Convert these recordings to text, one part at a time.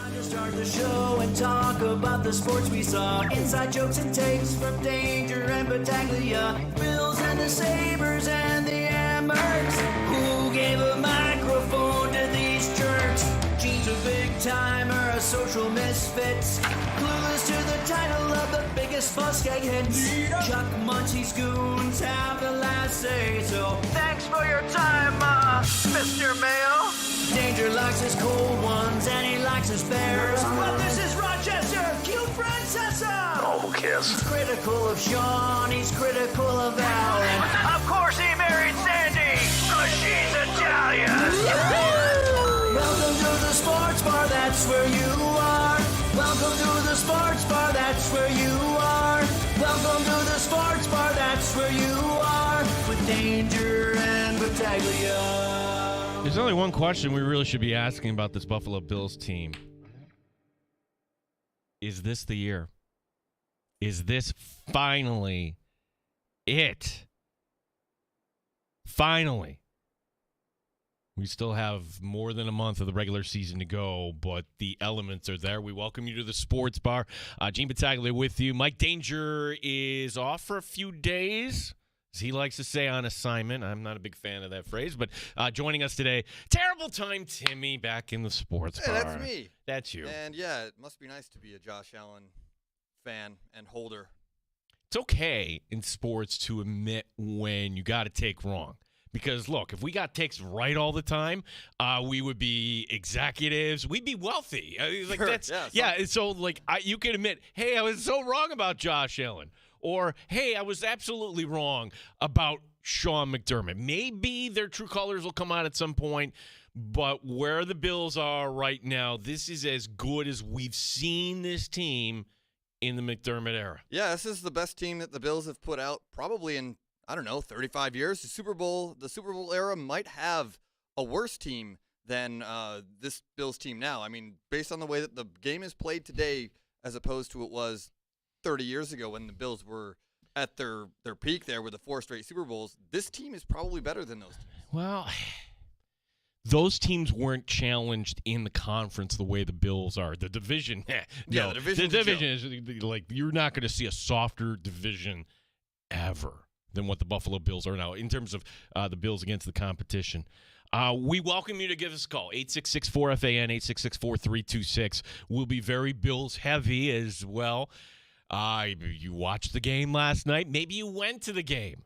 Time to start the show and talk about the sports we saw. Inside jokes and takes from Danger and Battaglia. Bills and the Sabres and the Ambers. Who gave a microphone to these jerks? Gene's a big timer, a social misfit. Clueless to the title of the biggest buskeg hits. Chuck Munchie's goons have the last say. So thanks for your time, Mr. Mayo. Danger likes his cold ones and he likes his bears. But this is Rochester, cute Francesa. Oh, who cares? He's critical of Sean, he's critical of Alan. Of course he married Sandy, cause she's Italian. Welcome to the sports bar, that's where you are. Welcome to the sports bar, that's where you are. Welcome to the sports bar, that's where you are. With Danger and Battaglia. There's only one question we really should be asking about this Buffalo Bills team. Is this the year? Is this finally it? Finally. We still have more than a month of the regular season to go, but the elements are there. We welcome you to the sports bar. Gene Battaglia with you. Mike Danger is off for a few days, as he likes to say, on assignment. I'm not a big fan of that phrase, but joining us today, terrible time Timmy back in the sports bar. Hey, that's me. That's you. And yeah, it must be nice to be a Josh Allen fan and holder. It's okay in sports to admit when you got a take wrong. Because, look, if we got takes right all the time, we would be executives. We'd be wealthy. Like, sure, that's so, like, you can admit, hey, I was so wrong about Josh Allen. Or, hey, I was absolutely wrong about Sean McDermott. Maybe their true colors will come out at some point. But where the Bills are right now, this is as good as we've seen this team in the McDermott era. Yeah, this is the best team that the Bills have put out probably in, 35 years. The Super Bowl era might have a worse team than this Bills team now. I mean, based on the way that the game is played today as opposed to it was 30 years ago when the Bills were at their peak there with the 4 straight Super Bowls, this team is probably better than those teams. Well, those teams weren't challenged in the conference the way the Bills are. The division, the division is like, you're not going to see a softer division ever than what the Buffalo Bills are now in terms of the Bills against the competition. We welcome you to give us a call, 866-4FAN, 866-4326. We'll be very Bills heavy as well. You watched the game last night. Maybe you went to the game.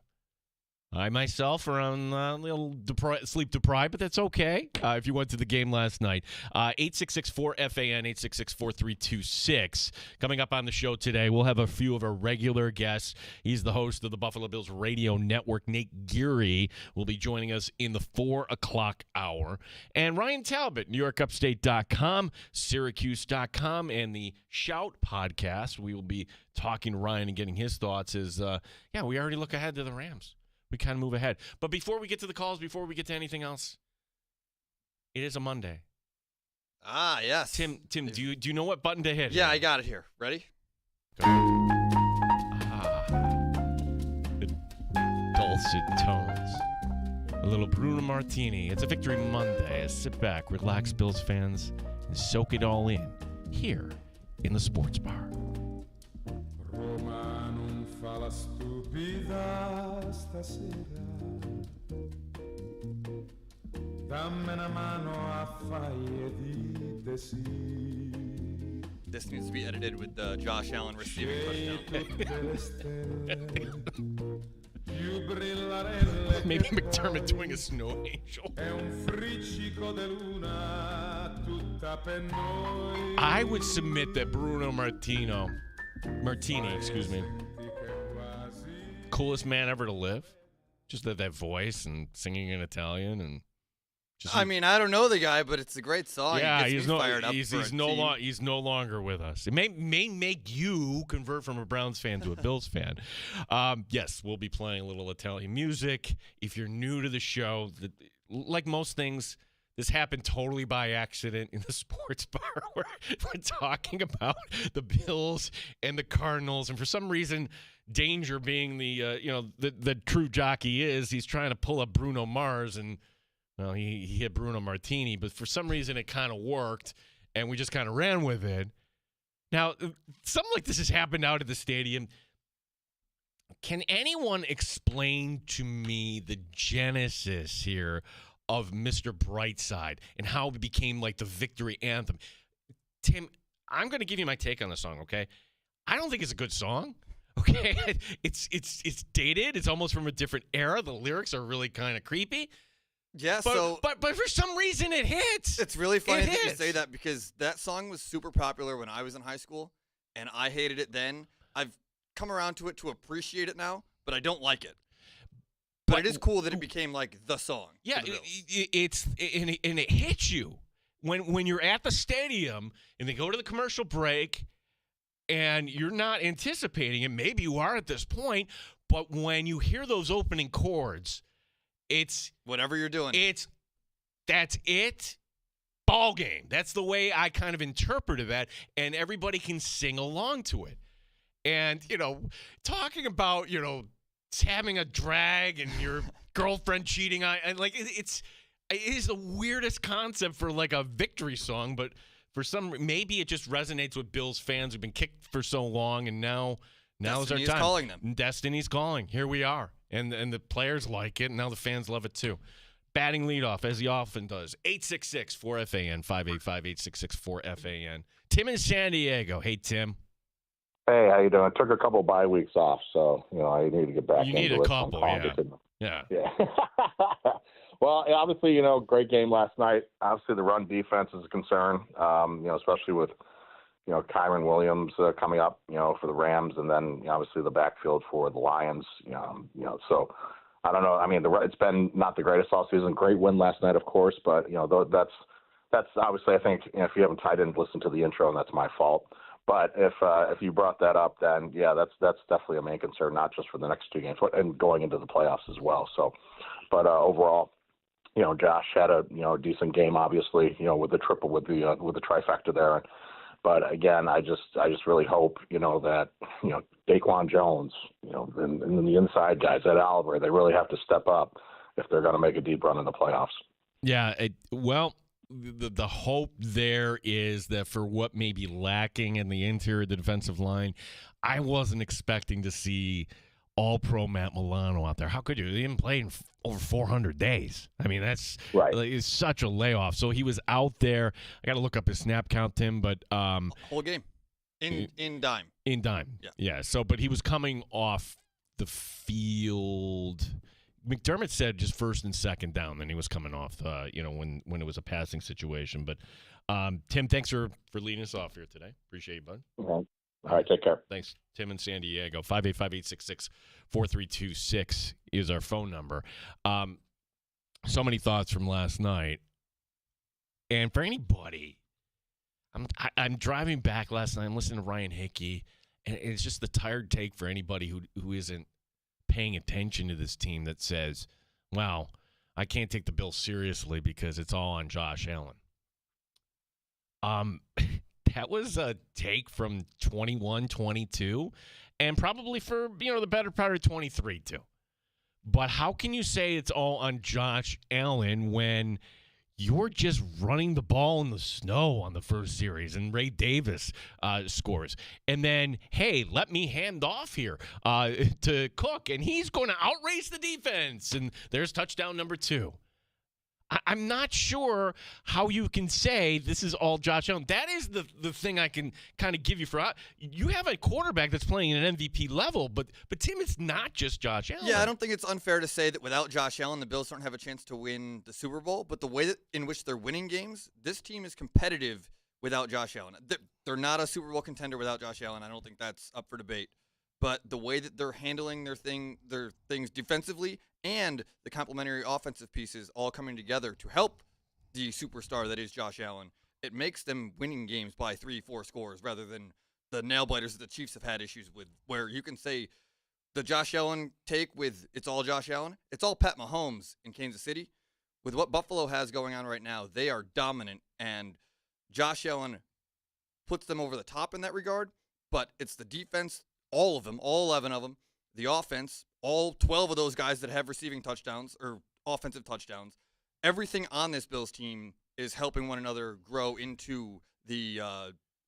I myself are on a little sleep deprived, but that's okay if you went to the game last night. 866-4FAN, 866-4326. Coming up on the show today, we'll have a few of our regular guests. He's the host of the Buffalo Bills Radio Network. Nate Geary will be joining us in the 4 o'clock hour. And Ryan Talbot, NewYorkUpstate.com, Syracuse.com, and the Shout podcast. We will be talking to Ryan and getting his thoughts as, we already look ahead to the Rams. We kind of move ahead. But before we get to the calls, before we get to anything else, it is a Monday. Ah, yes. Tim, do you know what button to hit? Yeah, I got it here. Ready? The dulcet tones. A little Bruno Martini. It's a Victory Monday. Sit back, relax, Bills fans, and soak it all in here in the sports bar. Roma non fa la stupida stasera. Dammi una mano a fare di desì. This needs to be edited with Josh Allen receiving touchdown. Maybe McDermott doing a snow angel. I would submit that Bruno Martini, coolest man ever to live. Just that voice and singing in Italian and. I mean, I don't know the guy, but it's a great song. Yeah, he's fired up. He's no longer with us. It may make you convert from a Browns fan to a Bills fan. Yes, we'll be playing a little Italian music. If you're new to the show, like most things, this happened totally by accident in the sports bar. We're talking about the Bills and the Cardinals, and for some reason, Danger being the true jockey he's trying to pull up Bruno Mars and. Well, he hit Bruno Martini, but for some reason it kind of worked, and we just kind of ran with it. Now, something like this has happened out at the stadium. Can anyone explain to me the genesis here of Mr. Brightside and how it became like the victory anthem? Tim, I'm going to give you my take on the song, okay? I don't think it's a good song, okay? It's dated. It's almost from a different era. The lyrics are really kind of creepy. Yeah, But for some reason it hits. It's really funny that you say that because that song was super popular when I was in high school, and I hated it then. I've come around to it to appreciate it now, but I don't like it. But it is cool that it became like the song. Yeah, for the Bills. it hits you when you're at the stadium and they go to the commercial break and you're not anticipating it. Maybe you are at this point, but when you hear those opening chords, it's Whatever you're doing. That's it. Ball game. That's the way I kind of interpreted that, and everybody can sing along to it. And, talking about, having a drag and your girlfriend cheating on, and like it is the weirdest concept for like a victory song, but for maybe it just resonates with Bills fans who've been kicked for so long, and now's our time. Destiny's calling them. Destiny's calling. Here we are. And the players like it, and now the fans love it too. Batting leadoff, as he often does. 866-4FAN, 585-866-4FAN. Tim in San Diego. Hey, Tim. Hey, how you doing? I took a couple bye weeks off, so I need to get back. You need a couple, yeah. Well, obviously, great game last night. Obviously, the run defense is a concern. Especially with Kyron Williams coming up, for the Rams, and then obviously the backfield for the Lions. So I don't know. I mean, it's been not the greatest all season. Great win last night, of course, but that's obviously, I think, if you haven't tied in, listen to the intro, and that's my fault. But if you brought that up, then yeah, that's definitely a main concern, not just for the next two games, and going into the playoffs as well. So, but overall, Josh had a decent game, obviously, with the triple, with the trifecta there. But again, I just really hope that Daquan Jones, and the inside guys at Oliver, they really have to step up if they're going to make a deep run in the playoffs. Yeah, the hope there is that for what may be lacking in the interior of the defensive line, I wasn't expecting to see all-pro Matt Milano out there. How could you? He didn't play in over 400 days. I mean, that's right. It's such a layoff. So he was out there. I got to look up his snap count, Tim, but whole game in dime. In dime. Yeah. So, but he was coming off the field. McDermott said just first and second down, then he was coming off, when it was a passing situation. But, Tim, thanks for leading us off here today. Appreciate you, bud. All right, take care. Thanks. Tim in San Diego. 585-866-4326 is our phone number. So many thoughts from last night. And for anybody, I'm driving back last night. I'm listening to Ryan Hickey, and it's just the tired take for anybody who isn't paying attention to this team that says, wow, I can't take the Bills seriously because it's all on Josh Allen. That was a take from 21, 22, and probably for, the better part of 23 too. But how can you say it's all on Josh Allen when you're just running the ball in the snow on the first series and Ray Davis scores? And then, hey, let me hand off here to Cook, and he's going to outrace the defense. And there's touchdown number 2. I'm not sure how you can say this is all Josh Allen. That is the thing I can kind of give you for. You have a quarterback that's playing at an MVP level, but Tim, it's not just Josh Allen. Yeah, I don't think it's unfair to say that without Josh Allen, the Bills don't have a chance to win the Super Bowl. But the way in which they're winning games, this team is competitive without Josh Allen. They're not a Super Bowl contender without Josh Allen. I don't think that's up for debate. But the way that they're handling their things defensively and the complementary offensive pieces all coming together to help the superstar that is Josh Allen, it makes them winning games by 3-4 scores rather than the nail biters that the Chiefs have had issues with, where you can say the Josh Allen take with it's all Josh Allen, it's all Pat Mahomes in Kansas City. With what Buffalo has going on right now, they are dominant, and Josh Allen puts them over the top in that regard, but it's the defense, all of them, all 11 of them, the offense, all 12 of those guys that have receiving touchdowns or offensive touchdowns. Everything on this Bills team is helping one another grow into the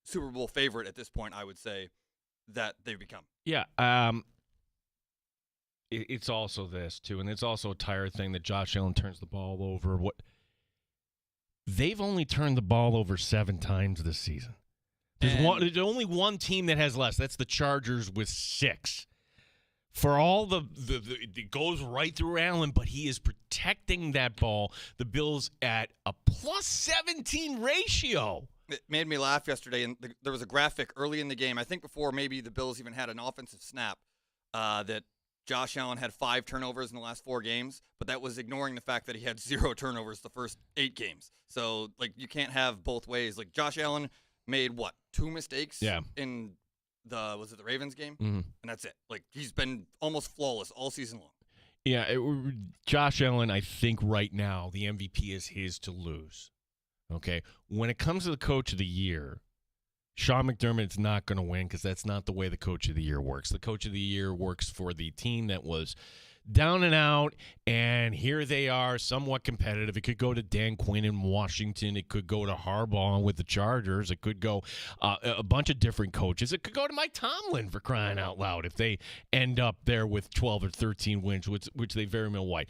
Super Bowl favorite at this point, I would say, that they've become. Yeah. It's also this, too, and it's also a tired thing that Josh Allen turns the ball over. They've only turned the ball over 7 times this season. There's only one team that has less. That's the Chargers with 6. For all it goes right through Allen, but he is protecting that ball. The Bills at a +17 ratio. It made me laugh yesterday, and there was a graphic early in the game, I think before maybe the Bills even had an offensive snap, that Josh Allen had 5 turnovers in the last 4 games, but that was ignoring the fact that he had 0 turnovers the first 8 games. So, you can't have both ways. Josh Allen made, 2 mistakes in was it the Ravens game? Mm-hmm. And that's it. He's been almost flawless all season long. Yeah, Josh Allen, I think right now, the MVP is his to lose. Okay? When it comes to the Coach of the Year, Sean McDermott's not going to win because that's not the way the Coach of the Year works. The Coach of the Year works for the team that was down and out, and here they are, somewhat competitive. It could go to Dan Quinn in Washington. It could go to Harbaugh with the Chargers. It could go a bunch of different coaches. It could go to Mike Tomlin, for crying out loud, if they end up there with 12 or 13 wins, which they very well might.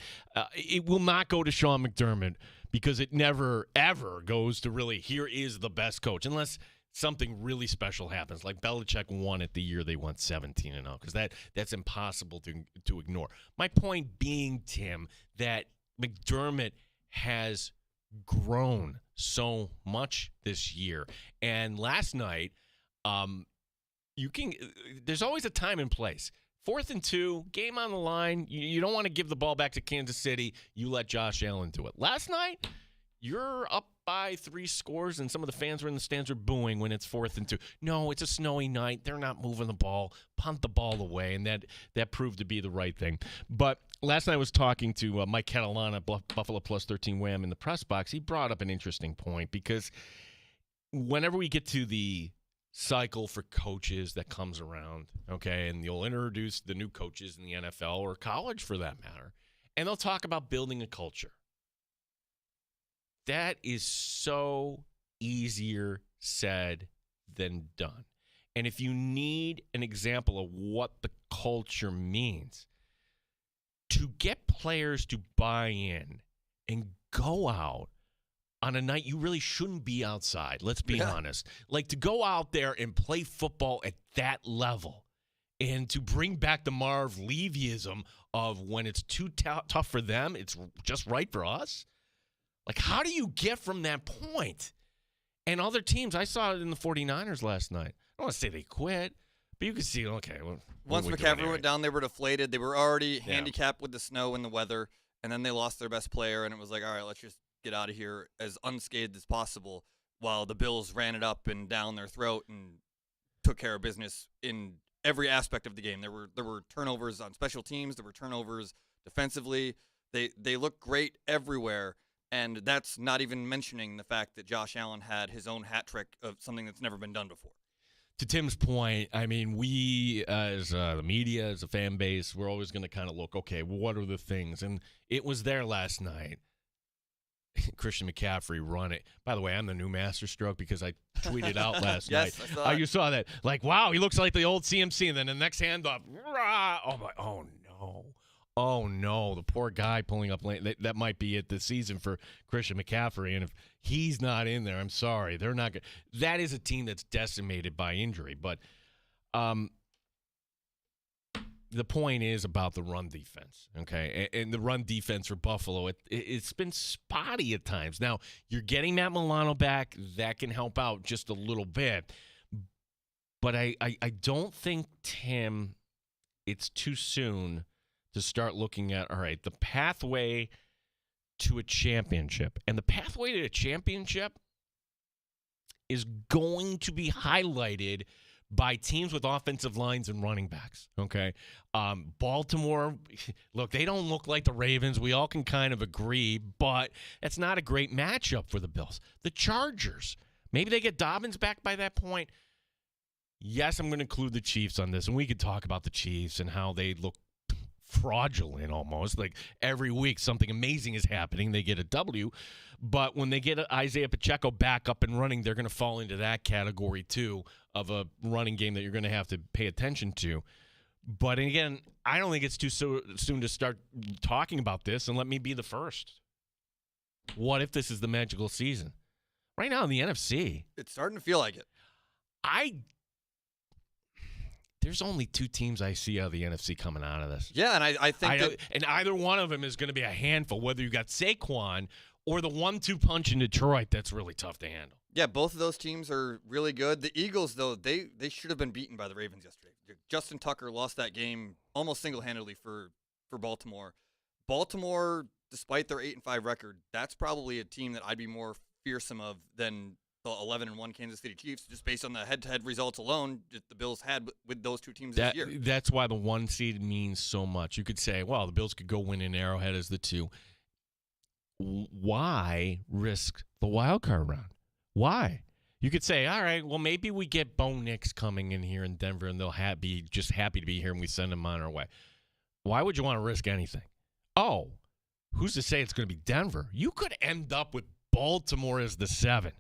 It will not go to Sean McDermott because it never, ever goes to really, here is the best coach, unless something really special happens, like Belichick won it the year they went 17-0, because that's impossible to ignore. My point being, Tim, that McDermott has grown so much this year, and last night, there's always a time and place. 4th and 2, game on the line. You don't want to give the ball back to Kansas City. You let Josh Allen do it. Last night, you're up by 3 scores, and some of the fans were in the stands are booing when it's 4th and 2. No, it's a snowy night. They're not moving the ball. Punt the ball away, and that proved to be the right thing. But last night I was talking to Mike Catalana, Buffalo Plus 13 Wham in the press box. He brought up an interesting point because whenever we get to the cycle for coaches that comes around, okay, and you'll introduce the new coaches in the NFL or college for that matter, and they'll talk about building a culture. That is so easier said than done. And if you need an example of what the culture means, to get players to buy in and go out on a night you really shouldn't be outside, let's be honest. To go out there and play football at that level and to bring back the Marv Levyism of when it's too tough for them, it's just right for us. How do you get from that point? And other teams, I saw it in the 49ers last night. I don't want to say they quit, but you could see, okay. Once McCaffrey went down, they were deflated. They were already handicapped with the snow and the weather, and then they lost their best player, and it was all right, let's just get out of here as unscathed as possible while the Bills ran it up and down their throat and took care of business in every aspect of the game. There were turnovers on special teams. There were turnovers defensively. They looked great everywhere. And that's not even mentioning the fact that Josh Allen had his own hat trick of something that's never been done before. To Tim's point, I mean, we as the media, as a fan base, we're always going to kind of look, okay, what are the things? And it was there last night. Christian McCaffrey run it. By the way, I'm the new masterstroke because I tweeted out last yes, night. I saw You saw that. Wow, he looks like the old CMC. And then the next hand up. Oh, no. Oh, no, the poor guy pulling up late. That might be it this season for Christian McCaffrey. And if he's not in there, I'm sorry. They're not good. That is a team that's decimated by injury. But the point is about the run defense, okay? And the run defense for Buffalo, it's been spotty at times. Now, you're getting Matt Milano back. That can help out just a little bit. But I don't think, Tim, it's too soon to start looking at, all right, the pathway to a championship. And the pathway to a championship is going to be highlighted by teams with offensive lines and running backs, okay? Baltimore, look, they don't look like the Ravens. We all can kind of agree, but that's not a great matchup for the Bills. The Chargers, maybe they get Dobbins back by that point. Yes, I'm going to include the Chiefs on this, and we could talk about the Chiefs and how they look fraudulent almost. Like every week something amazing is happening. They get a W. But when they get Isaiah Pacheco back up and running, they're going to fall into that category too of a running game that you're going to have to pay attention to. But again, I don't think it's too soon to start talking about this, and let me be the first. What if this is the magical season? Right now in the NFC, It's starting to feel like it. There's only 2 teams I see out of the NFC coming out of this. Yeah, and I think and either one of them is going to be a handful, whether you got Saquon or the 1-2 punch in Detroit that's really tough to handle. Yeah, both of those teams are really good. The Eagles, though, they should have been beaten by the Ravens yesterday. Justin Tucker lost that game almost single-handedly for Baltimore. Baltimore, despite their 8-5 record, that's probably a team that I'd be more fearsome of than the 11-1 Kansas City Chiefs, just based on the head-to-head results alone that the Bills had with those 2 teams this year. That's why the 1 seed means so much. You could say, well, the Bills could go win in Arrowhead as the 2. Why risk the wild card round? Why? You could say, all right, well, maybe we get Bo Nix coming in here in Denver, and they'll be just happy to be here, and we send them on our way. Why would you want to risk anything? Oh, who's to say it's going to be Denver? You could end up with Baltimore as the 7.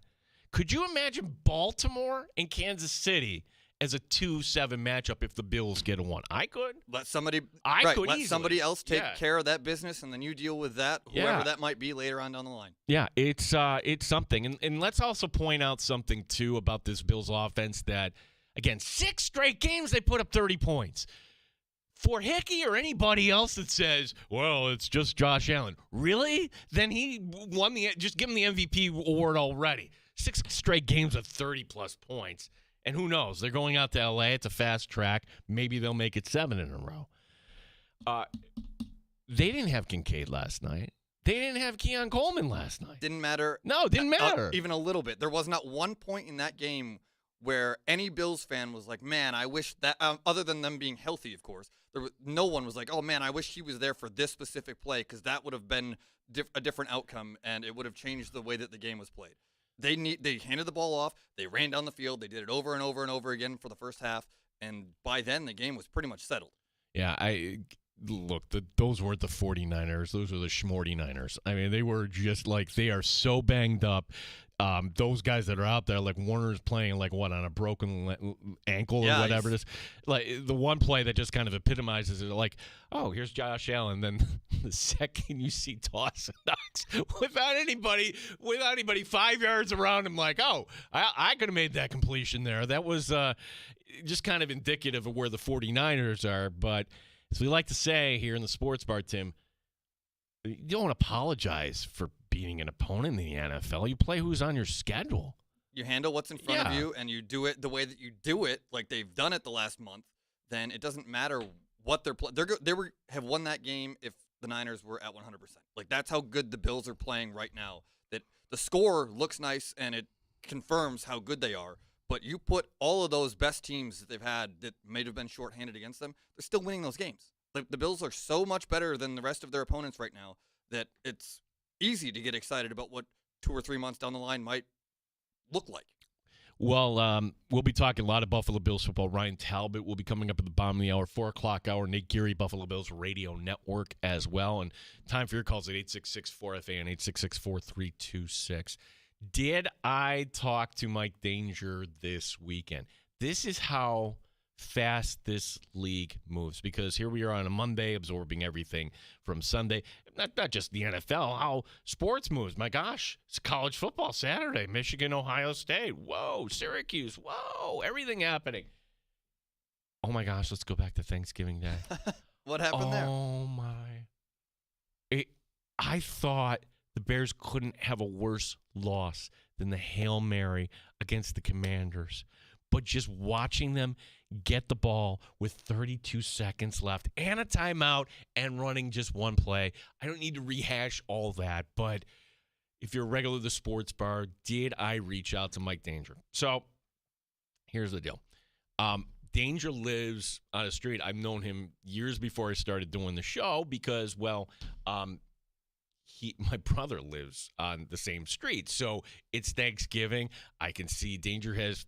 Could you imagine Baltimore and Kansas City as a 2-7 matchup if the Bills get a 1? I could. Let somebody Let somebody else take care of that business, and then you deal with that, whoever that might be later on down the line. Yeah, it's something. And let's also point out something, too, about this Bills offense that, again, 6 straight games they put up 30 points. For Hickey or anybody else that says, well, it's just Josh Allen. Really? Then he won just give him the MVP award already. 6 straight games of 30-plus points. And who knows? They're going out to L.A. It's a fast track. Maybe they'll make it 7 in a row. They didn't have Kincaid last night. They didn't have Keon Coleman last night. Didn't matter. No, it didn't matter. Even a little bit. There was not one point in that game where any Bills fan was like, man, I wish that, other than them being healthy, of course, no one was like, oh, man, I wish he was there for this specific play, because that would have been a different outcome, and it would have changed the way that the game was played. They handed the ball off. They ran down the field. They did it over and over and over again for the first half, and by then the game was pretty much settled. Yeah, those weren't the 49ers. Those were the Schmorty-Niners. I mean, they were just like, they are so banged up. Those guys that are out there, like Warner's playing like what, on a broken ankle or whatever it is. Like the one play that just kind of epitomizes it, like, oh, here's Josh Allen. Then the second you see Dawson Knox without anybody 5 yards around him, like, oh, I could have made that completion there. That was just kind of indicative of where the 49ers are. But as we like to say here in the sports bar, Tim, you don't apologize for beating an opponent in the NFL. You play who's on your schedule. You handle what's in front of you, and you do it the way that you do it, like they've done it the last month. Then it doesn't matter what they're playing. They have won that game if the Niners were at 100%. Like, that's how good the Bills are playing right now. That the score looks nice and it confirms how good they are. But you put all of those best teams that they've had that may have been shorthanded against them, they're still winning those games. The Bills are so much better than the rest of their opponents right now that it's easy to get excited about what 2 or 3 months down the line might look like. Well, we'll be talking a lot of Buffalo Bills football. Ryan Talbot will be coming up at the bottom of the hour, 4 o'clock hour. Nate Geary, Buffalo Bills Radio Network as well. And time for your calls at 866-4FA and 866-4326. Did I talk to Mike Danger this weekend? This is how fast this league moves, because here we are on a Monday absorbing everything from Sunday. Not just the NFL, how sports moves. My gosh, it's college football Saturday. Michigan, Ohio State. Whoa, Syracuse. Whoa, everything happening. Oh my gosh, let's go back to Thanksgiving Day. What happened there? Oh my. I thought the Bears couldn't have a worse loss than the Hail Mary against the Commanders. But just watching them get the ball with 32 seconds left and a timeout and running just one play. I don't need to rehash all that, but if you're a regular at the sports bar, did I reach out to Mike Danger? So here's the deal. Danger lives on a street. I've known him years before I started doing the show because, well, my brother lives on the same street. So it's Thanksgiving. I can see Danger has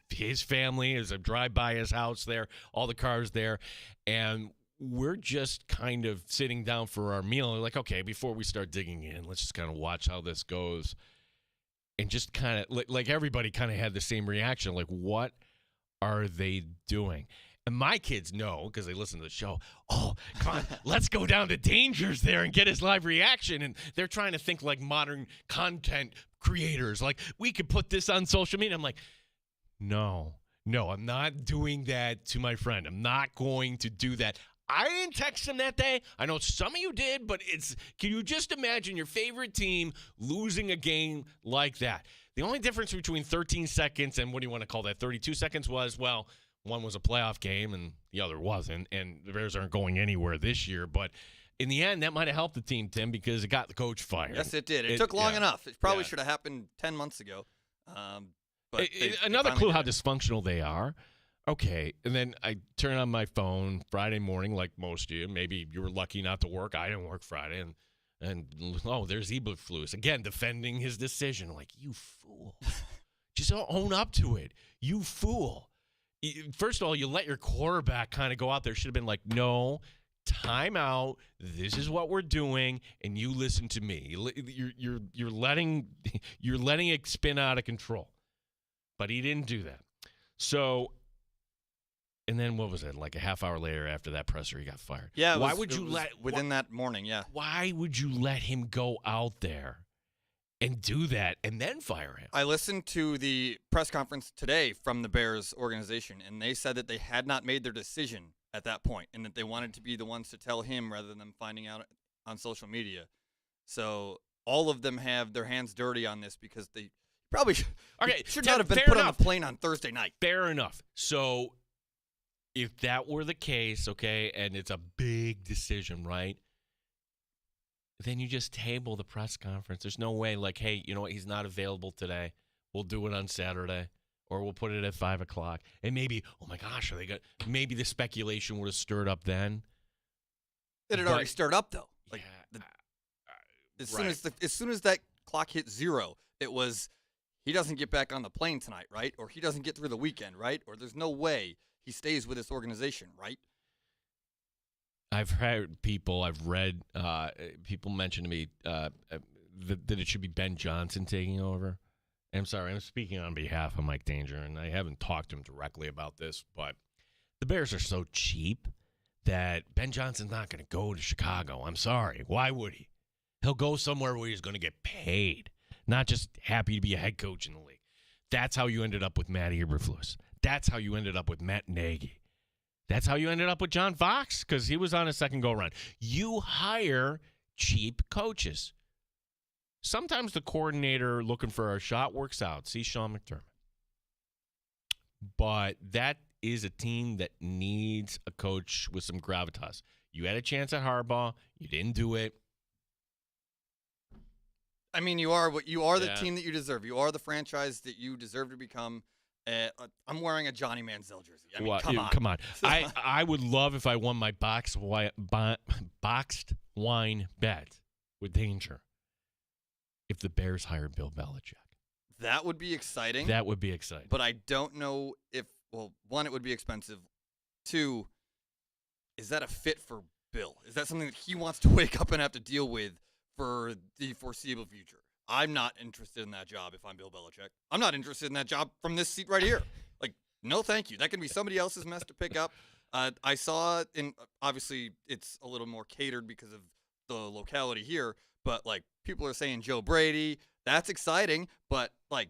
his family as I drive by his house there, all the cars there. And we're just kind of sitting down for our meal and like, okay, before we start digging in, let's just kind of watch how this goes. And just kind of like everybody kind of had the same reaction. Like, what are they doing? And my kids know because they listen to the show. Oh, come on, let's go down to Danger's there and get his live reaction. And they're trying to think like modern content creators. Like, we could put this on social media. I'm like, no, I'm not doing that to my friend. I'm not going to do that. I didn't text him that day. I know some of you did, but can you just imagine your favorite team losing a game like that? The only difference between 13 seconds and what do you want to call that, 32 seconds was, well, one was a playoff game and the other wasn't, and the Bears aren't going anywhere this year. But in the end, that might have helped the team, Tim, because it got the coach fired. Yes, it did. It took long enough. It probably should have happened 10 months ago. But another clue how dysfunctional they are. Okay, and then I turn on my phone Friday morning, like most of you. Maybe you were lucky not to work. I didn't work Friday, and there's Eberflus again defending his decision. Like, you fool, just own up to it. You fool. First of all, you let your quarterback kind of go out there. Should have been like, no, time out. This is what we're doing, and you listen to me. You're letting it spin out of control, but he didn't do that. So. And then what was it? Like a half hour later after that presser, he got fired. Yeah. Within that morning? Yeah. Why would you let him go out there and do that and then fire him? I listened to the press conference today from the Bears organization, and they said that they had not made their decision at that point, and that they wanted to be the ones to tell him rather than finding out on social media. So all of them have their hands dirty on this because they probably should not have been put on the plane on Thursday night. Fair enough. So. If that were the case, okay, and it's a big decision, right, then you just table the press conference. There's no way, like, hey, you know what, he's not available today. We'll do it on Saturday, or we'll put it at 5 o'clock. And maybe, oh, my gosh, maybe the speculation would have stirred up then. It had already stirred up, though. Like, yeah, as soon as that clock hit 0, it was, he doesn't get back on the plane tonight, right? Or he doesn't get through the weekend, right? Or there's no way he stays with this organization, right? I've read people mention to me that it should be Ben Johnson taking over. I'm sorry, I'm speaking on behalf of Mike Danger, and I haven't talked to him directly about this, but the Bears are so cheap that Ben Johnson's not going to go to Chicago. I'm sorry. Why would he? He'll go somewhere where he's going to get paid, not just happy to be a head coach in the league. That's how you ended up with Matt Eberflus. That's how you ended up with Matt Nagy. That's how you ended up with John Fox, because he was on a second go-around. You hire cheap coaches. Sometimes the coordinator looking for a shot works out. See Sean McDermott. But that is a team that needs a coach with some gravitas. You had a chance at Harbaugh. You didn't do it. I mean, you are the team that you deserve. You are the franchise that you deserve to become. I'm wearing a Johnny Manziel jersey. I mean, come on. I would love if I won my boxed wine bet with Danger if the Bears hired Bill Belichick. That would be exciting. But I don't know if, well, one, it would be expensive. Two, is that a fit for Bill? Is that something that he wants to wake up and have to deal with for the foreseeable future? I'm not interested in that job if I'm Bill Belichick. I'm not interested in that job from this seat right here. Like, no thank you. That can be somebody else's mess to pick up. I saw obviously it's a little more catered because of the locality here, but, like, people are saying Joe Brady. That's exciting, but, like,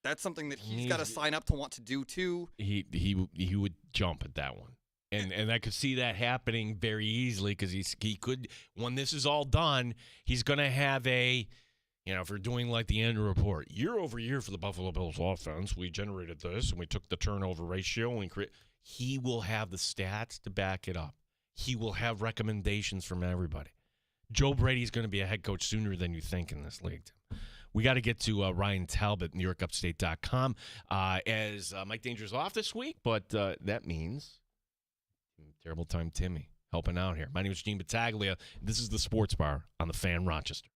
that's something that he's got to sign up to want to do too. He would jump at that one. And I could see that happening very easily because he could, when this is all done, he's going to have if we're doing like the annual report, year over year for the Buffalo Bills offense, we generated this and we took the turnover ratio and he will have the stats to back it up. He will have recommendations from everybody. Joe Brady's going to be a head coach sooner than you think in this league. We got to get to Ryan Talbot, NewYorkUpstate.com, as Mike Danger's off this week, but that means Terrible Time Timmy helping out here. My name is Gene Battaglia. This is the Sports Bar on the Fan Rochester.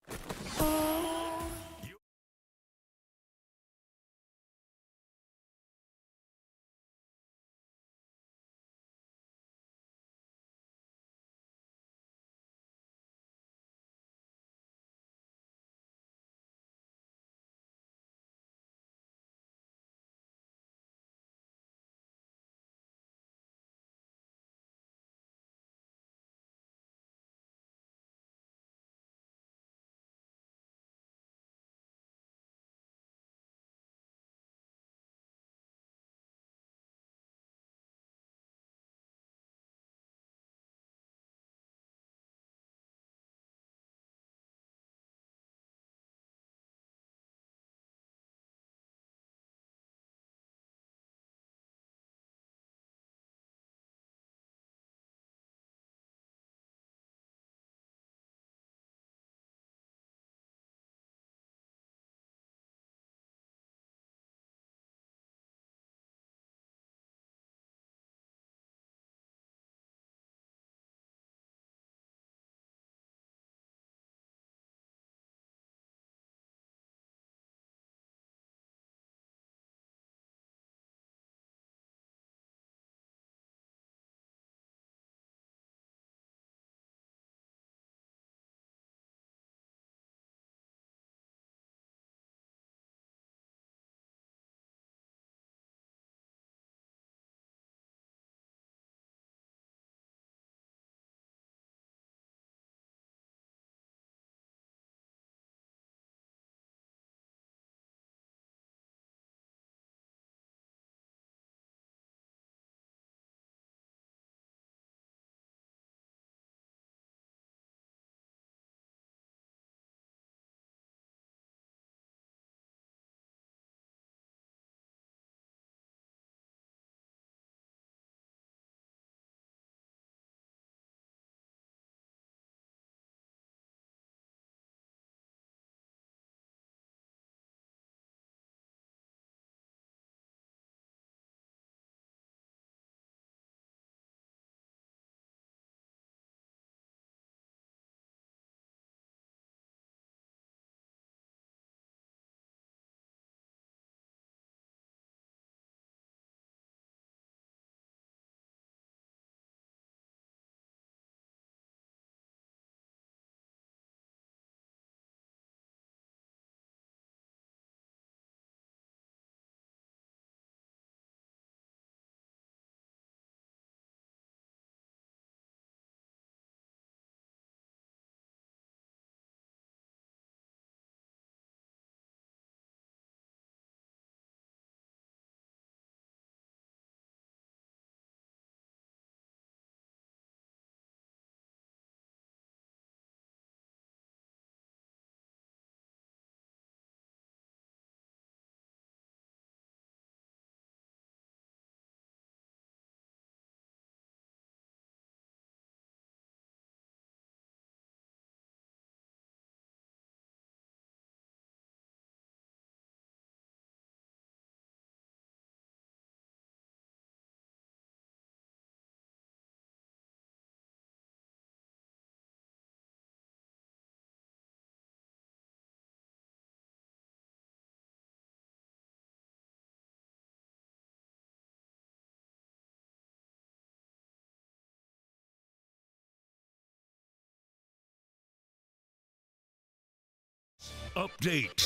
Update.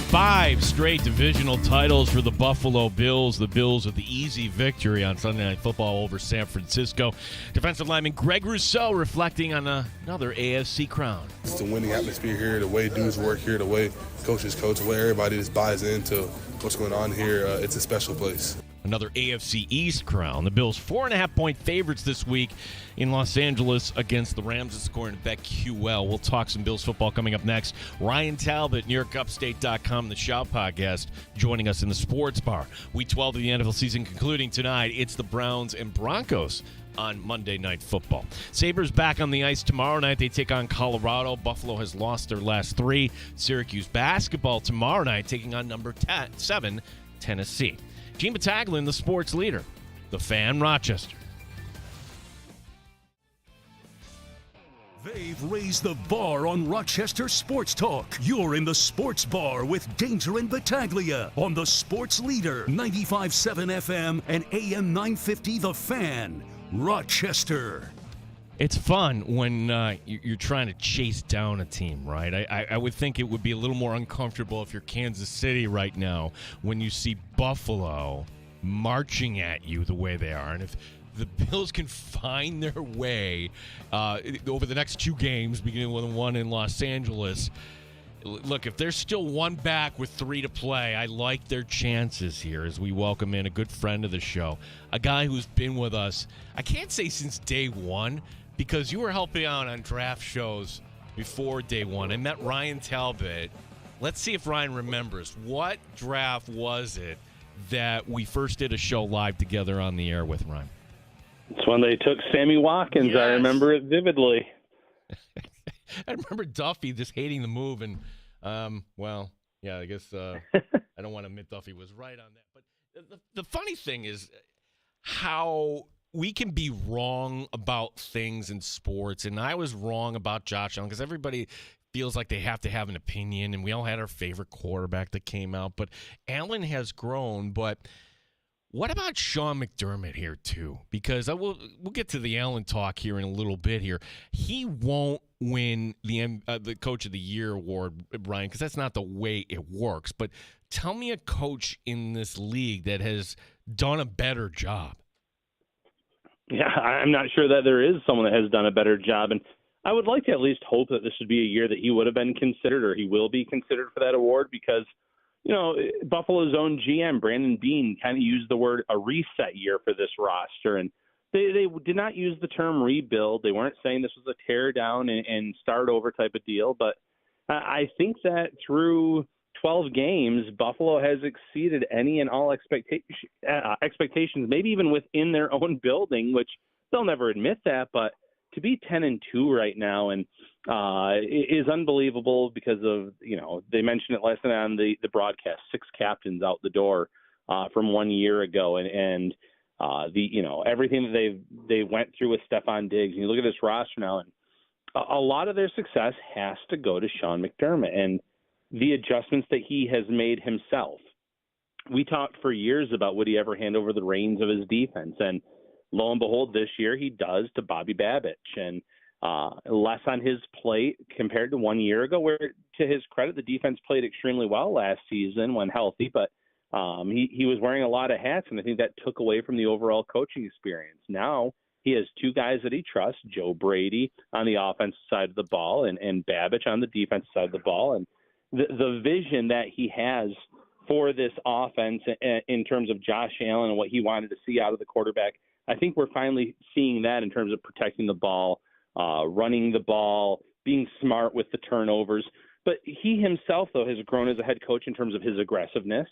5 straight divisional titles for the Buffalo Bills. The Bills with the easy victory on Sunday Night Football over San Francisco. Defensive lineman Greg Rousseau reflecting on another AFC crown. It's the winning atmosphere here, the way dudes work here, the way coaches coach, the way everybody just buys into what's going on here. It's a special place. Another AFC East crown. The Bills 4.5-point favorites this week in Los Angeles against the Rams. This is according to BetQL. We'll talk some Bills football coming up next. Ryan Talbot, NewYorkUpstate.com, the Shout Podcast, joining us in the Sports Bar. Week 12 of the NFL season concluding tonight. It's the Browns and Broncos on Monday Night Football. Sabres back on the ice tomorrow night. They take on Colorado. Buffalo has lost their last 3. Syracuse basketball tomorrow night taking on number 7, Tennessee. Gene Battaglin, the sports leader. The Fan, Rochester. They've raised the bar on Rochester Sports Talk. You're in the Sports Bar with Danger and Battaglia on the Sports Leader, 95.7 FM and AM 950 The Fan, Rochester. It's fun when you're trying to chase down a team, right? I would think it would be a little more uncomfortable if you're Kansas City right now when you see Buffalo marching at you the way they are. And if the Bills can find their way over the next 2 games, beginning with one in Los Angeles, look, if there's still one back with 3 to play, I like their chances here as we welcome in a good friend of the show, a guy who's been with us, I can't say since day one, because you were helping out on draft shows before day one. I met Ryan Talbot. Let's see if Ryan remembers. What draft was it that we first did a show live together on the air with, Ryan? It's when they took Sammy Watkins. Yes. I remember it vividly. I remember Duffy just hating the move, and, I guess I don't want to admit Duffy was right on that. But the funny thing is how we can be wrong about things in sports, and I was wrong about Josh Allen because everybody feels like they have to have an opinion, and we all had our favorite quarterback that came out. But Allen has grown, but what about Sean McDermott here too? Because we'll get to the Allen talk here in a little bit here. He won't win the Coach of the Year award, Brian, because that's not the way it works. But tell me a coach in this league that has done a better job. Yeah, I'm not sure that there is someone that has done a better job. And I would like to at least hope that this would be a year that he would have been considered, or he will be considered for that award, because, Buffalo's own GM, Brandon Beane, kind of used the word a reset year for this roster. And they did not use the term rebuild. They weren't saying this was a tear down and start over type of deal. But I think that through 12 games, Buffalo has exceeded any and all expectations, maybe even within their own building, which they'll never admit that. But to be 10-2 right now and is unbelievable because of, they mentioned it last night on the broadcast, 6 captains out the door from 1 year ago. And everything that they went through with Stephon Diggs, and you look at this roster now, and a lot of their success has to go to Sean McDermott and the adjustments that he has made himself. We talked for years about would he ever hand over the reins of his defense, and lo and behold, this year he does to Bobby Babich, and less on his plate compared to 1 year ago, where, to his credit, the defense played extremely well last season when healthy, but he was wearing a lot of hats, and I think that took away from the overall coaching experience. Now he has 2 guys that he trusts, Joe Brady on the offensive side of the ball and Babich on the defensive side of the ball, and the vision that he has for this offense in terms of Josh Allen and what he wanted to see out of the quarterback, I think we're finally seeing that in terms of protecting the ball, running the ball, being smart with the turnovers. But he himself, though, has grown as a head coach in terms of his aggressiveness.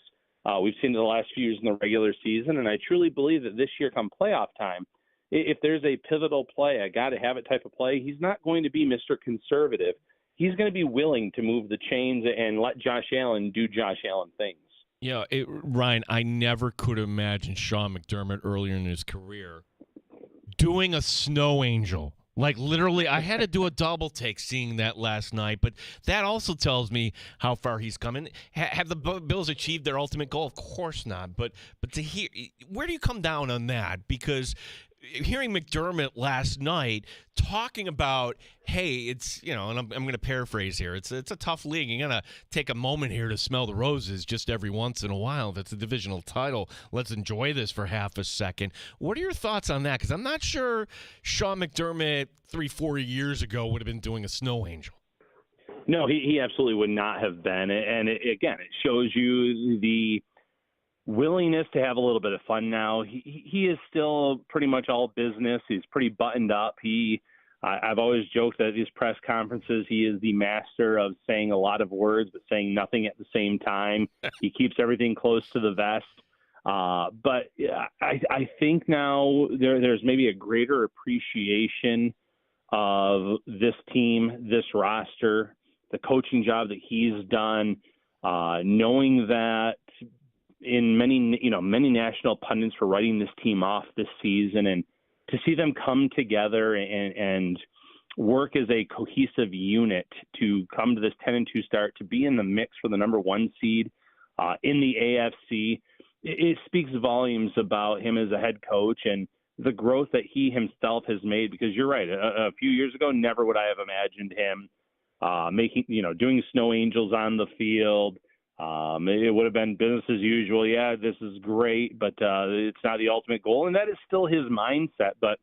We've seen it the last few years in the regular season, and I truly believe that this year come playoff time, if there's a pivotal play, a got-to-have-it type of play, he's not going to be Mr. Conservative. He's going to be willing to move the chains and let Josh Allen do Josh Allen things. Yeah, Ryan, I never could imagine Sean McDermott earlier in his career doing a snow angel. Like, literally, I had to do a double take seeing that last night, but that also tells me how far he's coming. Have the Bills achieved their ultimate goal? Of course not, but to hear, where do you come down on that? Because hearing McDermott last night talking about, hey, it's, and I'm going to paraphrase here. It's a tough league. You're going to take a moment here to smell the roses just every once in a while. If it's a divisional title, let's enjoy this for half a second. What are your thoughts on that? Because I'm not sure Sean McDermott 3-4 years ago would have been doing a snow angel. No, he absolutely would not have been. And again, it shows you the willingness to have a little bit of fun now. He is still pretty much all business. He's pretty buttoned up. I've always joked that at these press conferences, he is the master of saying a lot of words but saying nothing at the same time. He keeps everything close to the vest. But I think now there's maybe a greater appreciation of this team, this roster, the coaching job that he's done, knowing that in many national pundits were writing this team off this season, and to see them come together and work as a cohesive unit to come to this 10-2 start, to be in the mix for the number 1 seed in the AFC, it speaks volumes about him as a head coach and the growth that he himself has made. Because you're right, a few years ago, never would I have imagined him doing snow angels on the field. It would have been business as usual. Yeah, this is great, but it's not the ultimate goal. And that is still his mindset. But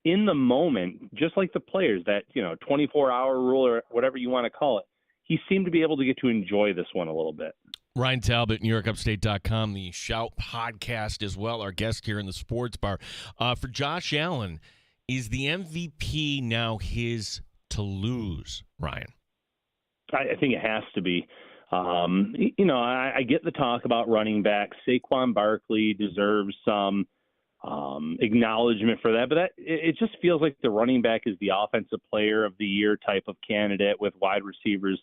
in the moment, just like the players, that 24-hour rule or whatever you want to call it, he seemed to be able to get to enjoy this one a little bit. Ryan Talbot, NewYorkUpstate.com, the Shout podcast as well, our guest here in the Sports Bar. For Josh Allen, is the MVP now his to lose, Ryan? I think it has to be. I get the talk about running backs. Saquon Barkley deserves some acknowledgement for that, but it just feels like the running back is the offensive player of the year type of candidate with wide receivers.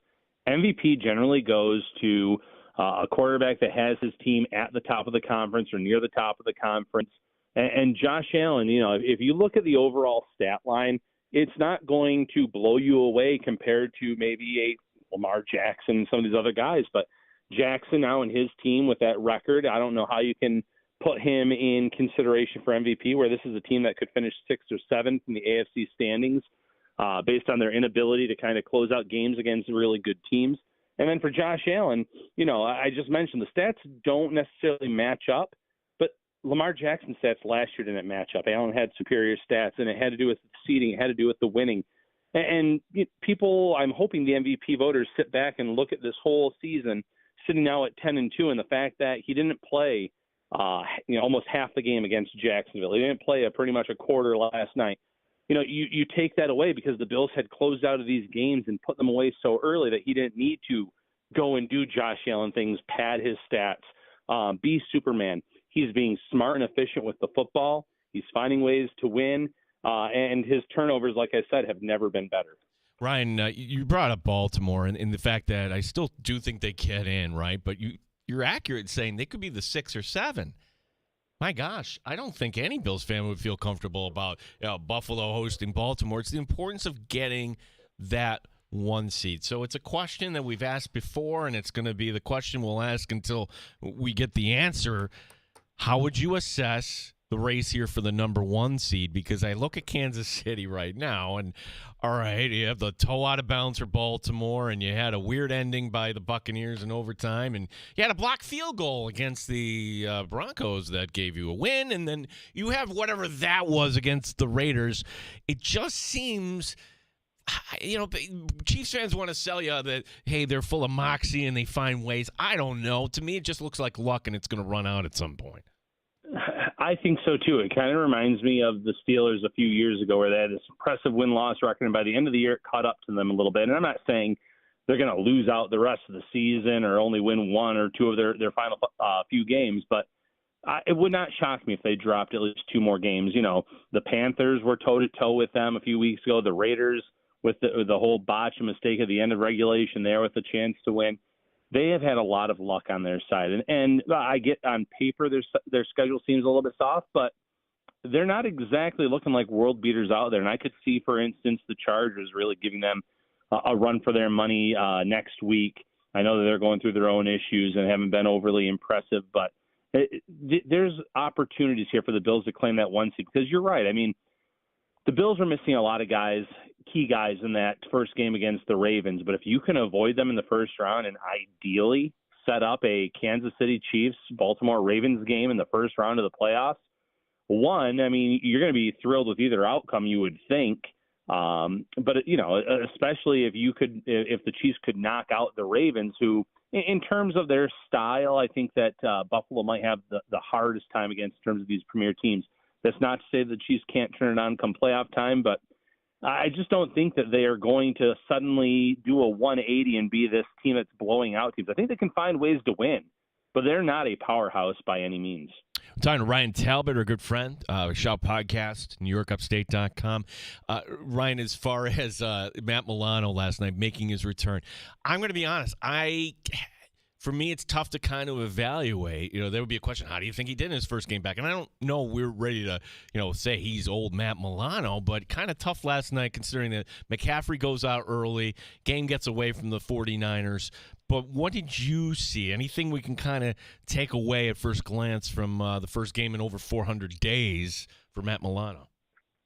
MVP generally goes to a quarterback that has his team at the top of the conference or near the top of the conference. And Josh Allen, if you look at the overall stat line, it's not going to blow you away compared to maybe a Lamar Jackson and some of these other guys. But Jackson now and his team with that record, I don't know how you can put him in consideration for MVP, where this is a team that could finish 6th or 7th in the AFC standings based on their inability to kind of close out games against really good teams. And then for Josh Allen, I just mentioned the stats don't necessarily match up, but Lamar Jackson's stats last year didn't match up. Allen had superior stats, and it had to do with the seeding. It had to do with the winning. And people, I'm hoping the MVP voters sit back and look at this whole season, sitting now at 10-2, and the fact that he didn't play, almost half the game against Jacksonville. He didn't play pretty much a quarter last night. You take that away because the Bills had closed out of these games and put them away so early that he didn't need to go and do Josh Allen things, pad his stats, be Superman. He's being smart and efficient with the football. He's finding ways to win. And his turnovers, like I said, have never been better. Ryan, you brought up Baltimore and the fact that I still do think they get in, right? But you're accurate in saying they could be the 6 or 7. My gosh, I don't think any Bills fan would feel comfortable about Buffalo hosting Baltimore. It's the importance of getting that 1 seed. So it's a question that we've asked before, and it's going to be the question we'll ask until we get the answer. How would you assess the race here for the number 1 seed? Because I look at Kansas City right now, and all right, you have the toe out of bounds for Baltimore, and you had a weird ending by the Buccaneers in overtime, and you had a blocked field goal against the Broncos that gave you a win, and then you have whatever that was against the Raiders. It just seems, Chiefs fans want to sell you that, hey, they're full of moxie and they find ways. I don't know. To me, it just looks like luck, and it's going to run out at some point. I think so, too. It kind of reminds me of the Steelers a few years ago where they had this impressive win-loss record, and by the end of the year, it caught up to them a little bit. And I'm not saying they're going to lose out the rest of the season or only win 1 or 2 of their final few games, but it would not shock me if they dropped at least 2 more games. The Panthers were toe-to-toe with them a few weeks ago. The Raiders, with the whole botch and mistake at the end of regulation there with a chance to win. They have had a lot of luck on their side. And I get on paper their schedule seems a little bit soft, but they're not exactly looking like world beaters out there. And I could see, for instance, the Chargers really giving them a run for their money next week. I know that they're going through their own issues and haven't been overly impressive, but There's opportunities here for the Bills to claim that 1 seed because you're right. I mean, the Bills are missing a lot of guys, key guys in that first game against the Ravens. But if you can avoid them in the first round and ideally set up a Kansas City Chiefs, Baltimore Ravens game in the first round of the playoffs, one, I mean, you're going to be thrilled with either outcome, you would think. But, especially if the Chiefs could knock out the Ravens, who in terms of their style, I think that Buffalo might have the hardest time against in terms of these premier teams. That's not to say the Chiefs can't turn it on come playoff time, but I just don't think that they are going to suddenly do a 180 and be this team that's blowing out teams. I think they can find ways to win, but they're not a powerhouse by any means. I'm talking to Ryan Talbot, our good friend, Shout Podcast, NewYorkUpstate.com. Ryan, as far as Matt Milano last night making his return, I'm going to be honest. For me, it's tough to kind of evaluate. There would be a question, how do you think he did in his first game back? And I don't know we're ready to, say he's old Matt Milano, but kind of tough last night considering that McCaffrey goes out early, game gets away from the 49ers. But what did you see? Anything we can kind of take away at first glance from the first game in over 400 days for Matt Milano?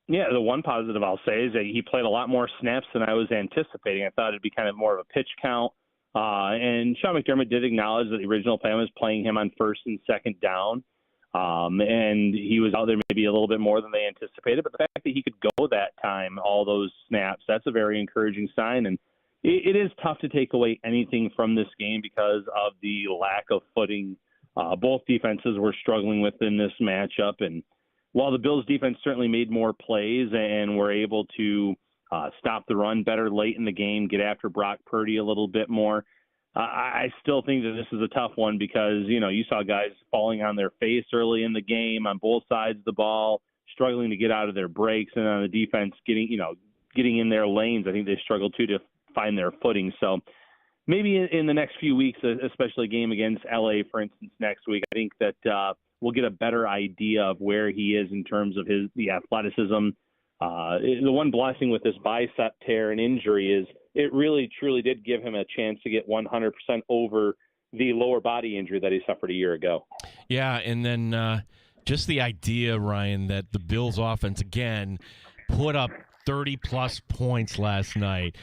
Yeah, the one positive I'll say is that he played a lot more snaps than I was anticipating. I thought it'd be kind of more of a pitch count. And Sean McDermott did acknowledge that the original plan was playing him on first and second down. And he was out there maybe a little bit more than they anticipated. But the fact that he could go that time, all those snaps, that's a very encouraging sign. And it is tough to take away anything from this game because of the lack of footing both defenses were struggling with in this matchup. And while the Bills defense certainly made more plays and were able to stop the run better late in the game, get after Brock Purdy a little bit more, I still think that this is a tough one because, you saw guys falling on their face early in the game on both sides of the ball, struggling to get out of their breaks, and on the defense getting in their lanes. I think they struggled too to find their footing. So maybe in the next few weeks, especially a game against LA, for instance, next week, I think that we'll get a better idea of where he is in terms of the athleticism. The one blessing with this bicep tear and injury is it really truly did give him a chance to get 100% over the lower body injury that he suffered a year ago. Yeah, and then just the idea, Ryan, that the Bills offense, again, put up 30-plus points last night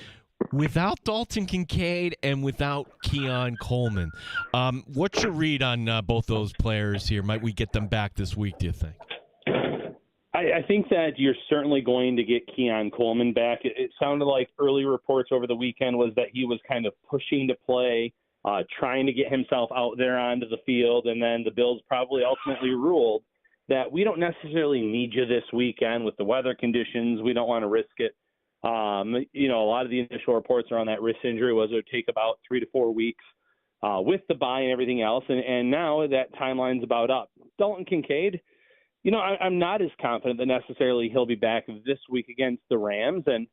without Dalton Kincaid and without Keon Coleman. What's your read on both those players here? Might we get them back this week, do you think? I think that you're certainly going to get Keon Coleman back. It sounded like early reports over the weekend was that he was kind of pushing to play, trying to get himself out there onto the field, and then the Bills probably ultimately ruled that we don't necessarily need you this weekend with the weather conditions. We don't want to risk it. A lot of the initial reports around that wrist injury was it would take about 3 to 4 weeks with the bye and everything else, and now that timeline's about up. Dalton Kincaid, I'm not as confident that necessarily he'll be back this week against the Rams, and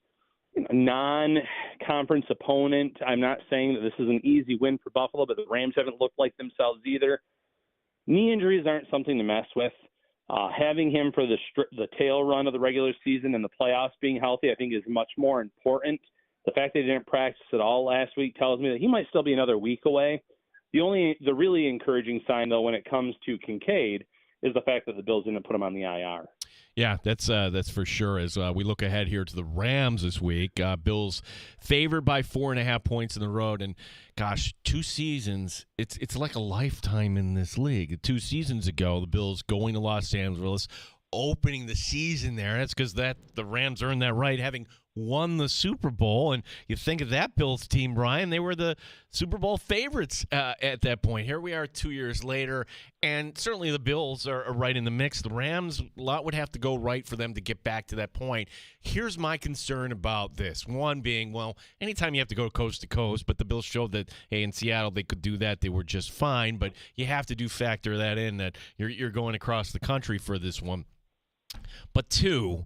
non-conference opponent. I'm not saying that this is an easy win for Buffalo, but the Rams haven't looked like themselves either. Knee injuries aren't something to mess with. Having him for the tail run of the regular season and the playoffs being healthy, I think, is much more important. The fact that he didn't practice at all last week tells me that he might still be another week away. The really encouraging sign, though, when it comes to Kincaid is the fact that the Bills didn't put him on the IR. Yeah, that's for sure. As we look ahead here to the Rams this week, Bills favored by 4.5 points in the road, and gosh, 2 seasons. It's like a lifetime in this league. 2 seasons ago, the Bills going to Los Angeles, opening the season there. That's because the Rams earned that right, having won the Super Bowl. And you think of that Bills team, Brian, they were the Super Bowl favorites at that point. Here we are 2 years later, and certainly the Bills are right in the mix. The Rams, a lot would have to go right for them to get back to that point. Here's my concern about this. One being, well, anytime you have to go coast to coast, but the Bills showed that, hey, in Seattle they could do that. They were just fine, but you have to factor that in, that you're going across the country for this one. But 2,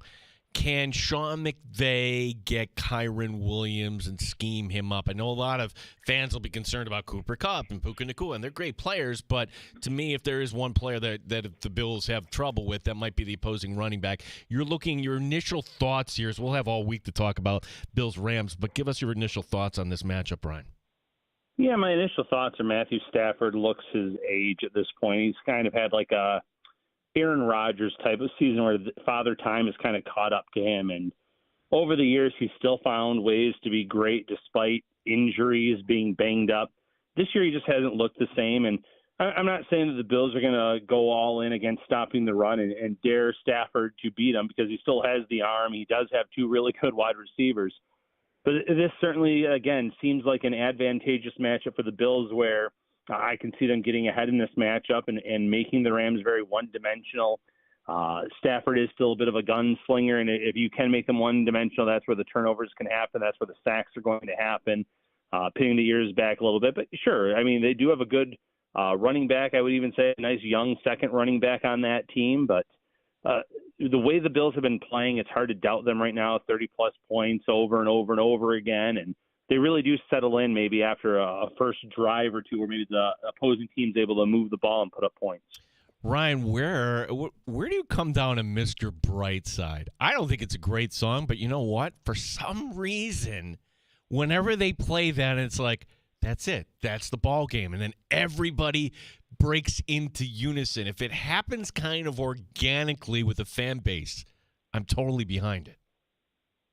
can Sean McVay get Kyren Williams and scheme him up? I know a lot of fans will be concerned about Cooper Kupp and Puka Nacua, and they're great players, but to me, if there is one player that the Bills have trouble with, that might be the opposing running back. Your initial thoughts here, as we'll have all week to talk about Bills-Rams, but give us your initial thoughts on this matchup, Brian. Yeah, my initial thoughts are Matthew Stafford looks his age at this point. He's kind of had like a Aaron Rodgers type of season where Father Time has kind of caught up to him. And over the years, he's still found ways to be great despite injuries, being banged up. This year, he just hasn't looked the same. And I'm not saying that the Bills are going to go all in against stopping the run and dare Stafford to beat him because he still has the arm. He does have two really good wide receivers. But this certainly, again, seems like an advantageous matchup for the Bills where I can see them getting ahead in this matchup and making the Rams very one-dimensional. Stafford is still a bit of a gunslinger, and if you can make them one-dimensional, that's where the turnovers can happen. That's where the sacks are going to happen, pinning the ears back a little bit. But sure, I mean, they do have a good running back. I would even say a nice young second running back on that team. But the way the Bills have been playing, it's hard to doubt them right now, 30-plus points over and over and over again. And they really do settle in maybe after a first drive or two where maybe the opposing team's able to move the ball and put up points. Ryan, where do you come down on Mr. Brightside? I don't think it's a great song, but you know what? For some reason, whenever they play that, it's like, that's it. That's the ball game. And then everybody breaks into unison. If it happens kind of organically with the fan base, I'm totally behind it.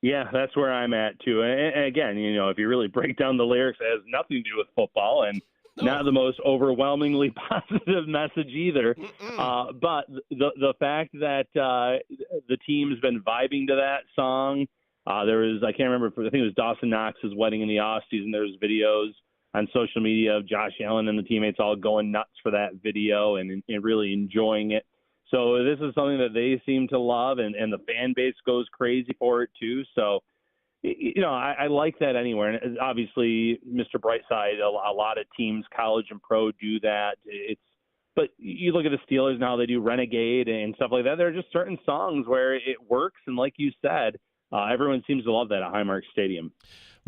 Yeah, that's where I'm at, too. And again, you know, if you really break down the lyrics, it has nothing to do with football and not the most overwhelmingly positive message either. But the fact that the team's been vibing to that song, there was, I can't remember, I think it was Dawson Knox's wedding in the offseason. There was videos on social media of Josh Allen and the teammates all going nuts for that video and really enjoying it. So this is something that they seem to love, and the fan base goes crazy for it too. So, you know, I like that anywhere. And obviously, Mr. Brightside, a lot of teams, college and pro, do that. But you look at the Steelers and how they do Renegade and stuff like that. There are just certain songs where it works, and like you said, everyone seems to love that at Highmark Stadium.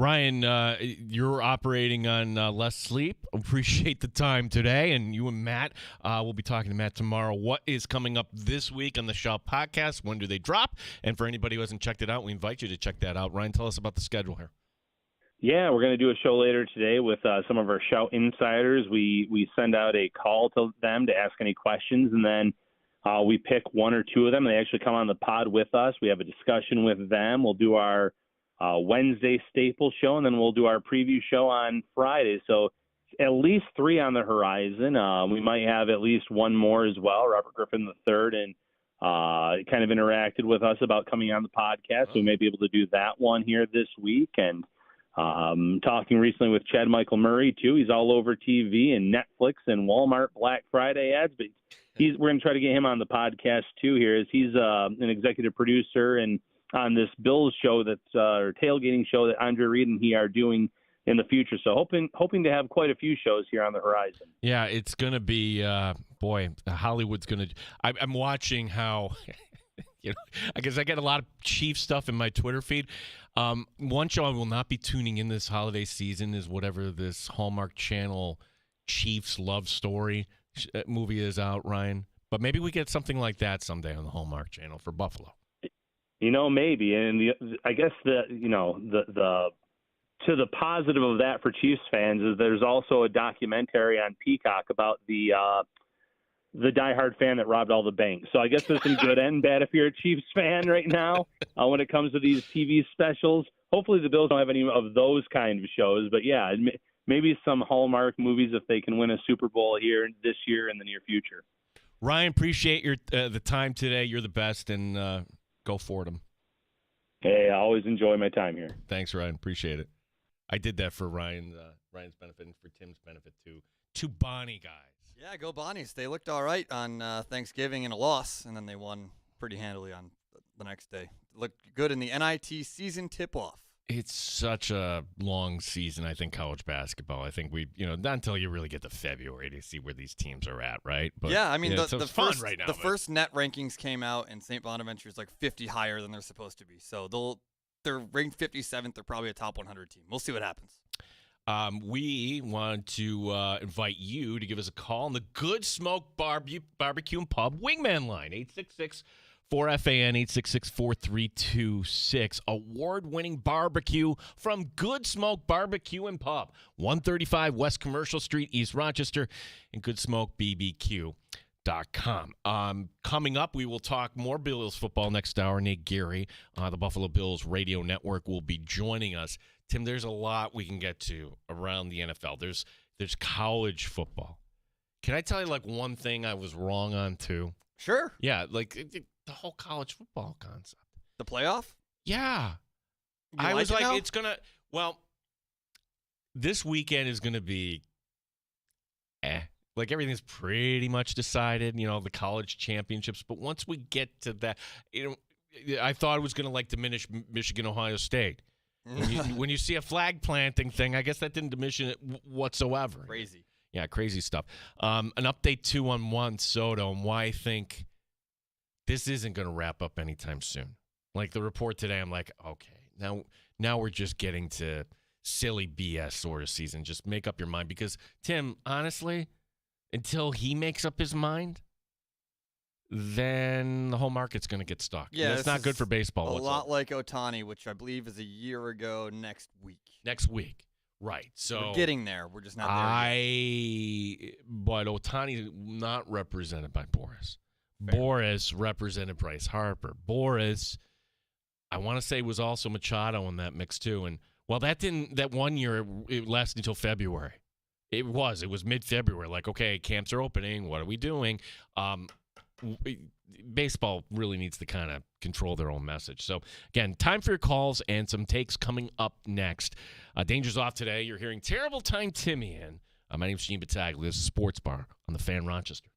Ryan, you're operating on less sleep. Appreciate the time today. And you and Matt, we'll be talking to Matt tomorrow. What is coming up this week on the Shout podcast? When do they drop? And for anybody who hasn't checked it out, we invite you to check that out. Ryan, tell us about the schedule here. Yeah, we're going to do a show later today with some of our Shout insiders. We send out a call to them to ask any questions, and then we pick one or two of them. They actually come on the pod with us. We have a discussion with them. We'll do our Wednesday staple show, and then we'll do our preview show on Friday. So at least three on the horizon. We might have at least one more as well. Robert Griffin III and kind of interacted with us about coming on the podcast. So we may be able to do that one here this week. And talking recently with Chad Michael Murray, too. He's all over TV and Netflix and Walmart Black Friday ads. But we're going to try to get him on the podcast, too, here, as he's an executive producer and on this Bills show or tailgating show that Andre Reed and he are doing in the future. So hoping to have quite a few shows here on the horizon. Yeah, it's going to be, Hollywood's going to – I'm watching how – you know, I guess I get a lot of Chiefs stuff in my Twitter feed. One show I will not be tuning in this holiday season is whatever this Hallmark Channel Chiefs love story movie is out, Ryan. But maybe we get something like that someday on the Hallmark Channel for Buffalo. You know, maybe. And I guess the to the positive of that for Chiefs fans is there's also a documentary on Peacock about the diehard fan that robbed all the banks. So I guess there's some good and bad if you're a Chiefs fan right now when it comes to these TV specials. Hopefully the Bills don't have any of those kind of shows. But, yeah, maybe some Hallmark movies if they can win a Super Bowl here this year in the near future. Ryan, appreciate your the time today. You're the best, and go Fordham. Hey, I always enjoy my time here. Thanks, Ryan. Appreciate it. I did that for Ryan's benefit and for Tim's benefit, too. Two Bonnie guys. Yeah, go Bonnies. They looked all right on Thanksgiving in a loss, and then they won pretty handily on the next day. Looked good in the NIT season tip-off. It's such a long season, I think, college basketball. I think not until you really get to February to see where these teams are at, right? But, yeah, I mean, it's the fun first, right now, the first net rankings came out, and St. Bonaventure is like 50 higher than they're supposed to be. So they're ranked 57th. They're probably a top 100 team. We'll see what happens. We want to invite you to give us a call on the Good Smoke Barbecue and Pub Wingman line, 4FAN 866-4326. Award-winning barbecue from Good Smoke Barbecue and Pub, 135 West Commercial Street, East Rochester, and goodsmokebbq.com. Coming up, we will talk more Bills football next hour. Nate Geary, the Buffalo Bills Radio Network, will be joining us. Tim, there's a lot we can get to around the NFL. There's college football. Can I tell you, like, one thing I was wrong on, too? Sure. Yeah, like the whole college football concept. The playoff? Yeah. I was like, it's going to, well, this weekend is going to be like everything's pretty much decided, the college championships. But once we get to that, I thought it was going to like diminish Michigan, Ohio State. When you see a flag planting thing, I guess that didn't diminish it whatsoever. Crazy. Yeah, crazy stuff. An update, too, on Juan Soto and why I think this isn't going to wrap up anytime soon. Like the report today, I'm like, okay, now we're just getting to silly BS sort of season. Just make up your mind. Because, Tim, honestly, until he makes up his mind, then the whole market's going to get stuck. Yeah, it's not good for baseball a whatsoever. lot like Ohtani, which I believe is a year ago next week. Next week. Right. So we're getting there. We're just not there yet. But Ohtani not represented by Boris. Fair. Boris represented Bryce Harper. Boris, I want to say, was also Machado in that mix too. And that 1 year it lasted until February. It was mid-February. Like, okay, camps are opening. What are we doing? Baseball really needs to kind of control their own message. So, again, time for your calls and some takes coming up next. Danger's off today. You're hearing Terrible Time Timmy in. My name's Gene Battaglia. This is Sports Bar on the Fan Rochester.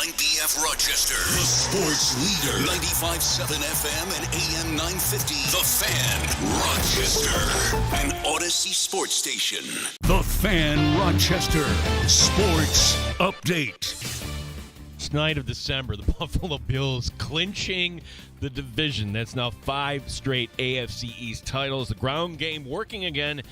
WNIBF Rochester, the sports leader. 95.7 FM and AM 950. The Fan, Rochester, an Odyssey sports station. The Fan, Rochester, sports update. This night of December, the Buffalo Bills clinching the division. That's now 5 straight AFC East titles. The ground game working again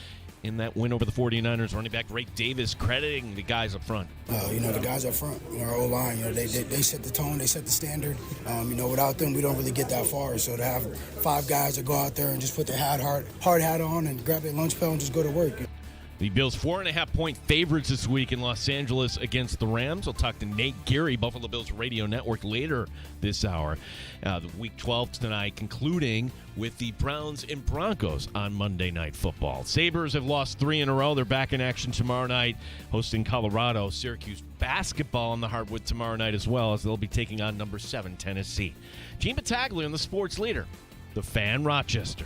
in that win over the 49ers. Running back Ray Davis crediting the guys up front. The guys up front, our O-line, they set the tone, they set the standard. Without them, we don't really get that far. So to have 5 guys that go out there and just put their hard hat on and grab their lunch pail and just go to work. The Bills 4.5-point favorites this week in Los Angeles against the Rams. We'll talk to Nate Geary, Buffalo Bills Radio Network, later this hour. The Week 12 tonight, concluding with the Browns and Broncos on Monday Night Football. Sabres have lost 3 in a row. They're back in action tomorrow night, hosting Colorado. Syracuse basketball on the hardwood tomorrow night as well, as they'll be taking on number 7 Tennessee. Gene Battaglia on the sports leader, the Fan, Rochester.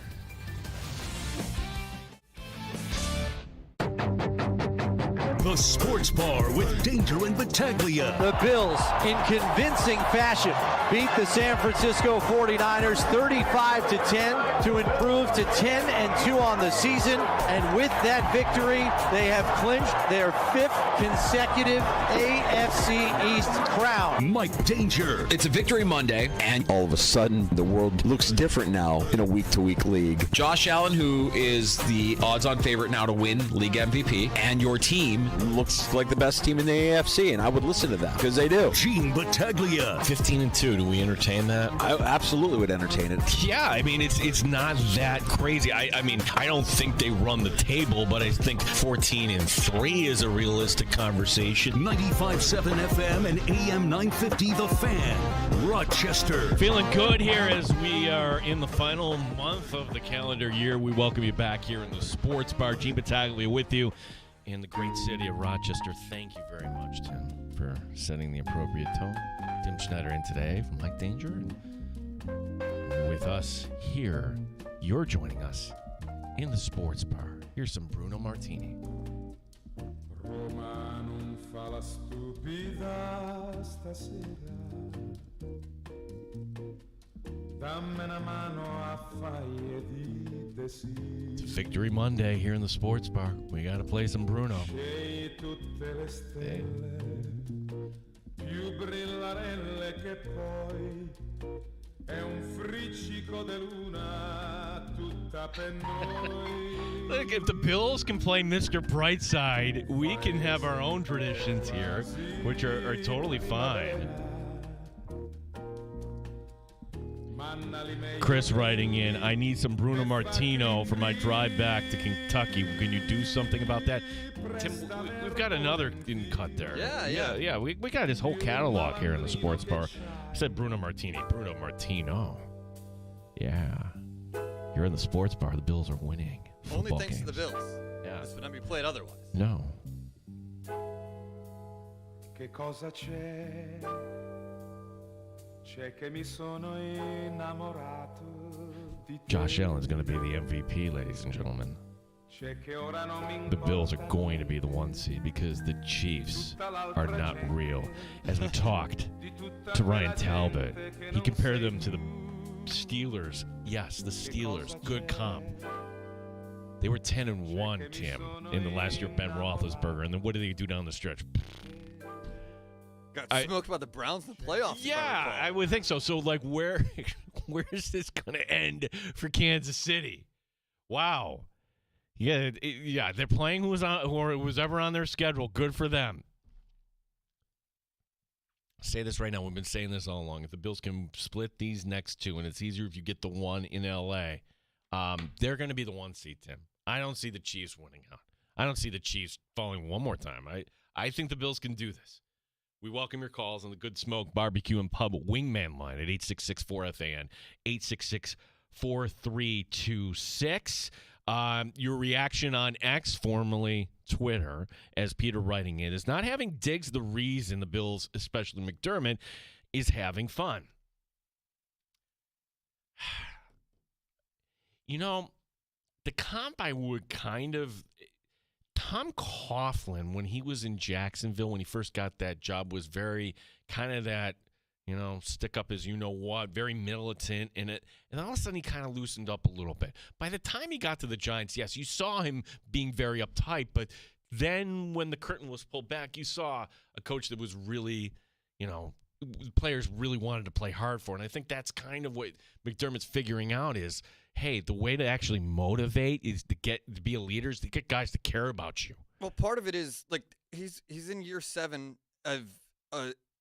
The Sports Bar with Danger and Battaglia. The Bills, in convincing fashion, beat the San Francisco 49ers 35-10 to improve to 10-2 on the season. And with that victory, they have clinched their 5th consecutive AFC East crown. Mike Danger. It's a victory Monday, and all of a sudden, the world looks different now in a week-to-week league. Josh Allen, who is the odds-on favorite now to win league MVP, and your team looks like the best team in the AFC, and I would listen to them because they do. Gene Battaglia. 15-2. Do we entertain that? I absolutely would entertain it. Yeah, I mean, it's not that crazy. I mean, I don't think they run the table, but I think 14-3 is a realistic conversation. 95.7 FM and AM 950, The Fan, Rochester. Feeling good here as we are in the final month of the calendar year. We welcome you back here in the Sports Bar. Gene Battaglia with you in the great city of Rochester. Thank you very much, Tim, for setting the appropriate tone. Tim Schneider in today from Mike Danger. And with us here, you're joining us in the Sports Bar. Here's some Bruno Martini. Roma non fa la stupida stasera. Dammi una mano a fare di desir. It's Victory Monday here in the Sports Bar. We got to play some Bruno. Scegli tutte le stelle, più brillarelle che poi è un friccico de luna tutta per noi. Look, if the Bills can play Mr. Brightside, we can have our own traditions here, which are totally fine. Chris writing in, I need some Bruno Martino for my drive back to Kentucky. Can you do something about that? Tim, we've got another in cut there. Yeah. We got his whole catalog here in the Sports Bar. I said Bruno Martini. Bruno Martino. Yeah. You're in the Sports Bar. The Bills are winning. Only Football thanks games. to the Bills. Yeah. This would not be played otherwise. No. Che cosa c'è? C'è che mi sono innamorato di te. Josh Allen's going to be the MVP, ladies and gentlemen. C'è che ora non mi The Bills are going to be the 1 seed because the Chiefs are not real. As we talked to Ryan Talbot, he compared them to the Steelers. Yes, the Steelers. Good comp. They were 10-1, Tim, in the last year of Ben Roethlisberger. And then what did they do down the stretch? Got smoked by the Browns in the playoffs. Yeah, I would think so. So, like, where is this going to end for Kansas City? Wow. Yeah, they're playing who was ever on their schedule. Good for them. I'll say this right now. We've been saying this all along. If the Bills can split these next 2, and it's easier if you get the 1 in L.A., they're going to be the 1 seed, Tim. I don't see the Chiefs winning out. I don't see the Chiefs falling one more time. I think the Bills can do this. We welcome your calls on the Good Smoke Barbecue and Pub Wingman line at 866-4FAN, 866-4326. Your reaction on X, formerly Twitter, as Peter writing in, is not having Diggs the reason the Bills, especially McDermott, is having fun. You know, the comp I would kind of Tom Coughlin, when he was in Jacksonville, when he first got that job, was very kind of that, stick up as you-know-what, very militant in it. And all of a sudden, he kind of loosened up a little bit. By the time he got to the Giants, yes, you saw him being very uptight. But then when the curtain was pulled back, you saw a coach that was really, players really wanted to play hard for. And I think that's kind of what McDermott's figuring out is, hey, the way to actually motivate is to be a leader, is to get guys to care about you. Well, part of it is like he's in year 7 of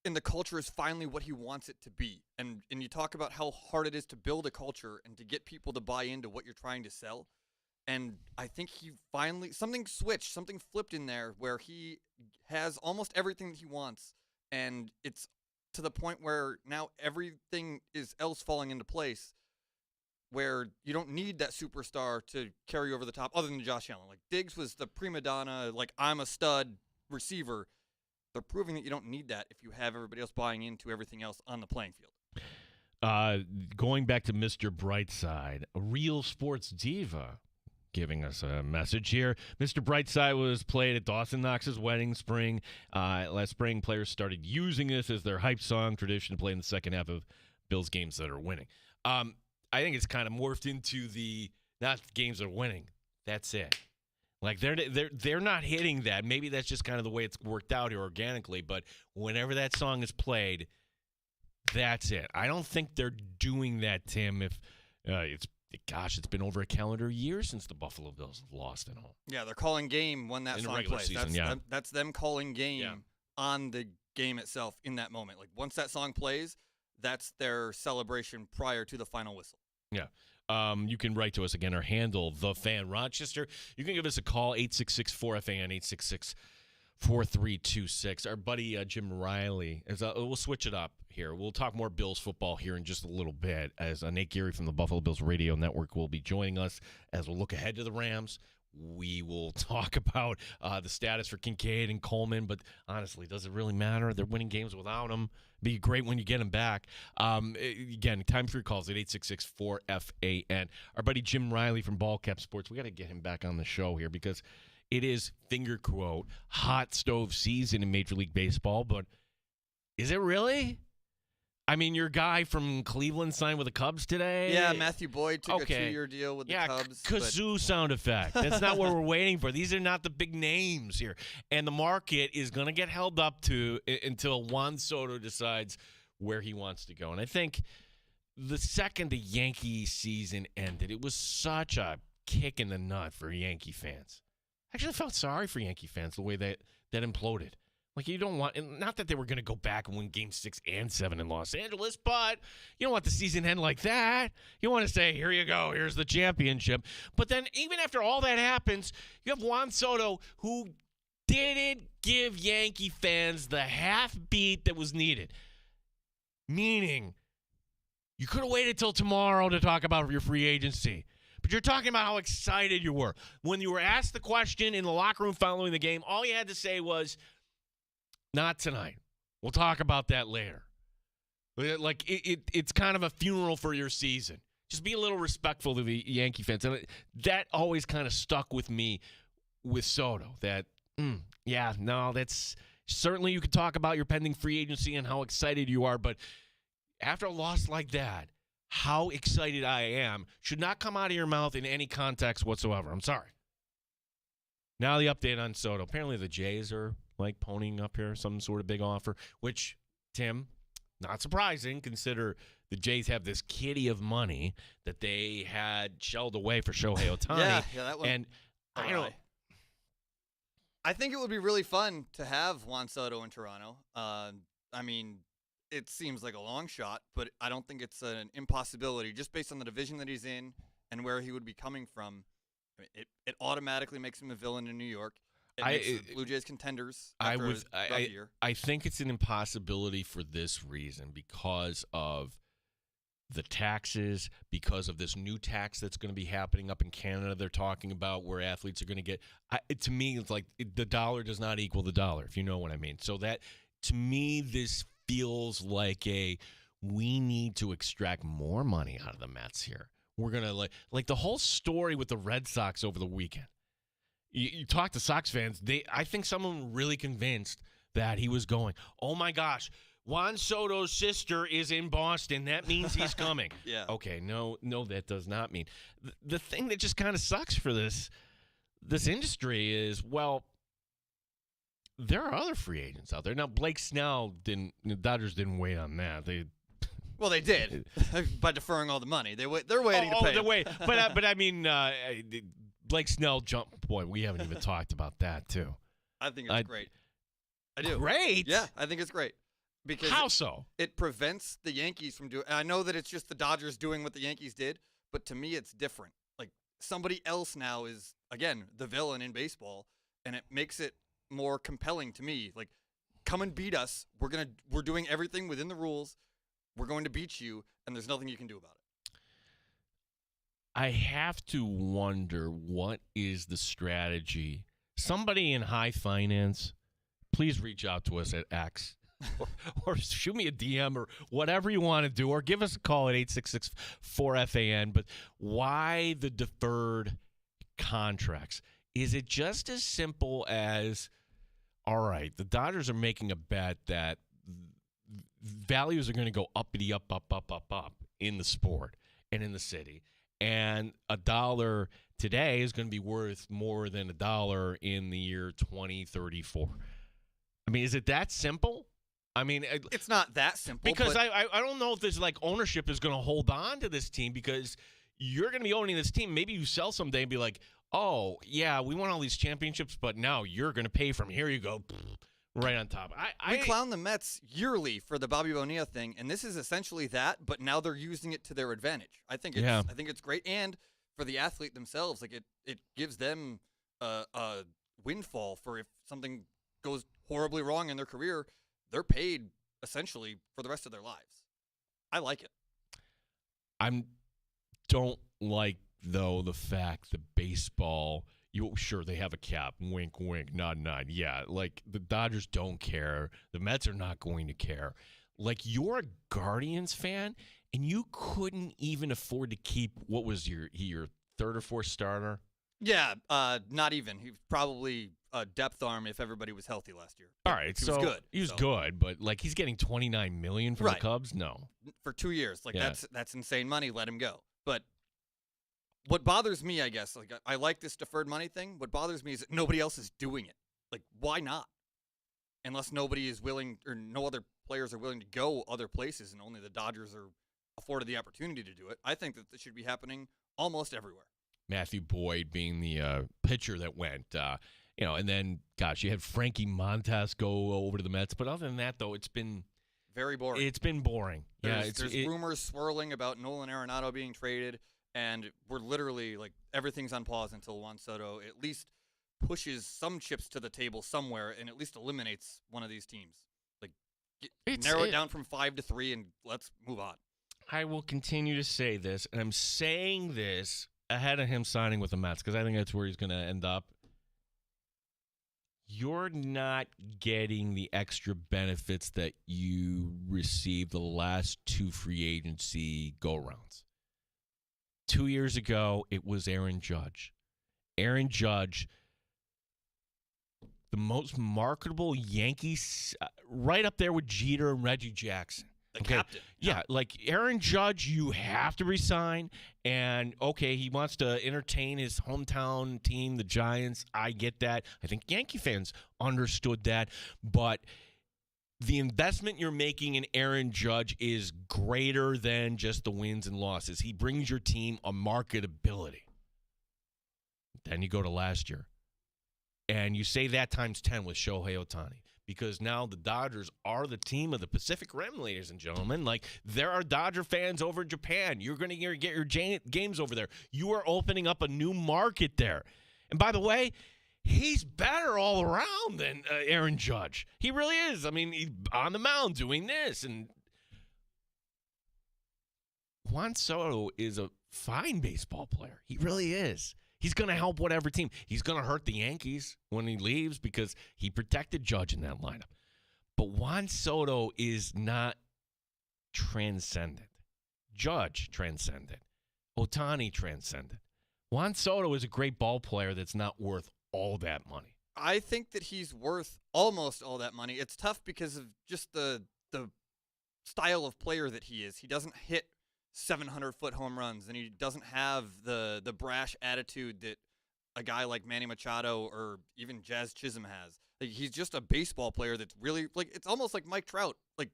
and the culture is finally what he wants it to be. And you talk about how hard it is to build a culture and to get people to buy into what you're trying to sell. And I think he finally something flipped in there where he has almost everything that he wants, and it's to the point where now everything is else falling into place, where you don't need that superstar to carry over the top other than Josh Allen. Like Diggs was the prima donna, like I'm a stud receiver. They're proving that you don't need that if you have everybody else buying into everything else on the playing field. Going back to Mr. Brightside, a real sports diva, giving us a message here. Mr. Brightside was played at Dawson Knox's wedding last spring. Players started using this as their hype song tradition to play in the second half of Bills games that are winning. I think it's kind of morphed into the not games that are winning. That's it. Like they're not hitting that. Maybe that's just kind of the way it's worked out here organically. But whenever that song is played, that's it. I don't think they're doing that, Tim. If it's been over a calendar year since the Buffalo Bills have lost at home. Yeah, they're calling game when that song plays. That's them calling game on the game itself in that moment. Like once that song plays, that's their celebration prior to the final whistle. Yeah. You can write to us again. Our handle, The Fan Rochester. You can give us a call, 866-4FAN, 866-4326. Our buddy Jim Riley, we'll switch it up here. We'll talk more Bills football here in just a little bit as Nate Geary from the Buffalo Bills Radio Network will be joining us as we'll look ahead to the Rams. We will talk about the status for Kincaid and Coleman, but honestly, does it really matter? They're winning games without them. Be great when you get them back. Again, time for your calls at 866-4FAN. Our buddy Jim Riley from Ballcap Sports, we got to get him back on the show here because it is, finger quote, hot stove season in Major League Baseball, but is it really? I mean, your guy from Cleveland signed with the Cubs today. Yeah, Matthew Boyd took a 2-year deal with the Cubs. Kazoo sound effect. That's not what we're waiting for. These are not the big names here. And the market is going to get held up to until Juan Soto decides where he wants to go. And I think the second the Yankee season ended, it was such a kick in the nut for Yankee fans. I actually felt sorry for Yankee fans the way that imploded. Like, you don't want, not that they were going to go back and win Game 6 and 7 in Los Angeles, but you don't want the season end like that. You want to say, here you go, here's the championship. But then even after all that happens, you have Juan Soto who didn't give Yankee fans the half beat that was needed. Meaning, you could have waited till tomorrow to talk about your free agency. But you're talking about how excited you were. When you were asked the question in the locker room following the game, all you had to say was, not tonight. We'll talk about that later. Like, it's kind of a funeral for your season. Just be a little respectful to the Yankee fans. And that always kind of stuck with me with Soto. That, that's certainly you could talk about your pending free agency and how excited you are. But after a loss like that, how excited I am should not come out of your mouth in any context whatsoever. I'm sorry. Now the update on Soto. Apparently the Jays are like ponying up here some sort of big offer, which, Tim, not surprising, consider the Jays have this kitty of money that they had shelled away for Shohei Ohtani. yeah, that one. And I think it would be really fun to have Juan Soto in Toronto. I mean, it seems like a long shot, but I don't think it's an impossibility just based on the division that he's in and where he would be coming from. I mean, it automatically makes him a villain in New York. It makes the Blue Jays contenders after a rough year. I think it's an impossibility for this reason, because of the taxes, because of this new tax that's going to be happening up in Canada they're talking about, where athletes are going to get to me, it's like the dollar does not equal the dollar, if you know what I mean. So that, to me, this feels like we need to extract more money out of the Mets here. We're going to like the whole story with the Red Sox over the weekend. You talk to Sox fans, I think some of them were really convinced that he was going. Oh, my gosh, Juan Soto's sister is in Boston. That means he's coming. Yeah. Okay, no, that does not mean. The thing that just kind of sucks for this industry is, well, there are other free agents out there. Now, Blake Snell the Dodgers didn't wait on that. Well, they did by deferring all the money. They're waiting to pay. But I mean, Blake Snell jump. Boy, we haven't even talked about that too. I think it's great. I do. Great. Yeah, I think it's great. Because how so? It prevents the Yankees from doing. I know that it's just the Dodgers doing what the Yankees did, but to me, it's different. Like somebody else now is again the villain in baseball, and it makes it more compelling to me. Like, come and beat us. We're doing everything within the rules. We're going to beat you, and there's nothing you can do about it. I have to wonder what is the strategy. Somebody in high finance, please reach out to us at X or shoot me a DM or whatever you want to do, or give us a call at 866-4FAN. But why the deferred contracts? Is it just as simple as, all right, the Dodgers are making a bet that values are going to go uppity up in the sport and in the city, and $1 today is going to be worth more than $1 in the year 2034. I mean, is it that simple? I mean, it's not that simple. Because I don't know if there's like ownership is going to hold on to this team, because you're going to be owning this team. Maybe you sell someday and be like, oh, yeah, we won all these championships, but now you're going to pay from here. You go right on top. We clown the Mets yearly for the Bobby Bonilla thing, and this is essentially that, but now they're using it to their advantage. I think it's great, and for the athlete themselves, like it gives them a windfall for if something goes horribly wrong in their career, they're paid essentially for the rest of their lives. I like it. I don't like, though, the fact that baseball, sure, they have a cap. Wink, wink, nod, nod. Yeah, like the Dodgers don't care. The Mets are not going to care. Like, you're a Guardians fan, and you couldn't even afford to keep, what was your third or fourth starter? Yeah, not even. He was probably a depth arm if everybody was healthy last year. All right, he was good. He was good, but like he's getting $29 million from the Cubs? No. For 2 years. Like that's insane money. Let him go. But what bothers me, I guess, like I like this deferred money thing. What bothers me is that nobody else is doing it. Like, why not? Unless nobody is willing, or no other players are willing to go other places, and only the Dodgers are afforded the opportunity to do it. I think that this should be happening almost everywhere. Matthew Boyd being the pitcher that went, and then, gosh, you had Frankie Montas go over to the Mets. But other than that, though, it's been very boring. It's been boring. There's rumors swirling about Nolan Arenado being traded, and we're literally, like, everything's on pause until Juan Soto at least pushes some chips to the table somewhere and at least eliminates one of these teams. Like, narrow it down from 5 to 3 and let's move on. I will continue to say this, and I'm saying this ahead of him signing with the Mets, because I think that's where he's going to end up. You're not getting the extra benefits that you received the last 2 free agency go-rounds. 2 years ago, it was Aaron Judge. Aaron Judge, the most marketable Yankees, right up there with Jeter and Reggie Jackson. The captain. Yeah, like Aaron Judge, you have to resign. And, okay, he wants to entertain his hometown team, the Giants. I get that. I think Yankee fans understood that. But the investment you're making in Aaron Judge is greater than just the wins and losses. He brings your team a marketability. Then you go to last year. And you say that times 10 with Shohei Ohtani. Because now the Dodgers are the team of the Pacific Rim, ladies and gentlemen. Like, there are Dodger fans over in Japan. You're going to get your games over there. You are opening up a new market there. And by the way, he's better all around than Aaron Judge. He really is. I mean, he's on the mound doing this. And Juan Soto is a fine baseball player. He really is. He's going to help whatever team. He's going to hurt the Yankees when he leaves because he protected Judge in that lineup. But Juan Soto is not transcendent. Judge transcendent. Ohtani transcendent. Juan Soto is a great ball player that's not worth all that money? I think that he's worth almost all that money. It's tough because of just the style of player that he is. He doesn't hit 700-foot home runs, and he doesn't have the brash attitude that a guy like Manny Machado or even Jazz Chisholm has. Like, he's just a baseball player that's really, like, it's almost like Mike Trout. Like,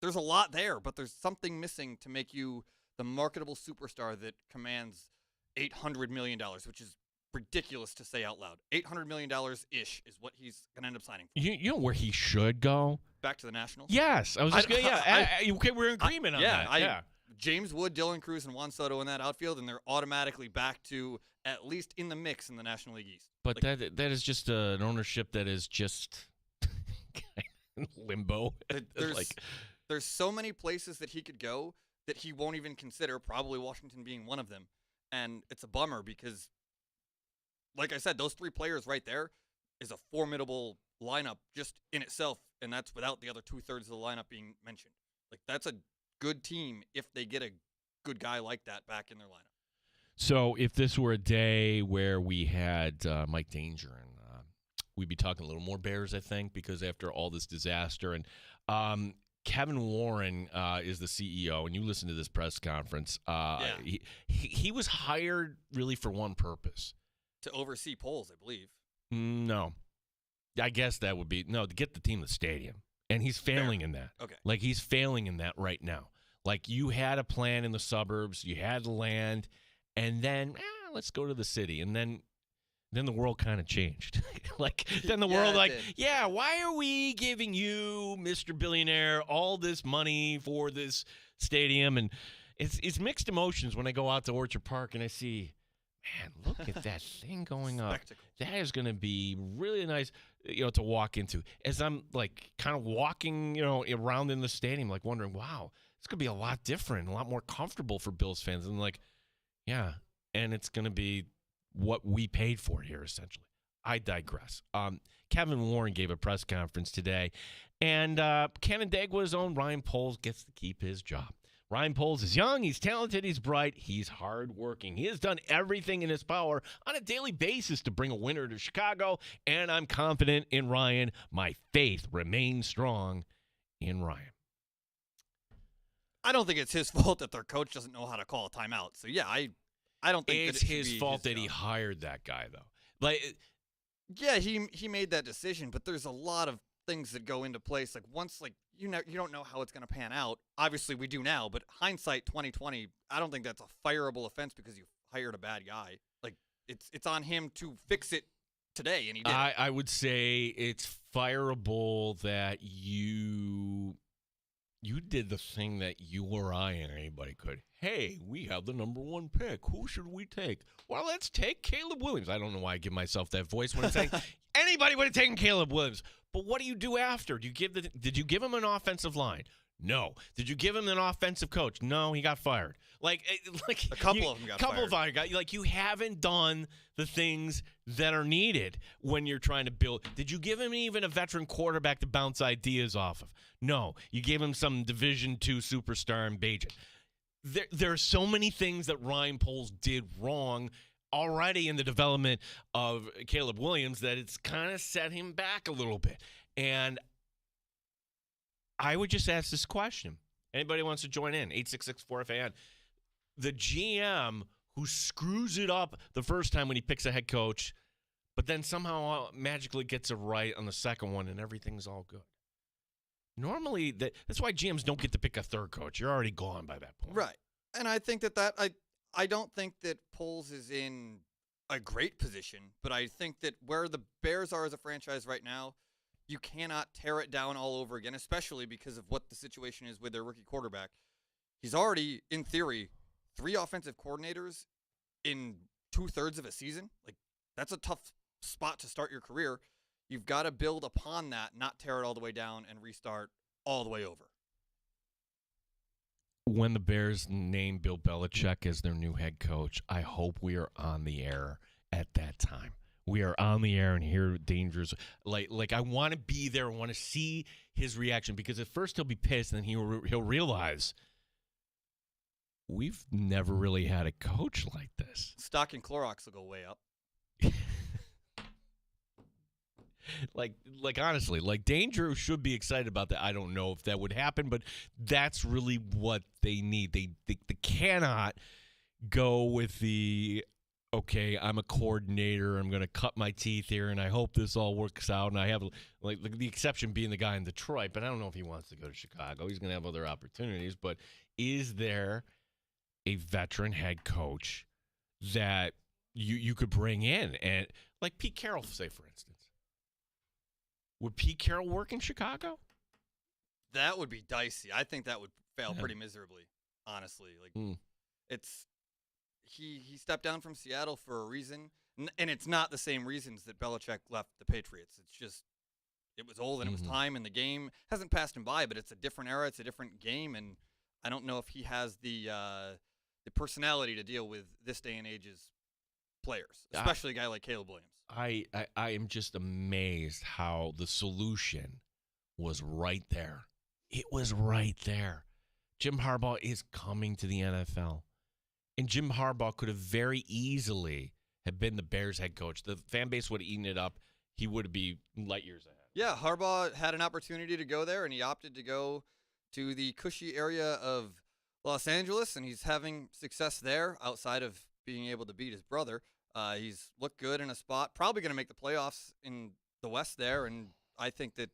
there's a lot there, but there's something missing to make you the marketable superstar that commands $800 million, which is ridiculous to say out loud. $800 million-ish is what he's going to end up signing for. You know where he should go? Back to the Nationals? Yes. I was just going to, okay, we're in agreement on that. James Wood, Dylan Cruz, and Juan Soto in that outfield, and they're automatically back to at least in the mix in the National League East. But like, that is just an ownership that is just limbo. There's so many places that he could go that he won't even consider, probably Washington being one of them. And it's a bummer because, like I said, those three players right there is a formidable lineup just in itself, and that's without the other 2/3 of the lineup being mentioned. Like, that's a good team if they get a good guy like that back in their lineup. So if this were a day where we had Mike Danger, and we'd be talking a little more Bears, I think, because after all this disaster, and Kevin Warren is the CEO, and you listen to this press conference. He was hired really for one purpose. To oversee polls, I believe. No. I guess that would be, to get the team to the stadium. And he's failing in that. Okay. Like, he's failing in that right now. Like, you had a plan in the suburbs, you had the land, and then, let's go to the city. And then the world kind of changed. Then the world, why are we giving you, Mr. Billionaire, all this money for this stadium? And it's mixed emotions when I go out to Orchard Park and I see, man, look at that thing going up. That is going to be really nice, to walk into. As I'm kind of walking, around in the stadium, wondering, wow, it's going to be a lot different, a lot more comfortable for Bills fans. And and it's going to be what we paid for here, essentially. I digress. Kevin Warren gave a press conference today, and Canandaigua's own Ryan Poles gets to keep his job. Ryan Poles is young, he's talented, he's bright, he's hardworking. He has done everything in his power on a daily basis to bring a winner to Chicago, and I'm confident in Ryan. My faith remains strong in Ryan. I don't think it's his fault that their coach doesn't know how to call a timeout. So, I don't think it's his fault that he hired that guy, though. He made that decision, but there's a lot of things that go into place. Once, you don't know how it's going to pan out. Obviously, we do now, but hindsight 2020, I don't think that's a fireable offense because you hired a bad guy. It's on him to fix it today, and he did. I would say it's fireable that you did the thing that you or I and anybody could. Hey, we have the number one pick. Who should we take? Well, let's take Caleb Williams. I don't know why I give myself that voice when I'm saying anybody would have taken Caleb Williams. But what do you do after? Did you give him an offensive line? No. Did you give him an offensive coach? No, he got fired. A couple of them got fired. You haven't done the things that are needed when you're trying to build. Did you give him even a veteran quarterback to bounce ideas off of? No. You gave him some Division II superstar in Bajan. There are so many things that Ryan Poles did wrong already in the development of Caleb Williams that it's kind of set him back a little bit. And I would just ask this question. Anybody wants to join in, 866-4FAN. The GM who screws it up the first time when he picks a head coach, but then somehow magically gets it right on the second one and everything's all good. Normally, that's why GMs don't get to pick a third coach. You're already gone by that point. Right. And I think I don't think that Poles is in a great position, but I think that where the Bears are as a franchise right now, you cannot tear it down all over again, especially because of what the situation is with their rookie quarterback. He's already, in theory, 3 offensive coordinators in 2/3 of a season. That's a tough spot to start your career. You've got to build upon that, not tear it all the way down and restart all the way over. When the Bears name Bill Belichick as their new head coach, I hope we are on the air at that time. We are on the air and hear dangers. I want to be there. I want to see his reaction because at first he'll be pissed and then he'll realize we've never really had a coach like this. Stock and Clorox will go way up. like honestly, like Dane Drew should be excited about that. I don't know if that would happen, but that's really what they need. They cannot go with the okay, I'm a coordinator. I'm going to cut my teeth here, and I hope this all works out. And I have like the exception being the guy in Detroit, but I don't know if he wants to go to Chicago. He's going to have other opportunities. But is there a veteran head coach that you could bring in, and like Pete Carroll, say for instance? Would Pete Carroll work in Chicago? That would be dicey. I think that would fail pretty miserably, honestly. Like it's he stepped down from Seattle for a reason, and it's not the same reasons that Belichick left the Patriots. It's just it was old and it was time, and the game hasn't passed him by, but it's a different era, it's a different game, and I don't know if he has the personality to deal with this day and age's players, especially a guy like Caleb Williams. I am just amazed how the solution was right there. It was right there. Jim Harbaugh is coming to the NFL. And Jim Harbaugh could have very easily have been the Bears head coach. The fan base would have eaten it up. He would be light years ahead. Yeah, Harbaugh had an opportunity to go there, and he opted to go to the cushy area of Los Angeles, and he's having success there outside of being able to beat his brother. He's looked good in a spot, probably going to make the playoffs in the West there, and I think that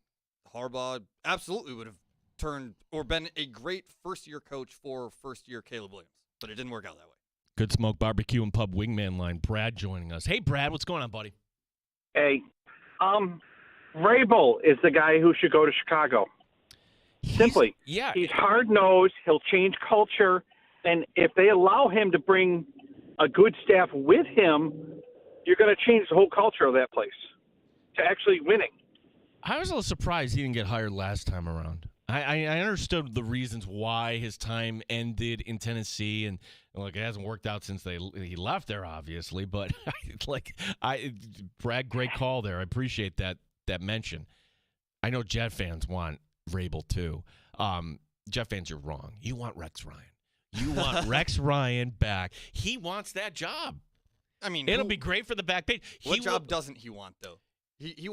Harbaugh absolutely would have turned or been a great first-year coach for first-year Caleb Williams, but it didn't work out that way. Good Smoke Barbecue and Pub Wingman line. Brad joining us. Hey, Brad, what's going on, buddy? Hey, Vrabel is the guy who should go to Chicago. Simply. He's hard-nosed. He'll change culture, and if they allow him to bring a good staff with him, you're going to change the whole culture of that place to actually winning. I was a little surprised he didn't get hired last time around. I understood the reasons why his time ended in Tennessee, and look, it hasn't worked out since he left there, obviously. But Brad, great call there. I appreciate that mention. I know Jet fans want Vrabel too. Jet fans, you're wrong. You want Rex Ryan. You want Rex Ryan back. He wants that job. I mean, it'll be great for the back page. What job doesn't he want though? He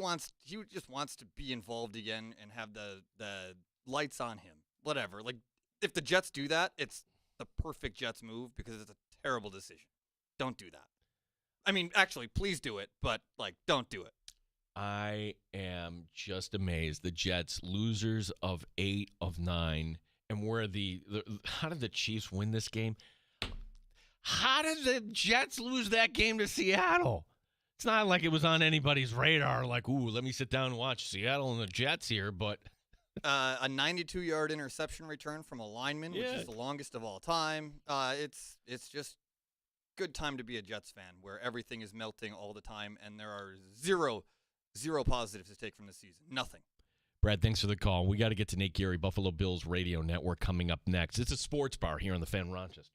just wants to be involved again and have the lights on him. Whatever. Like if the Jets do that, it's the perfect Jets move because it's a terrible decision. Don't do that. I mean, actually, please do it, but like don't do it. I am just amazed. The Jets, losers of 8 of 9. And where how did the Chiefs win this game? How did the Jets lose that game to Seattle? It's not like it was on anybody's radar. Like, ooh, let me sit down and watch Seattle and the Jets here. But a 92-yard interception return from a lineman, which is the longest of all time. It's just good time to be a Jets fan, where everything is melting all the time, and there are zero positives to take from the season. Nothing. Brad, thanks for the call. We got to get to Nate Geary, Buffalo Bills Radio Network, coming up next. It's a sports bar here on the Fan Rochester.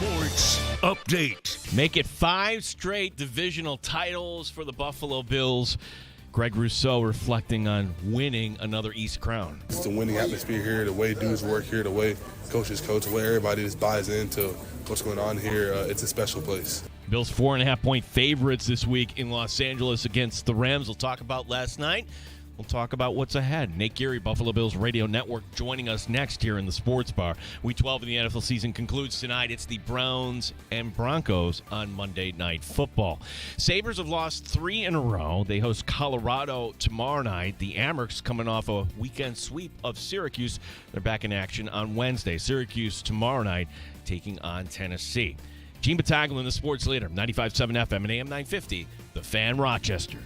Sports Update. Make it 5 straight divisional titles for the Buffalo Bills. Greg Rousseau reflecting on winning another East Crown. It's the winning atmosphere here, the way dudes work here, the way coaches coach, the way everybody just buys into what's going on here. It's a special place. Bills 4.5-point favorites this week in Los Angeles against the Rams. We'll talk about last night. We'll talk about what's ahead. Nate Geary, Buffalo Bills Radio Network, joining us next here in the Sports Bar. Week 12 of the NFL season concludes tonight. It's the Browns and Broncos on Monday Night Football. Sabres have lost 3 in a row. They host Colorado tomorrow night. The Amerks coming off a weekend sweep of Syracuse. They're back in action on Wednesday. Syracuse tomorrow night taking on Tennessee. Gene Battaglia, the sports leader, 95.7 FM and AM 950, The Fan, Rochester.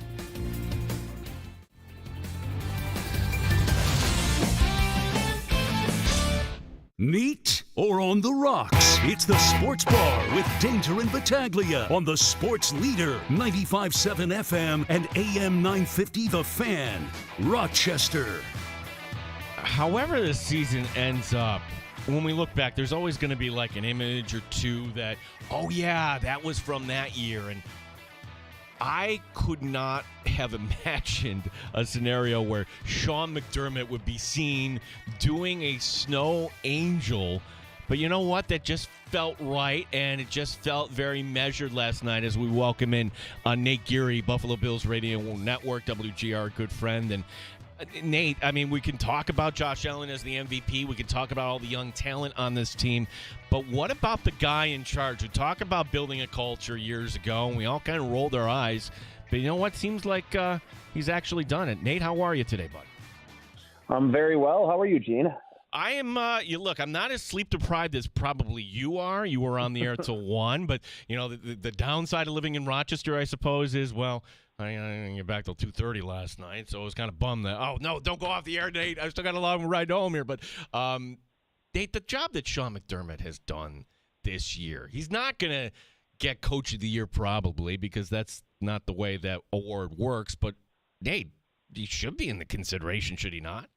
Neat or on the rocks? It's the Sports Bar with Danger and Battaglia on the Sports Leader, 95.7 FM and AM 950 The Fan, Rochester. However this season ends up, when we look back, there's always going to be like an image or two that, oh yeah, that was from that year. And I could not have imagined a scenario where Sean McDermott would be seen doing a snow angel. But you know what? That just felt right, and it just felt very measured last night as we welcome in Nate Geary, Buffalo Bills Radio Network, WGR, good friend. And Nate, I mean, we can talk about Josh Allen as the MVP. We can talk about all the young talent on this team. But what about the guy in charge? We talked about building a culture years ago, and we all kind of rolled our eyes. But you know what? Seems like he's actually done it. Nate, how are you today, bud? I'm very well. How are you, Gene? I am, look, I'm not as sleep-deprived as probably you are. You were on the air till 1. But, you know, the downside of living in Rochester, I suppose, is, well, I didn't get back till 2:30 last night, so I was kind of bummed that, oh, no, don't go off the air, Nate. I've still got a long ride home here. But, Nate, the job that Sean McDermott has done this year, he's not going to get Coach of the Year probably because that's not the way that award works. But, Nate, he should be in the consideration, should he not?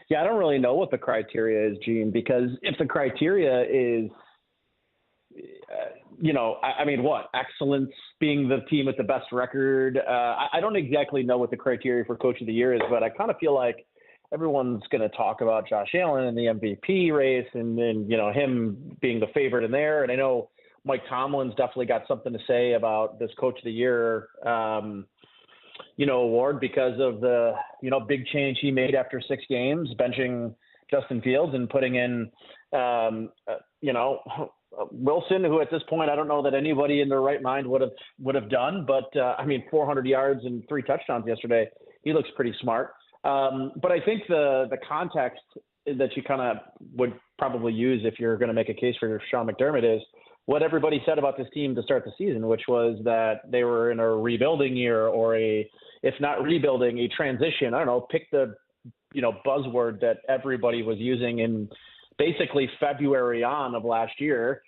Yeah, I don't really know what the criteria is, Gene, because if the criteria is, what? Excellence, being the team with the best record. I don't exactly know what the criteria for Coach of the Year is, but I kind of feel like everyone's going to talk about Josh Allen and the MVP race and him being the favorite in there. And I know Mike Tomlin's definitely got something to say about this Coach of the Year, award because of the, big change he made after 6 games, benching Justin Fields and putting in, Wilson, who at this point, I don't know that anybody in their right mind would have done, but 400 yards and 3 touchdowns yesterday. He looks pretty smart. But I think the context that you kind of would probably use if you're going to make a case for Sean McDermott is what everybody said about this team to start the season, which was that they were in a rebuilding year or if not rebuilding, a transition. I don't know, pick the, buzzword that everybody was using in basically February on of last year.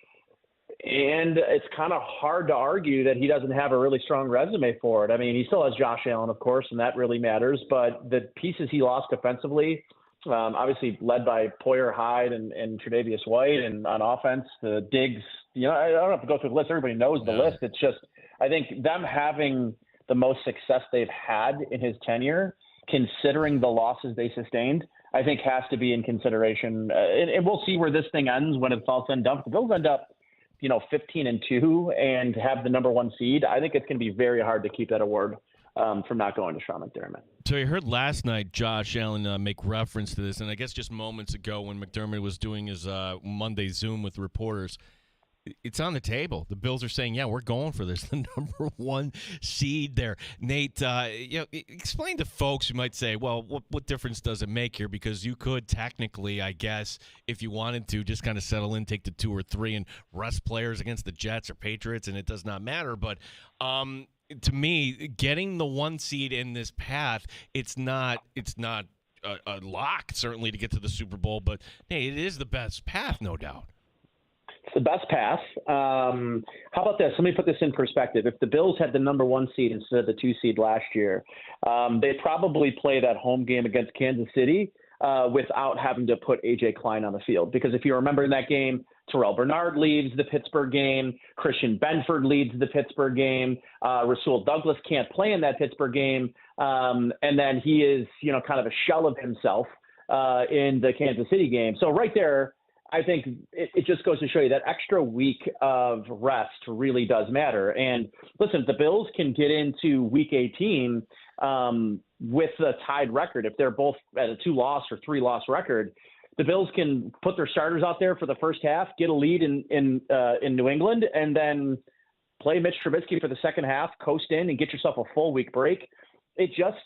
And it's kind of hard to argue that he doesn't have a really strong resume for it. I mean, he still has Josh Allen, of course, and that really matters. But the pieces he lost offensively, obviously led by Poyer, Hyde, and Tre'Davious White, and on offense, the Diggs, I don't have to go through the list. Everybody knows the list. It's just, I think them having the most success they've had in his tenure, considering the losses they sustained, I think has to be in consideration. And we'll see where this thing ends when it's all said and done. If the Bills end up, 15-2 and have the number 1 seed, I think it's going to be very hard to keep that award from not going to Sean McDermott. So you heard last night Josh Allen make reference to this, and I guess just moments ago when McDermott was doing his Monday Zoom with reporters, it's on the table. The Bills are saying, yeah, we're going for this, the number 1 seed there. Nate, explain to folks who might say, well, what difference does it make here? Because you could technically, I guess, if you wanted to, just kind of settle in, take the 2 or 3 and rest players against the Jets or Patriots, and it does not matter. But to me, getting the 1 seed in this path, it's not a lock, certainly, to get to the Super Bowl. But, hey, it is the best path, no doubt. It's the best path. How about this? Let me put this in perspective. If the Bills had the number 1 seed instead of the 2 seed last year, they probably play that home game against Kansas City without having to put A.J. Klein on the field. Because if you remember in that game, Terrell Bernard leaves the Pittsburgh game. Christian Benford leads the Pittsburgh game. Rasul Douglas can't play in that Pittsburgh game. And then he is, kind of a shell of himself in the Kansas City game. So right there, I think it just goes to show you that extra week of rest really does matter. And listen, if the Bills can get into week 18 with a tied record, if they're both at a 2-loss or 3-loss record, the Bills can put their starters out there for the first half, get a lead in New England, and then play Mitch Trubisky for the second half, coast in, and get yourself a full week break. It just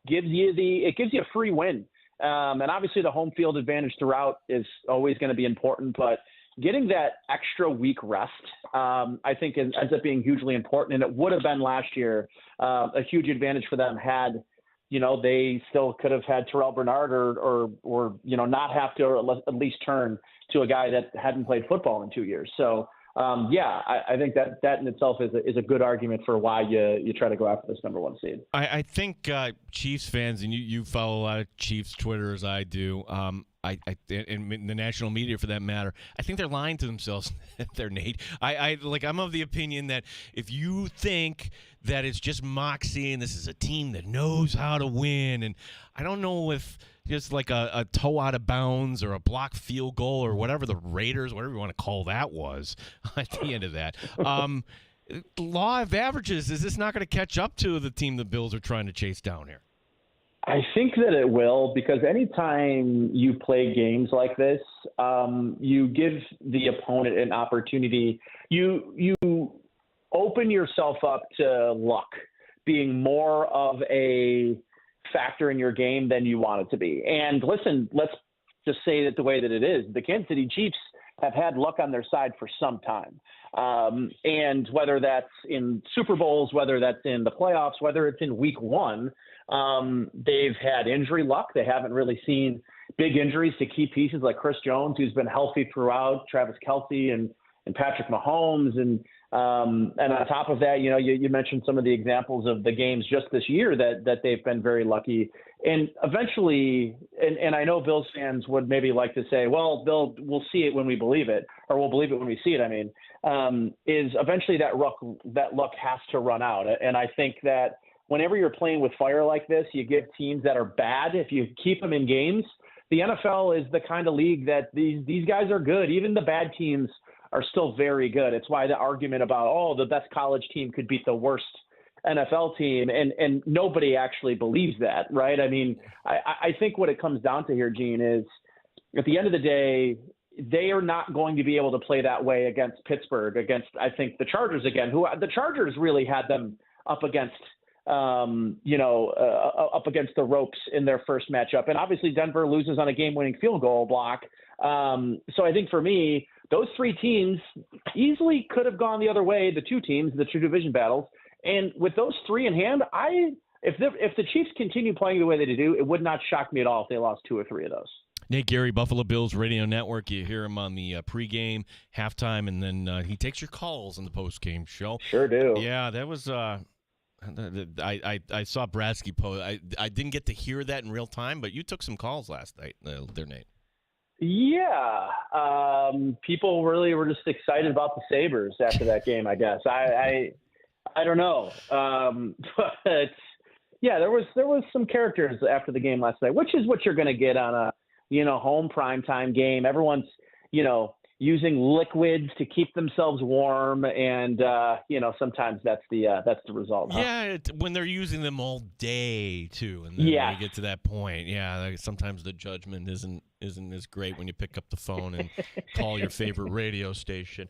gives you a free win. And obviously the home field advantage throughout is always going to be important, but getting that extra week rest, I think ends up being hugely important. And it would have been last year a huge advantage for them had, they still could have had Terrell Bernard or not have to at least turn to a guy that hadn't played football in 2 years. So, I think that in itself is a good argument for why you try to go after this number 1 seed. I think Chiefs fans, and you follow a lot of Chiefs Twitter as I do, and the national media for that matter, I think they're lying to themselves. They're Nate. I'm of the opinion that if you think that it's just moxie and this is a team that knows how to win, and I don't know if just like a toe out of bounds or a blocked field goal or whatever the Raiders, whatever you want to call that was at the end of that. Law of averages, is this not going to catch up to the team the Bills are trying to chase down here? I think that it will, because anytime you play games like this, you give the opponent an opportunity. You open yourself up to luck being more of a factor in your game than you want it to be. And listen, let's just say that the way that it is, the Kansas City Chiefs have had luck on their side for some time. And whether that's in Super Bowls, whether that's in the playoffs, whether it's in week 1, they've had injury luck. They haven't really seen big injuries to key pieces like Chris Jones, who's been healthy throughout, Travis Kelce and Patrick Mahomes. And on top of that, you mentioned some of the examples of the games just this year that they've been very lucky. And eventually, and I know Bills fans would maybe like to say, well, we'll see it when we believe it, or we'll believe it when we see it. I mean, is eventually that luck has to run out. And I think that whenever you're playing with fire like this, you give teams that are bad, if you keep them in games. The NFL is the kind of league that these guys are good. Even the bad teams are still very good. It's why the argument about, the best college team could beat the worst NFL team, and nobody actually believes that, right? I mean, I think what it comes down to here, Gene, is at the end of the day, they are not going to be able to play that way against Pittsburgh, against, I think, the Chargers again, who the Chargers really had them up against up against the ropes in their first matchup. And obviously Denver loses on a game-winning field goal block. So I think for me, those 3 teams easily could have gone the other way, the 2 teams, the 2 division battles. And with those 3 in hand, if the Chiefs continue playing the way they do, it would not shock me at all if they lost 2 or 3 of those. Nate Gary, Buffalo Bills Radio Network. You hear him on the pregame, halftime, and then he takes your calls on the postgame show. Sure do. Yeah, that was I saw Bradsky post. I didn't get to hear that in real time, but you took some calls last night there, Nate. Yeah. People really were just excited about the Sabres after that game, I guess. I don't know. But yeah, there was some characters after the game last night, which is what you're going to get on a, home primetime game. Everyone's, using liquids to keep themselves warm, and sometimes that's the result. Huh? Yeah, when they're using them all day too, and then when you get to that point, sometimes the judgment isn't as great when you pick up the phone and call your favorite radio station.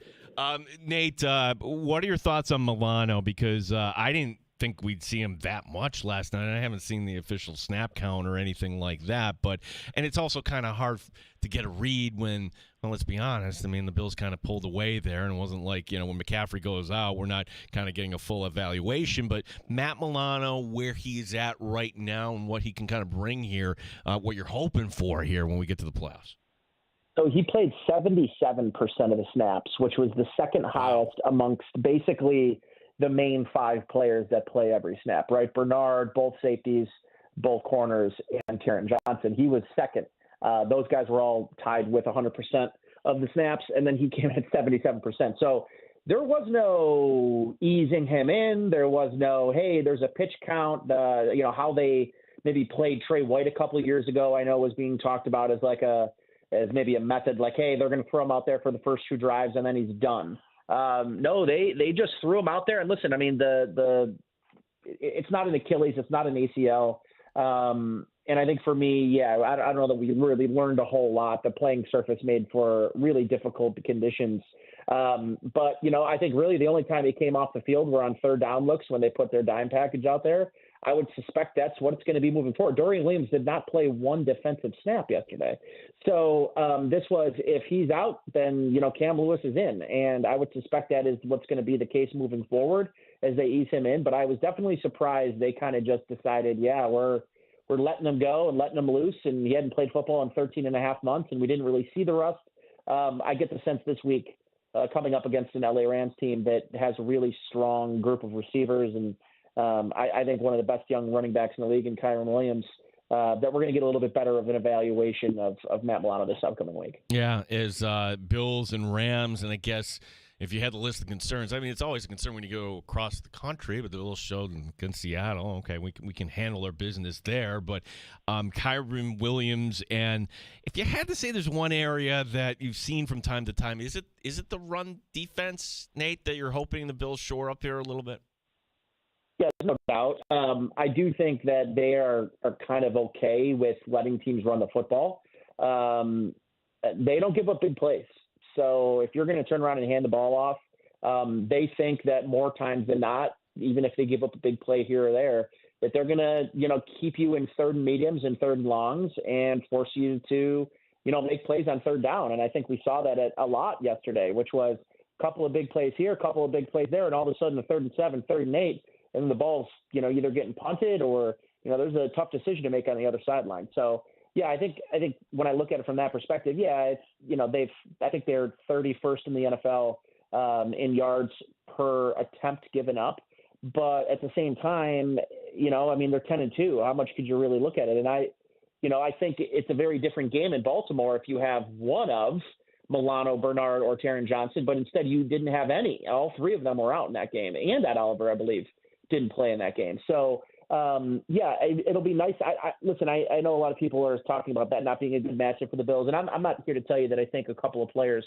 Nate, what are your thoughts on Milano? Because I didn't think we'd see him that much last night. I haven't seen the official snap count or anything like that, and it's also kind of hard to get a read when, well, let's be honest, I mean, the Bills kind of pulled away there, and it wasn't like, when McCaffrey goes out, we're not kind of getting a full evaluation, but Matt Milano, where he's at right now and what he can kind of bring here, what you're hoping for here when we get to the playoffs. So he played 77% of the snaps, which was the second highest amongst basically the main 5 players that play every snap, right? Bernard, both safeties, both corners and Terrence Johnson. He was second. Those guys were all tied with 100% of the snaps, and then he came in at 77%. So there was no easing him in. There was no, hey, there's a pitch count. How they maybe played Trey White a couple of years ago, I know was being talked about as maybe a method, like, hey, they're going to throw him out there for the first 2 drives and then he's done. No, they just threw him out there. And listen, I mean, it's not an Achilles, it's not an ACL. And I think for me, I don't know that we really learned a whole lot. The playing surface made for really difficult conditions. But I think really the only time he came off the field were on 3rd down looks when they put their dime package out there. I would suspect that's what it's going to be moving forward. Dorian Williams did not play 1 defensive snap yesterday. So this was, if he's out, then, Cam Lewis is in. And I would suspect that is what's going to be the case moving forward as they ease him in. But I was definitely surprised they kind of just decided, we're letting him go and letting him loose. And he hadn't played football in 13 and a half months, and we didn't really see the rust. I get the sense this week coming up against an LA Rams team that has a really strong group of receivers and I think one of the best young running backs in the league in Kyren Williams, that we're going to get a little bit better of an evaluation of Matt Milano this upcoming week. Yeah, is Bills and Rams, and I guess if you had the list of concerns, I mean, it's always a concern when you go across the country, but the little show against Seattle, okay, we can handle our business there. But Kyren Williams, and if you had to say there's one area that you've seen from time to time, is it the run defense, Nate, that you're hoping the Bills shore up here a little bit? Yeah, no doubt. I do think that they are kind of okay with letting teams run the football. They don't give up big plays. So if you're going to turn around and hand the ball off, they think that more times than not, even if they give up a big play here or there, that they're going to, keep you in 3rd and mediums and 3rd and longs and force you to, make plays on 3rd down. And I think we saw that a lot yesterday, which was a couple of big plays here, a couple of big plays there, and all of a sudden a 3rd and 7, 3rd and 8, and the ball's, either getting punted or, there's a tough decision to make on the other sideline. So, I think when I look at it from that perspective, it's, I think they're 31st in the NFL in yards per attempt given up. But at the same time, they're 10-2. How much could you really look at it? And I think it's a very different game in Baltimore if you have one of Milano, Bernard, or Terrence Johnson, but instead you didn't have any. All 3 of them were out in that game, and that Oliver, I believe, didn't play in that game. So, it'll be nice. Listen, I know a lot of people are talking about that not being a good matchup for the Bills, and I'm not here to tell you that I think a couple of players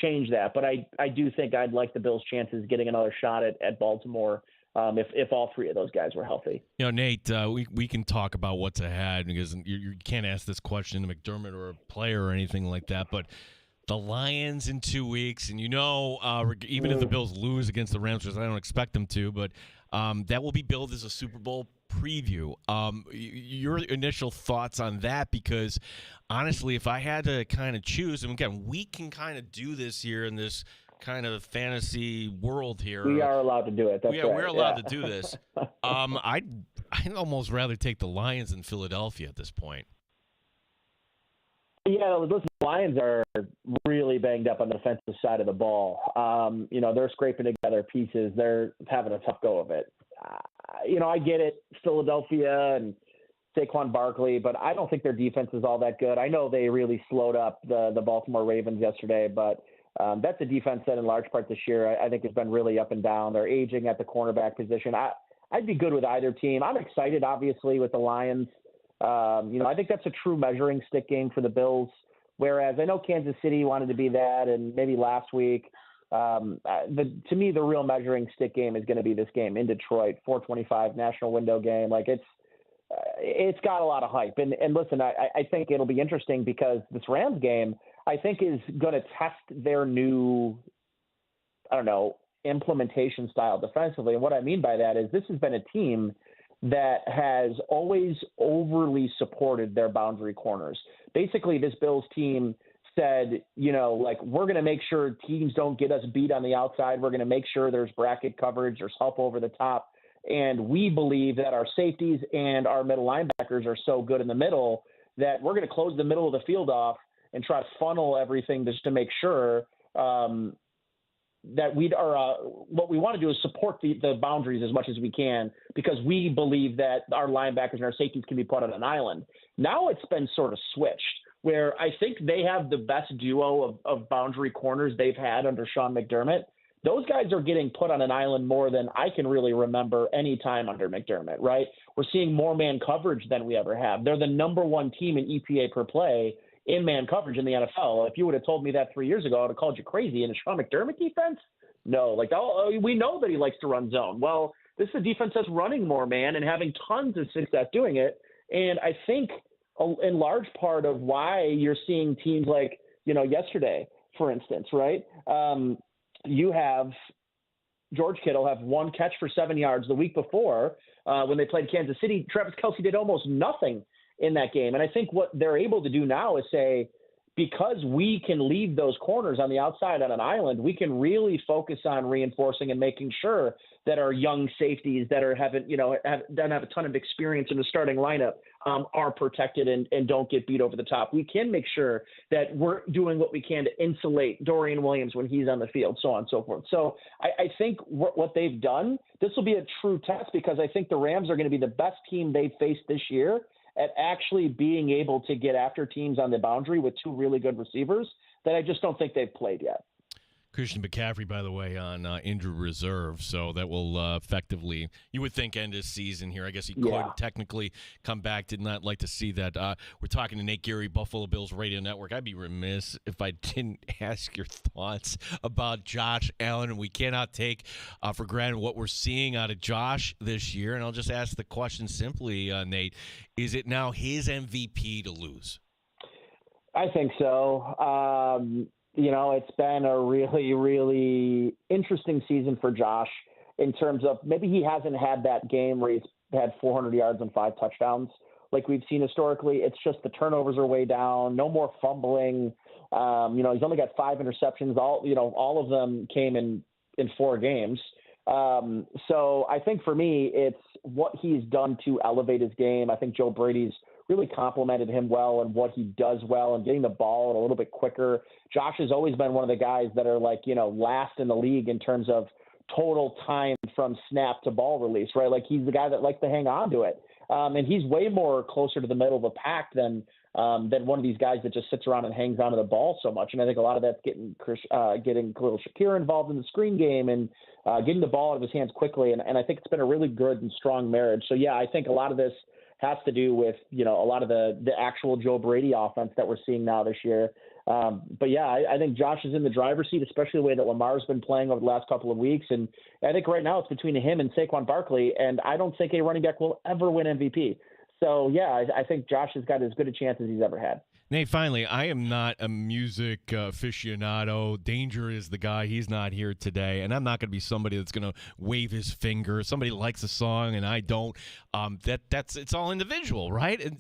change that, but I do think I'd like the Bills' chances getting another shot at Baltimore if all 3 of those guys were healthy. Nate, we can talk about what's ahead because you can't ask this question to McDermott or a player or anything like that, but the Lions in 2 weeks, and even if the Bills lose against the Rams, which I don't expect them to, but that will be billed as a Super Bowl preview. Your initial thoughts on that? Because honestly, if I had to kind of choose, and again, we can kind of do this here in this kind of fantasy world here. We are allowed to do it. That's right. We're allowed to do this. I'd almost rather take the Lions than Philadelphia at this point. Yeah, listen, the Lions are really banged up on the defensive side of the ball. They're scraping together pieces. They're having a tough go of it. I get it, Philadelphia and Saquon Barkley, but I don't think their defense is all that good. I know they really slowed up the Baltimore Ravens yesterday, but that's a defense that in large part this year I think has been really up and down. They're aging at the cornerback position. I'd be good with either team. I'm excited, obviously, with the Lions. I think that's a true measuring stick game for the Bills, whereas I know Kansas City wanted to be that, and maybe last week. To me, the real measuring stick game is going to be this game in Detroit, 4:25 national window game. Like it's got a lot of hype. And listen, I think it'll be interesting because this Rams game, I think, is going to test their new, implementation style defensively. And what I mean by that is this has been a team that has always overly supported their boundary corners. Basically, this Bills team said, we're going to make sure teams don't get us beat on the outside. We're going to make sure there's bracket coverage, there's help over the top. And we believe that our safeties and our middle linebackers are so good in the middle that we're going to close the middle of the field off and try to funnel everything just to make sure that what we want to do is support the boundaries as much as we can because we believe that our linebackers and our safeties can be put on an island. Now it's been sort of switched where I think they have the best duo of boundary corners they've had under Sean McDermott. Those guys are getting put on an island more than I can really remember any time under McDermott, right? We're seeing more man coverage than we ever have. They're the number one team in EPA per play in man coverage in the NFL. If you would have told me that 3 years ago, I would have called you crazy. In a Sean McDermott defense? No. We know that he likes to run zone. Well, this is a defense that's running more man and having tons of success doing it. And I think in large part of why you're seeing teams like, yesterday, for instance, right? You have George Kittle have one catch for 7 yards. The week before, when they played Kansas City, Travis Kelce did almost nothing in that game. And I think what they're able to do now is say, because we can leave those corners on the outside on an island, we can really focus on reinforcing and making sure that our young safeties that don't have a ton of experience in the starting lineup are protected and don't get beat over the top. We can make sure that we're doing what we can to insulate Dorian Williams when he's on the field, so on and so forth. So I think what they've done, this will be a true test because I think the Rams are going to be the best team they've faced this year at actually being able to get after teams on the boundary with two really good receivers that I just don't think they've played yet. Christian McCaffrey, by the way, on injured reserve, so that will effectively, you would think, end his season here. I guess he could technically come back. Did not like to see that. We're talking to Nate Geary, Buffalo Bills Radio Network. I'd be remiss if I didn't ask your thoughts about Josh Allen, and we cannot take for granted what we're seeing out of Josh this year. And I'll just ask the question simply, Nate, is it now his MVP to lose? I think so. It's been a really, really interesting season for Josh in terms of maybe he hasn't had that game where he's had 400 yards and 5 touchdowns like we've seen historically. It's just the turnovers are way down, no more fumbling. He's only got 5 interceptions. All of them came in 4 games. So I think for me, it's what he's done to elevate his game. I think Joe Brady's really complimented him well and what he does well and getting the ball a little bit quicker. Josh has always been one of the guys that are last in the league in terms of total time from snap to ball release, right? Like he's the guy that likes to hang on to it. And he's way more closer to the middle of the pack than one of these guys that just sits around and hangs onto the ball so much. And I think a lot of that's getting Khalil Shakir involved in the screen game and getting the ball out of his hands quickly. And I think it's been a really good and strong marriage. So yeah, I think a lot of this has to do with, a lot of the actual Joe Brady offense that we're seeing now this year. But yeah, I think Josh is in the driver's seat, especially the way that Lamar's been playing over the last couple of weeks. And I think right now it's between him and Saquon Barkley, and I don't think a running back will ever win MVP. So yeah, I think Josh has got as good a chance as he's ever had. Nate, finally, I am not a music aficionado. Danger is the guy. He's not here today. And I'm not going to be somebody that's going to wave his finger. Somebody likes a song and I don't. It's all individual, right? And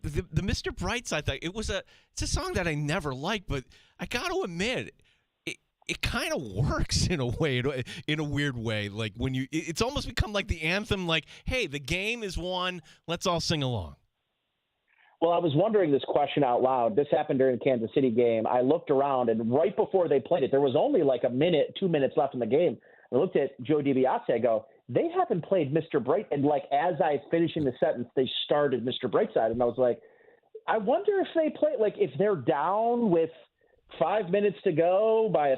the Mr. Brightside thing, it's a song that I never liked, but I got to admit, it kind of works in a way, in a weird way. Like when it's almost become like the anthem, like, hey, the game is won. Let's all sing along. Well, I was wondering this question out loud. This happened during the Kansas City game. I looked around, and right before they played it, there was only like 2 minutes left in the game. I looked at Joe DiBiase. I go, they haven't played Mr. Bright. And like as I finishing the sentence, they started Mr. Brightside. And I was like, I wonder if they play, like if they're down with 5 minutes to go by a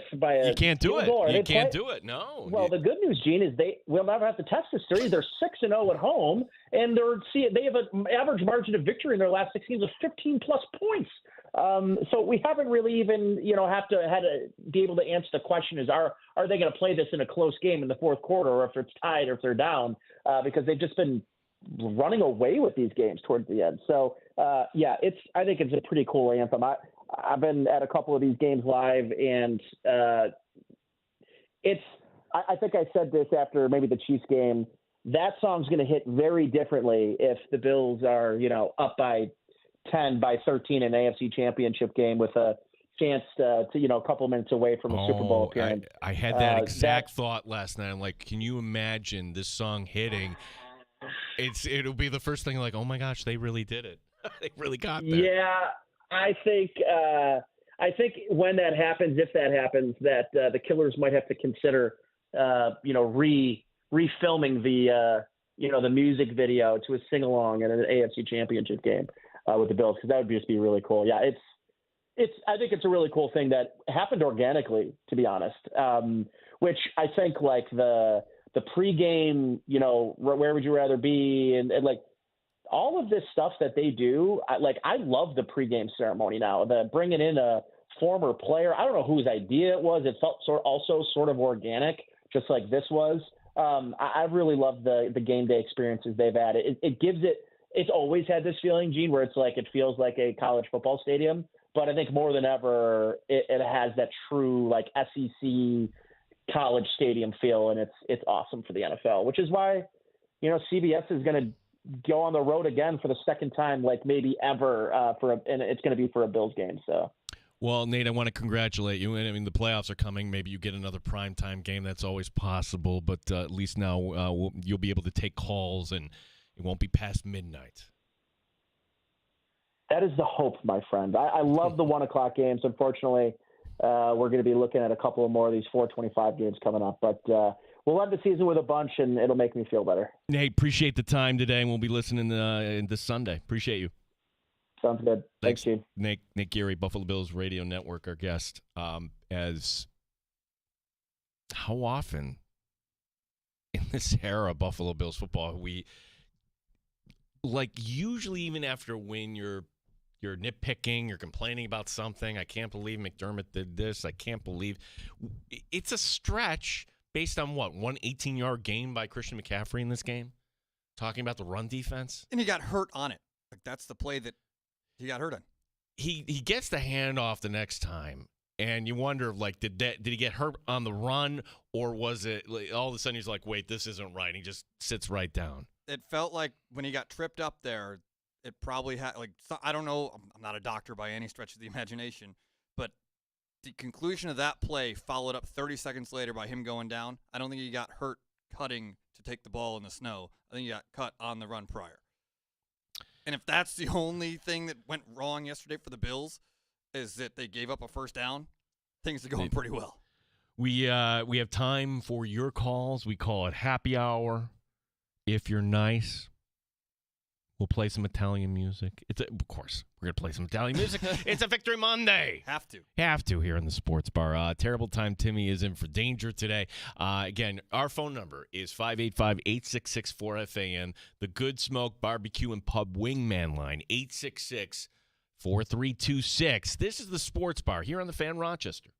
you can't do it. Goal, you can't do it. No. Well, the good news, Gene, is we'll never have to test this theory. They're 6-0 at home, and they have an average margin of victory in their last 6 games of 15+ points. So we haven't really even had to be able to answer the question: are they going to play this in a close game in the fourth quarter, or if it's tied, or if they're down? Because they've just been running away with these games towards the end. So yeah, I think it's a pretty cool anthem. I've been at a couple of these games live, and I think I said this after maybe the Chiefs game. That song's going to hit very differently if the Bills are, up by 10, by 13 in an AFC Championship game with a chance to a couple minutes away from a Super Bowl appearance. I had that exact thought last night. I'm like, can you imagine this song hitting? It'll be the first thing like, oh my gosh, they really did it. They really got there. Yeah. I think I think when that happens, if that happens, that the Killers might have to consider, refilming the music video to a sing along at an AFC Championship game with the Bills, because that would just be really cool. Yeah, I think it's a really cool thing that happened organically, to be honest. Which I think like the pregame, where would you rather be, and like all of this stuff that they do. I love the pregame ceremony now. The bringing in a former player. I don't know whose idea it was. It felt also sort of organic, just like this was. I really love the game day experiences they've had. It gives it. It's always had this feeling, Gene, where it's like it feels like a college football stadium. But I think more than ever, it has that true like SEC college stadium feel, and it's awesome for the NFL. Which is why, CBS is going to go on the road again for the second time, like maybe ever, and it's going to be for a Bills game. So. Well, Nate, I want to congratulate you. And I mean, the playoffs are coming. Maybe you get another primetime game. That's always possible. But at least now you'll be able to take calls, and it won't be past midnight. That is the hope, my friend. I love the 1 o'clock games. Unfortunately, we're going to be looking at a couple of more of these 4:25 games coming up. But we'll end the season with a bunch, and it'll make me feel better. Nate, appreciate the time today, and we'll be listening this Sunday. Appreciate you. Sounds good. Thanks, Gene. Nick Geary, Buffalo Bills Radio Network, our guest. As how often in this era of Buffalo Bills football, we usually even after a win, you're nitpicking, you're complaining about something. I can't believe McDermott did this. I can't believe it's a stretch based on what, one 18-yard gain by Christian McCaffrey in this game. Talking about the run defense, and he got hurt on it. That's the play that he got hurt on. He gets the handoff the next time, and you wonder did he get hurt on the run, or was it all of a sudden he's like, wait, this isn't right. And he just sits right down. It felt like when he got tripped up there, it probably had I don't know. I'm not a doctor by any stretch of the imagination, but the conclusion of that play followed up 30 seconds later by him going down. I don't think he got hurt cutting to take the ball in the snow. I think he got cut on the run prior. And if that's the only thing that went wrong yesterday for the Bills, is that they gave up a first down, things are going pretty well. We have time for your calls. We call it happy hour. If you're nice, we'll play some Italian music. Of course, we're going to play some Italian music. It's a Victory Monday. Have to here in the sports bar. Terrible Time Timmy is in for danger today. Again, our phone number is 585-866-4FAN. The Good Smoke Barbecue and Pub Wingman line, 866-4326. This is the sports bar here on the Fan Rochester.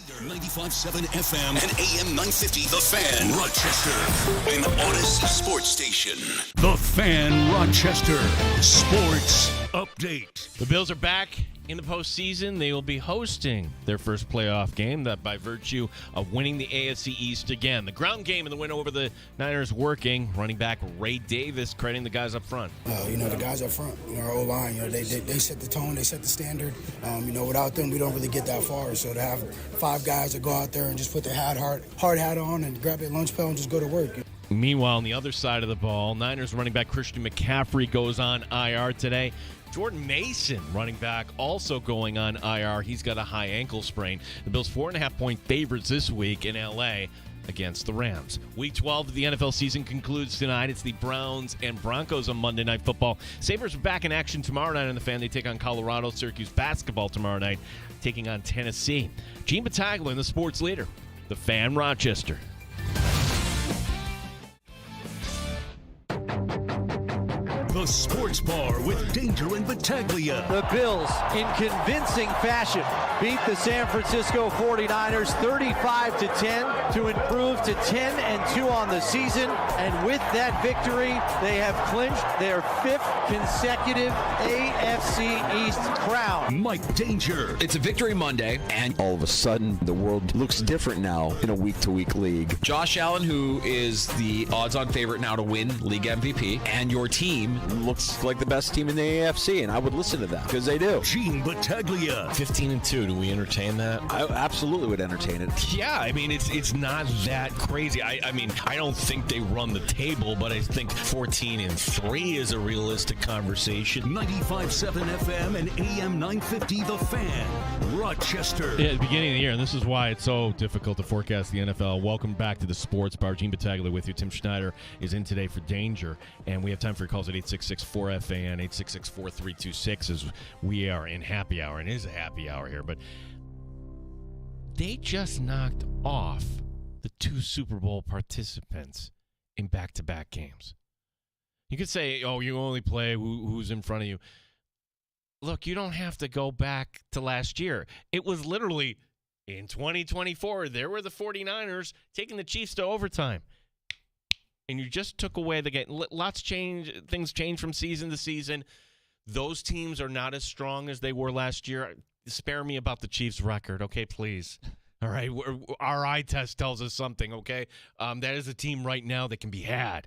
95.7 FM and AM 950 The Fan, Rochester, an Odyssey sports station. The Fan, Rochester, sports update. The Bills are back in the postseason. They will be hosting their first playoff game, that by virtue of winning the AFC East again. The ground game in the win over the Niners working. Running back Ray Davis crediting the guys up front. The guys up front, our O-line, they set the tone, they set the standard. Without them, we don't really get that far. So to have 5 guys that go out there and just put their hard hat on and grab their lunch pail and just go to work. Meanwhile, on the other side of the ball, Niners running back Christian McCaffrey goes on IR today. Jordan Mason, running back, also going on IR. He's got a high ankle sprain. The Bills 4.5-point favorites this week in L.A. against the Rams. Week 12 of the NFL season concludes tonight. It's the Browns and Broncos on Monday Night Football. Sabres are back in action tomorrow night on the Fan. They take on Colorado. Syracuse basketball tomorrow night, taking on Tennessee. Gene Battaglia, the sports leader, the Fan, Rochester. The Sports Bar with Danger and Battaglia. The Bills, in convincing fashion, beat the San Francisco 49ers 35-10 to improve to 10-2 on the season. And with that victory, they have clinched their 5th consecutive AFC East crown. Mike Danger. It's a victory Monday, and all of a sudden, the world looks different now in a week-to-week league. Josh Allen, who is the odds-on favorite now to win league MVP, and your team looks like the best team in the AFC, and I would listen to that because they do. Gene Battaglia. 15-2. Do we entertain that? I absolutely would entertain it. Yeah, I mean, it's not that crazy. I don't think they run the table, but I think 14-3 is a realistic conversation. 95.7 FM and AM 950 The Fan, Rochester. Yeah, at the beginning of the year, and this is why it's so difficult to forecast the NFL. Welcome back to the Sports Bar. Gene Battaglia with you. Tim Schneider is in today for Danger, and we have time for your calls at 866-4FAN, 866-4326, as we are in happy hour, and it is a happy hour here, but they just knocked off the 2 Super Bowl participants in back-to-back games. You could say, oh, you only play who's in front of you. Look, you don't have to go back to last year. It was literally in 2024, there were the 49ers taking the Chiefs to overtime. And you just took away the game. Things change from season to season. Those teams are not as strong as they were last year. Spare me about the Chiefs' record, okay, please. All right, our eye test tells us something, okay? That is a team right now that can be had.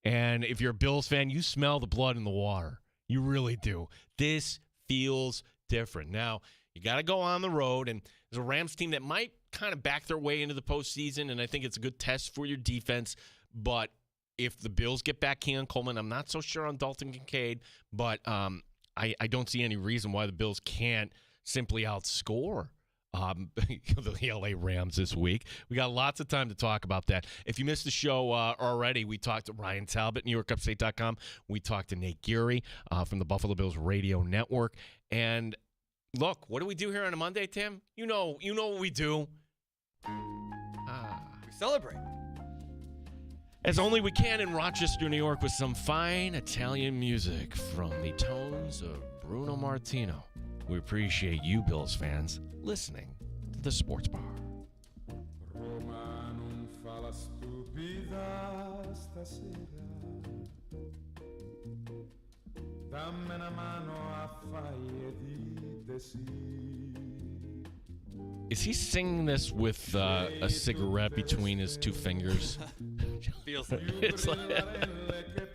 And if you're a Bills fan, you smell the blood in the water. You really do. This feels different. Now, you got to go on the road, and there's a Rams team that might kind of back their way into the postseason, and I think it's a good test for your defense. But if the Bills get back Keon Coleman, I'm not so sure on Dalton Kincaid, but I don't see any reason why the Bills can't simply outscore the LA Rams this week. We got lots of time to talk about that. If you missed the show already, we talked to Ryan Talbot, NewYorkUpstate.com. We talked to Nate Geary from the Buffalo Bills Radio Network. And look, what do we do here on a Monday, Tim? You know what we do. We celebrate. As only we can in Rochester, New York, with some fine Italian music from the tones of Bruno Martino. We appreciate you, Bills fans, listening to the Sports Bar. Roma non fa la stupida stasera. Dammi una mano a fare di desì. Is he singing this with a cigarette between his 2 fingers? Feels like It's like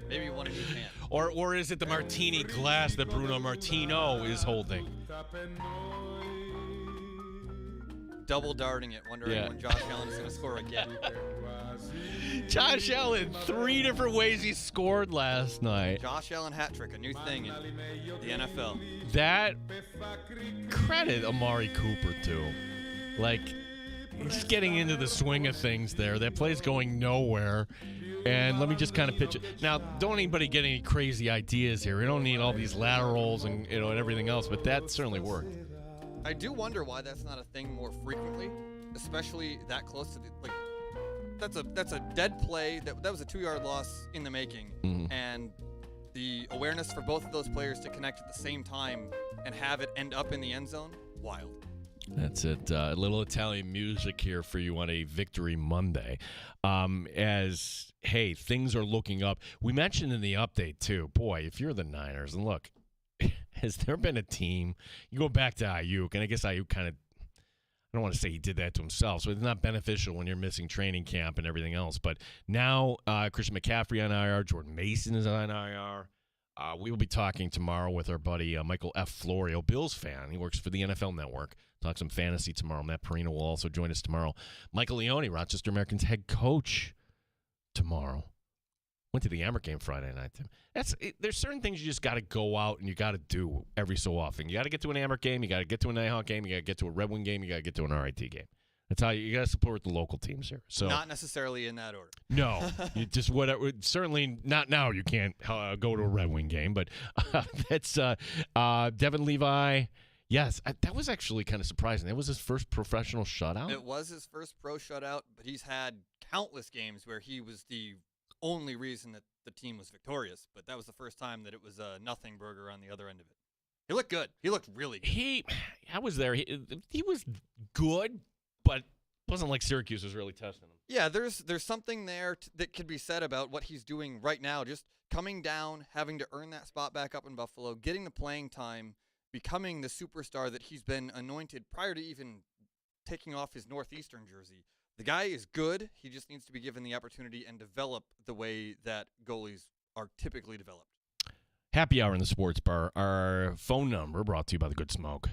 maybe one in each hand. or is it the martini glass that Bruno Martino is holding? Double darting it, wondering when Josh Allen is going to score again. Josh Allen, 3 different ways he scored last night. Josh Allen hat trick, a new thing in the NFL. That credit Amari Cooper too. Like, he's getting into the swing of things there. That play's going nowhere. And let me just kind of pitch it. Now, don't anybody get any crazy ideas here. We don't need all these laterals and and everything else, but that certainly worked. I do wonder why that's not a thing more frequently, especially that close to the that's a dead play. That was a 2-yard loss in the making, and the awareness for both of those players to connect at the same time and have it end up in the end zone, wild. That's it. A little Italian music here for you on a Victory Monday. Hey, things are looking up. We mentioned in the update, too, boy, if you're the Niners, and look, has there been a team? You go back to Ayuk, and I guess Ayuk kind of, I don't want to say he did that to himself, so it's not beneficial when you're missing training camp and everything else. But now Christian McCaffrey on IR, Jordan Mason is on IR. We will be talking tomorrow with our buddy Michael F. Florio, Bills fan. He works for the NFL Network. Talk some fantasy tomorrow. Matt Perino will also join us tomorrow. Michael Leone, Rochester Americans head coach, tomorrow. Went to the Amber game Friday night, Tim. There's certain things you just got to go out and you got to do every so often. You got to get to an Amber game. You got to get to a Nighthawk game. You got to get to a Red Wing game. You got to get to an RIT game. That's how you got to support the local teams here. So not necessarily in that order. No, you just whatever. Certainly not now. You can't go to a Red Wing game, but that's Devin Levi. Yes, that was actually kind of surprising. That was his first professional shutout. It was his first pro shutout, but he's had countless games where he was the only reason that the team was victorious. But that was the first time that it was a nothing burger on the other end of it. He looked good. He looked really good. I was there. He was good, but it wasn't like Syracuse was really testing him. Yeah, there's something there that could be said about what he's doing right now. Just coming down, having to earn that spot back up in Buffalo, getting the playing time, becoming the superstar that he's been anointed prior to even taking off his Northeastern jersey. The guy is good. He just needs to be given the opportunity and develop the way that goalies are typically developed. Happy Hour in the Sports Bar. Our phone number brought to you by the Good Smoke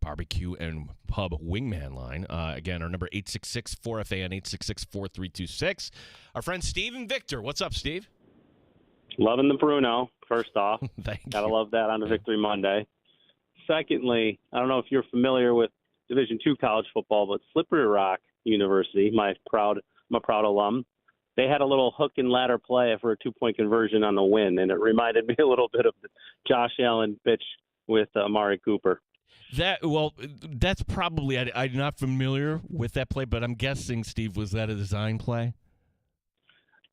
Barbecue and Pub Wingman line. Again, our number 866-4FAN, 866-4326. Our friends Steve and Victor. What's up, Steve? Loving the Bruno, first off. Thank Gotta you. love that on a Victory Monday. Secondly, I don't know if you're familiar with Division II college football, but Slippery Rock University, I'm a proud alum, they had a little hook and ladder play for a 2-point conversion on the win, and it reminded me a little bit of the Josh Allen pitch with Amari Cooper. That's probably, I'm not familiar with that play, but I'm guessing, Steve, was that a design play?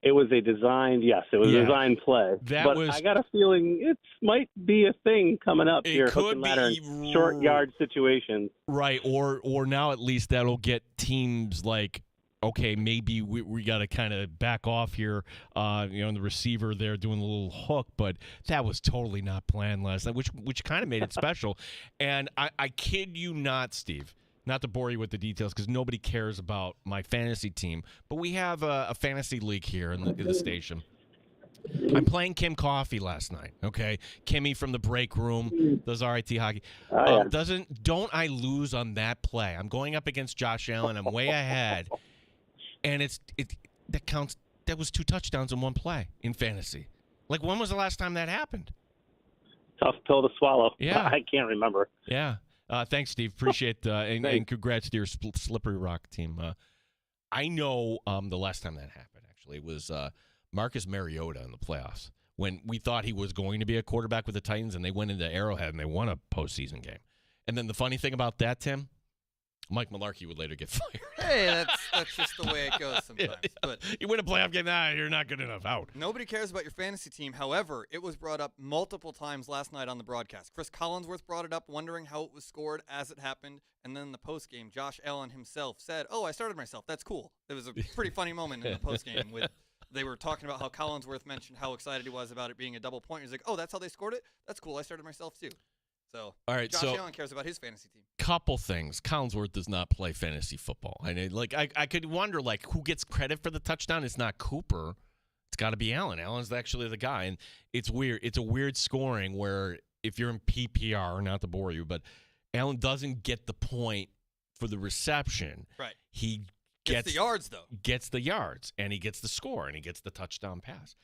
It was a designed, yes, it was a design play. I got a feeling it might be a thing coming up here. Hook and ladder, short yard situations. Right, or now at least that'll get teams like, okay, maybe we got to kind of back off here, and the receiver there doing a little hook, but that was totally not planned last night, which kind of made it special. And I kid you not, Steve, not to bore you with the details because nobody cares about my fantasy team, but we have a fantasy league here in the station. I'm playing Kim Coffee last night, okay? Kimmy from the break room does RIT hockey. Don't I lose on that play? I'm going up against Josh Allen. I'm way ahead. And that counts. That was 2 touchdowns in one play in fantasy. Like, when was the last time that happened? Tough pill to swallow. Yeah. I can't remember. Yeah. Thanks, Steve. Appreciate and congrats to your Slippery Rock team. I know the last time that happened, actually, it was Marcus Mariota in the playoffs when we thought he was going to be a quarterback with the Titans, and they went into Arrowhead and they won a postseason game. And then the funny thing about that, Tim, Mike Mularkey would later get fired. Hey, that's just the way it goes sometimes. Yeah. But you win a playoff game, you're not good enough. Out. Nobody cares about your fantasy team. However, it was brought up multiple times last night on the broadcast. Chris Collinsworth brought it up, wondering how it was scored as it happened. And then in the postgame, Josh Allen himself said, "Oh, I started myself. That's cool." It was a pretty funny moment in the postgame with they were talking about how Collinsworth mentioned how excited he was about it being a double point. He's like, "Oh, that's how they scored it? That's cool. I started myself too." So, all right, Josh Allen cares about his fantasy team. Couple things. Collinsworth does not play fantasy football. And I could wonder, who gets credit for the touchdown? It's not Cooper. It's got to be Allen. Allen's actually the guy. And it's weird. It's a weird scoring where if you're in PPR, not to bore you, but Allen doesn't get the point for the reception. Right. He gets the yards, though. Gets the yards, and he gets the score, and he gets the touchdown pass.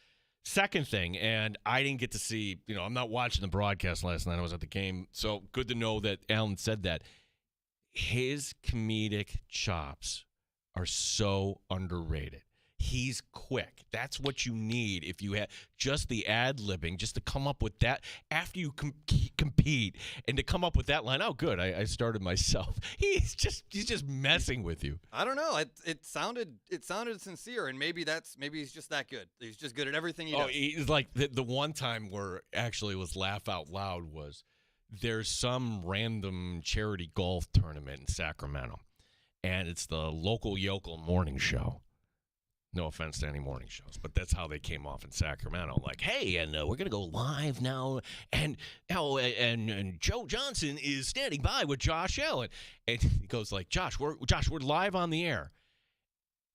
Second thing, and I didn't get to see, I'm not watching the broadcast last night. I was at the game, so good to know that Allen said that. His comedic chops are so underrated. He's quick. That's what you need if you have just the ad-libbing, just to come up with that after you compete and to come up with that line. Oh, good, I started myself. He's just messing with you. I don't know. It sounded sincere, and maybe he's just that good. He's just good at everything he does. He's like the one time where actually was laugh out loud was there's some random charity golf tournament in Sacramento, and it's the local yokel morning show. No offense to any morning shows, but that's how they came off in Sacramento. Like, hey, and we're going to go live now, and Joe Johnson is standing by with Josh Allen. And he goes like, Josh, we're live on the air.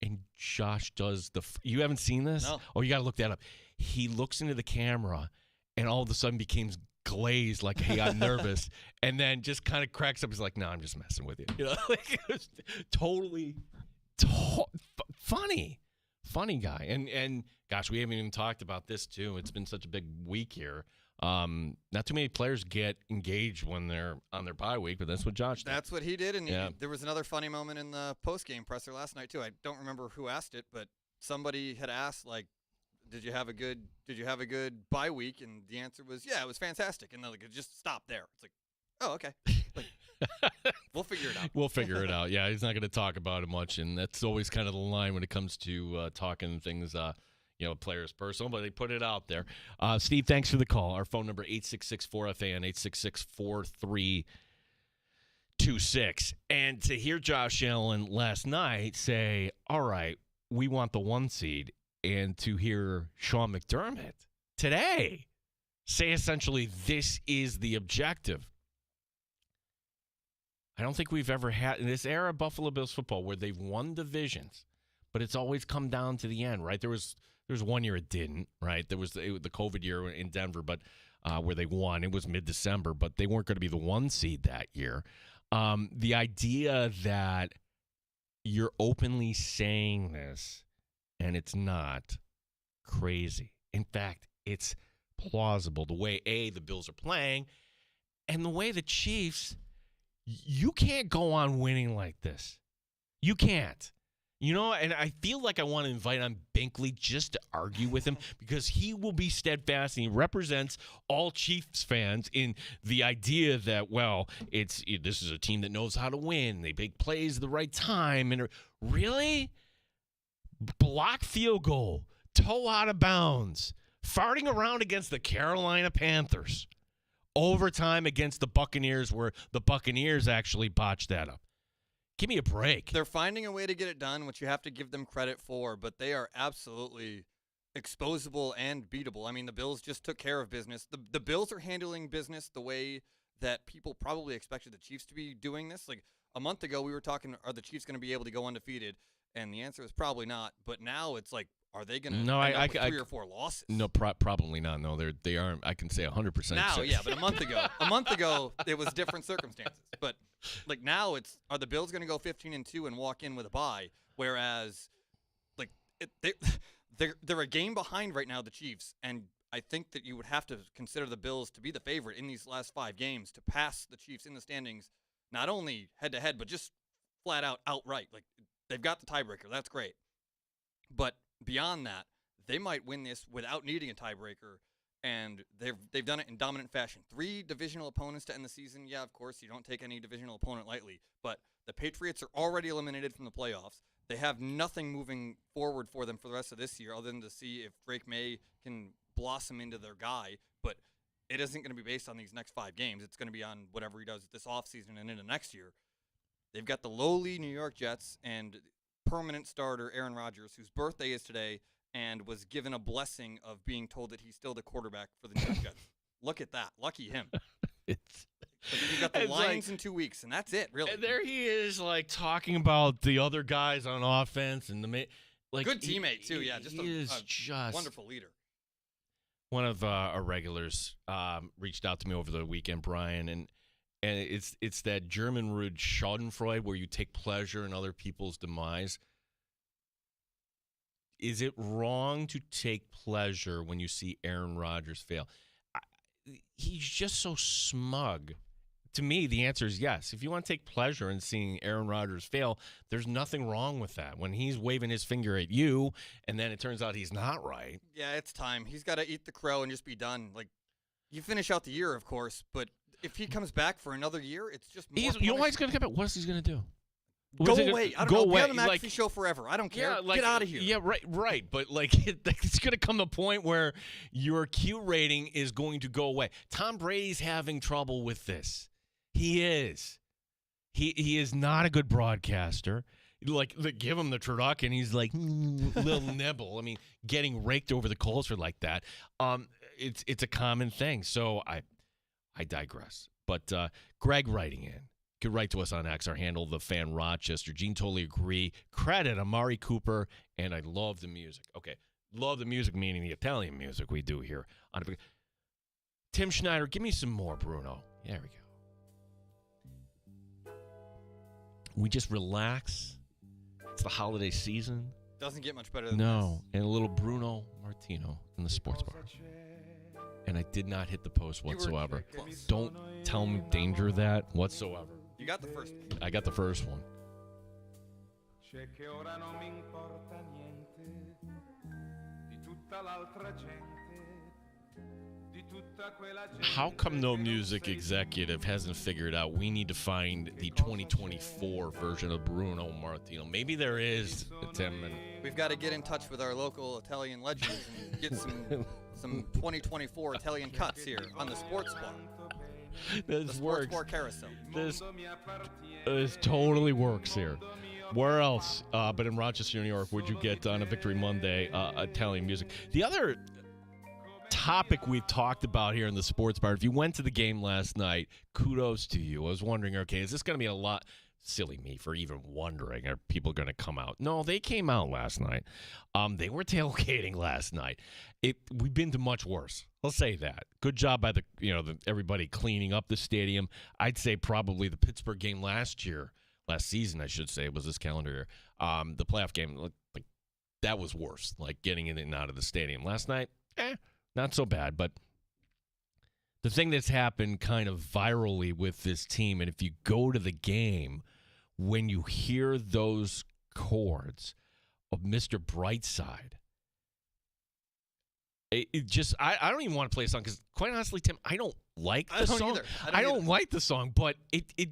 And Josh does you haven't seen this? No. Oh, you got to look that up. He looks into the camera, and all of a sudden becomes glazed, like, hey, I'm nervous, and then just kind of cracks up. He's like, no, I'm just messing with you. You know, like, it was totally funny. Funny guy. And gosh, we haven't even talked about this too. It's been such a big week here. Not too many players get engaged when they're on their bye week, but that's what Josh did. That's what he did. And Yeah. there was another funny moment in the post-game presser last night too. I don't remember who asked it, but somebody had asked, like, did you have a good bye week? And the answer was, yeah, it was fantastic. And they're like, just stop there. It's like, oh, okay. Like, we'll figure it out. We'll figure it out. Yeah, he's not going to talk about it much, and that's always kind of the line when it comes to talking things, players personal, but they put it out there. Steve, thanks for the call. Our phone number, 866-4FAN, 866-4326. And to hear Josh Allen last night say, all right, we want the 1 seed, and to hear Sean McDermott today say essentially this is the objective. I don't think we've ever had in this era of Buffalo Bills football where they've won divisions, but it's always come down to the end, right? There was 1 year it didn't, right? There was the COVID year in Denver, but where they won. It was mid-December, but they weren't going to be the 1 seed that year. The idea that you're openly saying this and it's not crazy. In fact, it's plausible the way, the Bills are playing and the way the Chiefs – you can't go on winning like this. You can't. You know, and I feel like I want to invite on Binkley just to argue with him because he will be steadfast and he represents all Chiefs fans in the idea that, well, this is a team that knows how to win. They make plays at the right time. And really? Block field goal, toe out of bounds, farting around against the Carolina Panthers. Overtime against the Buccaneers where the Buccaneers actually botched that up. Give me a break. They're finding a way to get it done, which you have to give them credit for, but they are absolutely exposable and beatable. I mean, the Bills just took care of business. The Bills are handling business the way that people probably expected the Chiefs to be doing this. Like a month ago, we were talking, are the Chiefs going to be able to go undefeated? And the answer is probably not. But now it's like, are they going to end up with 3 or 4 losses? No, probably not. No, they aren't. I can say 100%. Now, yeah, but a month ago, it was different circumstances. But like now, are the Bills going to go 15-2 and walk in with a bye? Whereas, like they're a game behind right now, the Chiefs, and I think that you would have to consider the Bills to be the favorite in these last 5 games to pass the Chiefs in the standings, not only head to head, but just flat out outright. Like they've got the tiebreaker. That's great, but beyond that, they might win this without needing a tiebreaker, and they've done it in dominant fashion. 3 divisional opponents to end the season. Yeah, of course, you don't take any divisional opponent lightly, but the Patriots are already eliminated from the playoffs. They have nothing moving forward for them for the rest of this year other than to see if Drake May can blossom into their guy, but it isn't going to be based on these next 5 games. It's going to be on whatever he does this offseason and into next year. They've got the lowly New York Jets and permanent starter Aaron Rodgers, whose birthday is today and was given a blessing of being told that he's still the quarterback for the New York Jets. Look at that. Lucky him. You've got the Lions in 2 weeks, and that's it, really. And there he is, like, talking about the other guys on offense. And good teammate, too. Yeah, just a wonderful leader. One of our regulars reached out to me over the weekend, Brian, and it's that German word Schadenfreude where you take pleasure in other people's demise. Is it wrong to take pleasure when you see Aaron Rodgers fail? He's just so smug. To me, the answer is yes. If you want to take pleasure in seeing Aaron Rodgers fail, there's nothing wrong with that. When he's waving his finger at you, and then it turns out he's not right. Yeah, it's time. He's got to eat the crow and just be done. Like, you finish out the year, of course, but if he comes back for another year, it's just more you know why he's going to come back? What else he's going to do? Go away. I don't go know. away. Be on the McAfee show forever. I don't care. Yeah, Get out of here. Yeah, right. But it's going to come to a point where your Q rating is going to go away. Tom Brady's having trouble with this. He is. He is not a good broadcaster. Like, give him the turducken, and he's like, little nibble. I mean, getting raked over the coals for like that. It's a common thing. So I digress. But Greg writing in. Could write to us on X, our handle, The Fan Rochester. Gene, totally agree. Credit Amari Cooper, and I love the music. Okay, love the music, meaning the Italian music we do here. Tim Schneider, give me some more, Bruno. There we go. We just relax. It's the holiday season. Doesn't get much better than No, and a little Bruno Martino in the sports bar. And I did not hit the post whatsoever. Don't tell me danger that whatsoever. You got the first one. I got the first one. How come no music executive hasn't figured out we need to find the 2024 version of Bruno Martino? Maybe there is, Tim. We've got to get in touch with our local Italian legends and get some 2024 Italian cuts here on the sports bar. This the sports works. bar carousel. This totally works here. Where else but in Rochester, New York, would you get on a Victory Monday Italian music? The other topic we've talked about here in the sports bar, if you went to the game last night, kudos to you. I was wondering, okay, is this going to be a lot? Silly me for even wondering, are people going to come out? No, they came out last night. They were tailgating last night. We've been to much worse. I'll say that. Good job by everybody cleaning up the stadium. I'd say probably the Pittsburgh game last season, I should say, was this calendar year. The playoff game, like that was worse. Like getting in and out of the stadium last night. Not so bad, but the thing that's happened kind of virally with this team, and if you go to the game, when you hear those chords of Mr. Brightside, it just, I don't even want to play a song because, quite honestly, Tim, I don't like the song. I don't like the song, but it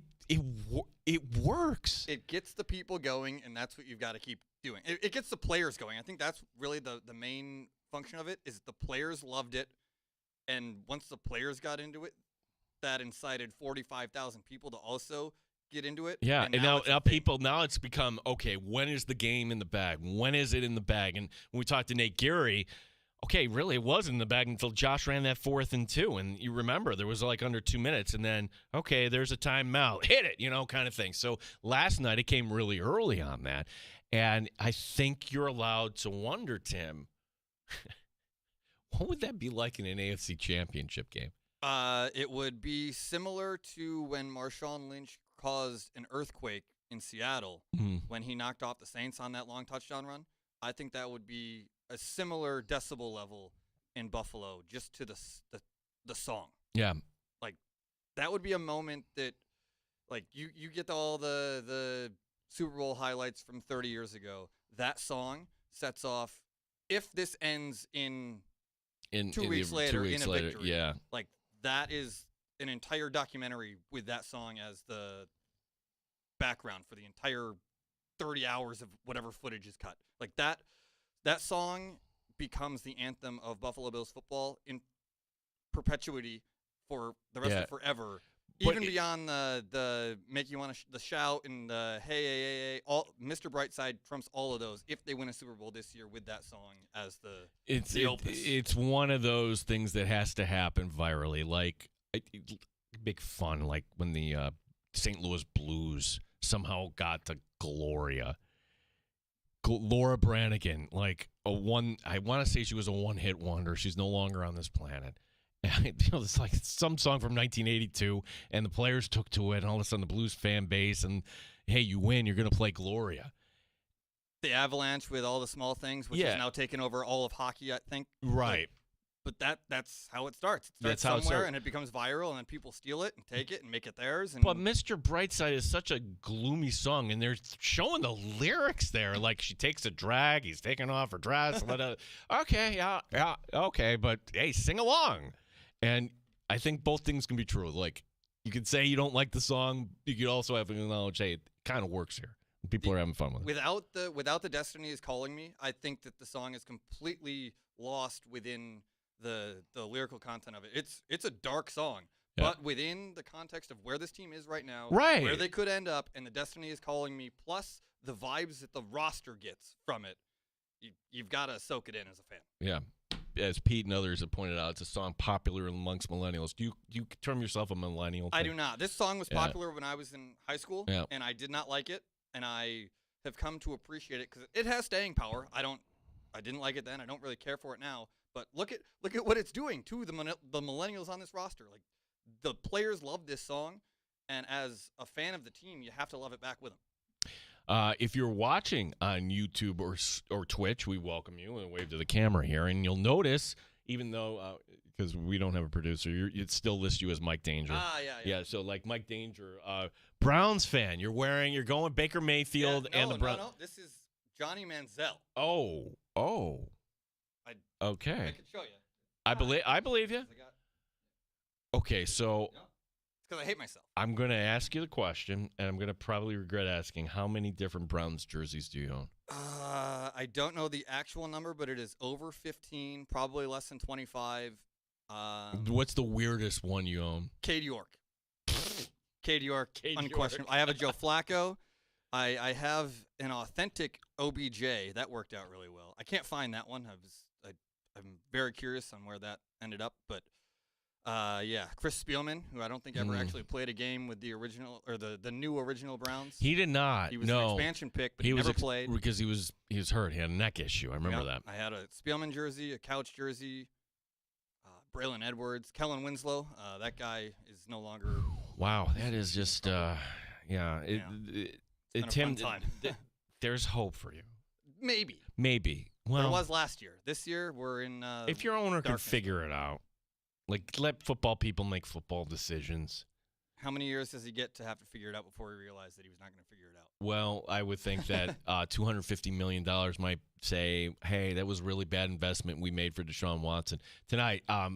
works. It gets the people going, and that's what you've got to keep doing. It gets the players going. I think that's really the main function of it, is the players loved it. And once the players got into it, that incited 45,000 people to also get into it. Yeah, and now it's become, okay, when is the game in the bag? When is it in the bag? And when we talked to Nate Geary, okay, really, it was in the bag until Josh ran that 4th and 2. And you remember, there was like under 2 minutes. And then, okay, there's a timeout. Hit it, kind of thing. So last night, it came really early on that. And I think you're allowed to wonder, Tim, what would that be like in an AFC championship game? It would be similar to when Marshawn Lynch caused an earthquake in Seattle when he knocked off the Saints on that long touchdown run. I think that would be a similar decibel level in Buffalo, just to the song. Yeah. Like, that would be a moment that, like, you get all the Super Bowl highlights from 30 years ago. That song sets off, if this ends in 2 weeks later in a victory. Yeah. Like, that is an entire documentary with that song as the background for the entire 30 hours of whatever footage is cut. Like, that song becomes the anthem of Buffalo Bills football in perpetuity for the rest of forever. But even beyond the make you want to shout and the hey, all Mr. Brightside trumps all of those if they win a Super Bowl this year with that song as the opus. It's one of those things that has to happen virally. Like, big fun, like when the St. Louis Blues somehow got to Gloria. Laura Branigan, like I want to say she was a one-hit wonder. She's no longer on this planet. It's like some song from 1982, and the players took to it, and all of a sudden the Blues fan base, and hey, you win, you're going to play Gloria. The Avalanche with all the small things, which has now taken over all of hockey, I think. Right. But that's how it starts. It starts somewhere, and it becomes viral, and then people steal it and take it and make it theirs. And but Mr. Brightside is such a gloomy song, and they're showing the lyrics there. Like, she takes a drag, he's taking off her dress. Okay, yeah, okay, but hey, sing along. And I think both things can be true. Like, you could say you don't like the song, you could also have to acknowledge, hey, it kind of works here. People are having fun with it. Without the Destiny is Calling Me, I think that the song is completely lost within the lyrical content of it. It's a dark song, but within the context of where this team is right now, where they could end up, and the Destiny is Calling Me, plus the vibes that the roster gets from it, you've got to soak it in as a fan. Yeah. As Pete and others have pointed out, it's a song popular amongst millennials. Do you term yourself a millennial? I do not. This song was popular when I was in high school, and I did not like it, and I have come to appreciate it because it has staying power. I didn't like it then. I don't really care for it now. But look at what it's doing to the millennials on this roster. Like, the players love this song, and as a fan of the team, you have to love it back with them. If you're watching on YouTube or Twitch, we welcome you and wave to the camera here. And you'll notice, even though because we don't have a producer, it still lists you as Mike Danger. Yeah. So like Mike Danger, Browns fan. You're going Baker Mayfield and the Browns. No. This is Johnny Manziel. Oh. Okay. I can show you. I believe you. Okay, so. Because I hate myself. I'm going to ask you the question, and I'm going to probably regret asking, how many different Browns jerseys do you own? I don't know the actual number, but it is over 15, probably less than 25. What's the weirdest one you own? Cade York. Cade York, unquestionable. I have a Joe Flacco. I have an authentic OBJ. That worked out really well. I can't find that one. I'm very curious on where that ended up, but... Chris Spielman, who I don't think ever actually played a game with the original or the new original Browns. He did not. He was an expansion pick, but he never played because he was hurt. He had a neck issue. I remember that. I had a Spielman jersey, a Couch jersey, Braylon Edwards, Kellen Winslow. That guy is no longer. Wow, that is just Tim. There's hope for you. Maybe. Well, there was last year. This year we're in. If your owner can figure it out. Like, let football people make football decisions. How many years does he get to have to figure it out before he realized that he was not going to figure it out? Well, I would think that $250 million might say, hey, that was a really bad investment we made for Deshaun Watson. Tonight, I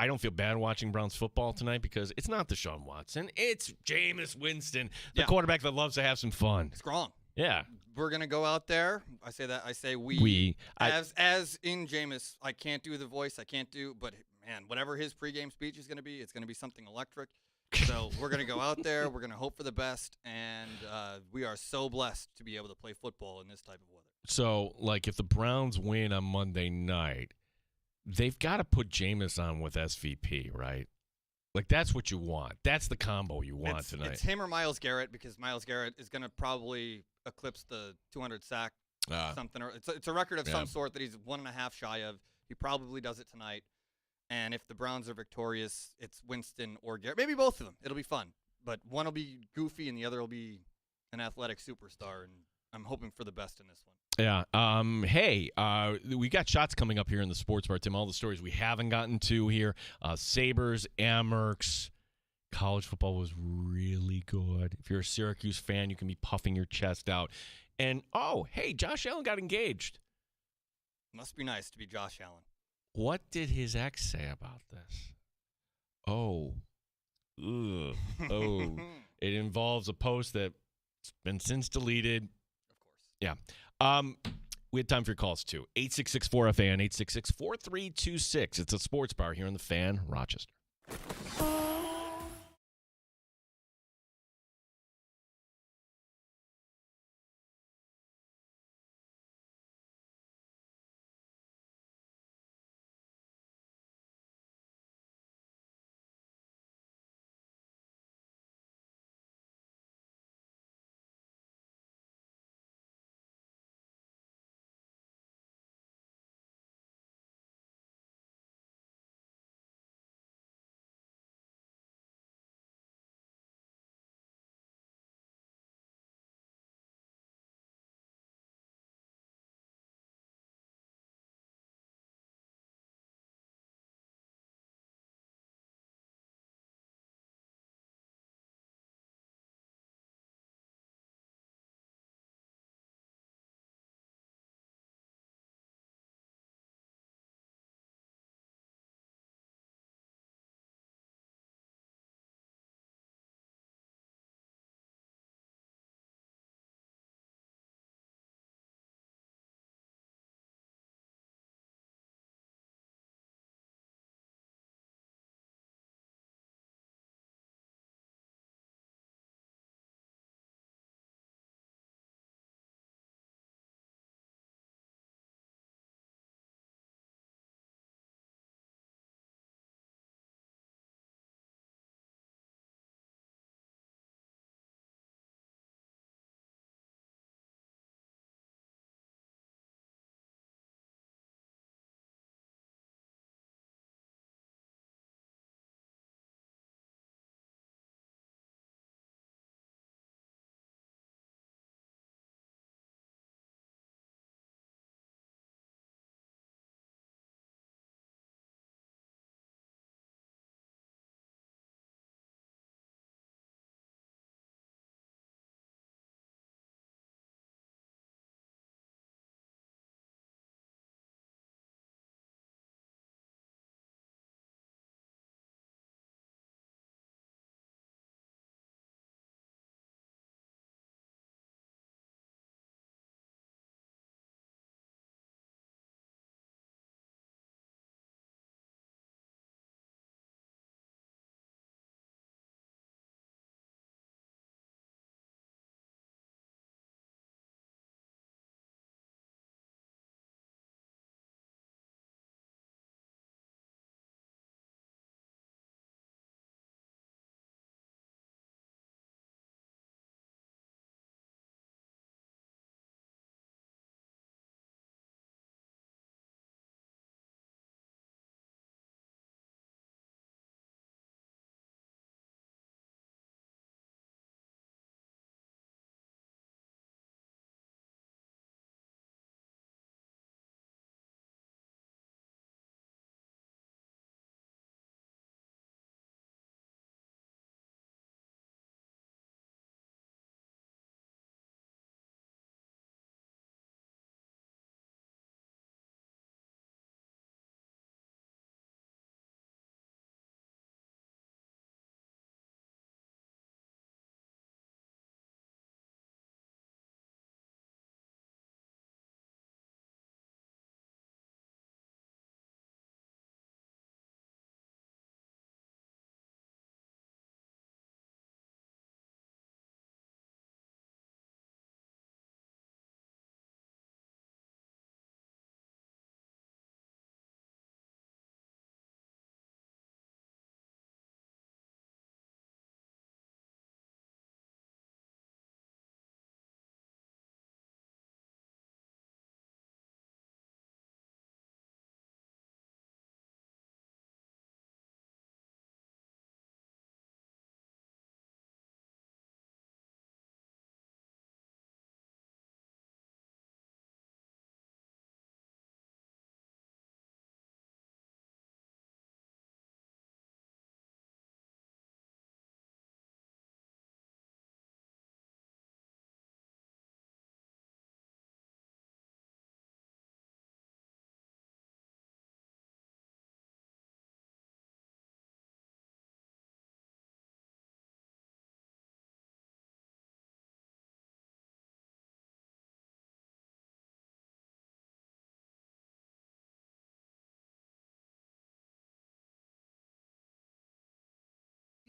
don't feel bad watching Browns football tonight because it's not Deshaun Watson. It's Jameis Winston, the quarterback that loves to have some fun. It's wrong. Yeah. We're going to go out there. I say that. I say we. As in Jameis, I can't do the voice. I can't do, but... Man, whatever his pregame speech is going to be, it's going to be something electric. So we're going to go out there. We're going to hope for the best. And we are so blessed to be able to play football in this type of weather. So, like, if the Browns win on Monday night, they've got to put Jameis on with SVP, right? Like, that's what you want. That's the combo you want tonight. It's him or Myles Garrett because Myles Garrett is going to probably eclipse the 200 sack something. Or it's a record of some sort that he's 1.5 shy of. He probably does it tonight. And if the Browns are victorious, it's Winston or Garrett. Maybe both of them. It'll be fun. But one will be goofy and the other will be an athletic superstar. And I'm hoping for the best in this one. Yeah. Hey, we got shots coming up here in the sports bar, Tim. All the stories we haven't gotten to here. Sabres, Amerks. College football was really good. If you're a Syracuse fan, you can be puffing your chest out. And, hey, Josh Allen got engaged. Must be nice to be Josh Allen. What did his ex say about this? It involves a post that's been since deleted. Of course. Yeah. We had time for your calls, too. 866-4FAN, 866-4326. It's a sports bar here in the Fan, Rochester.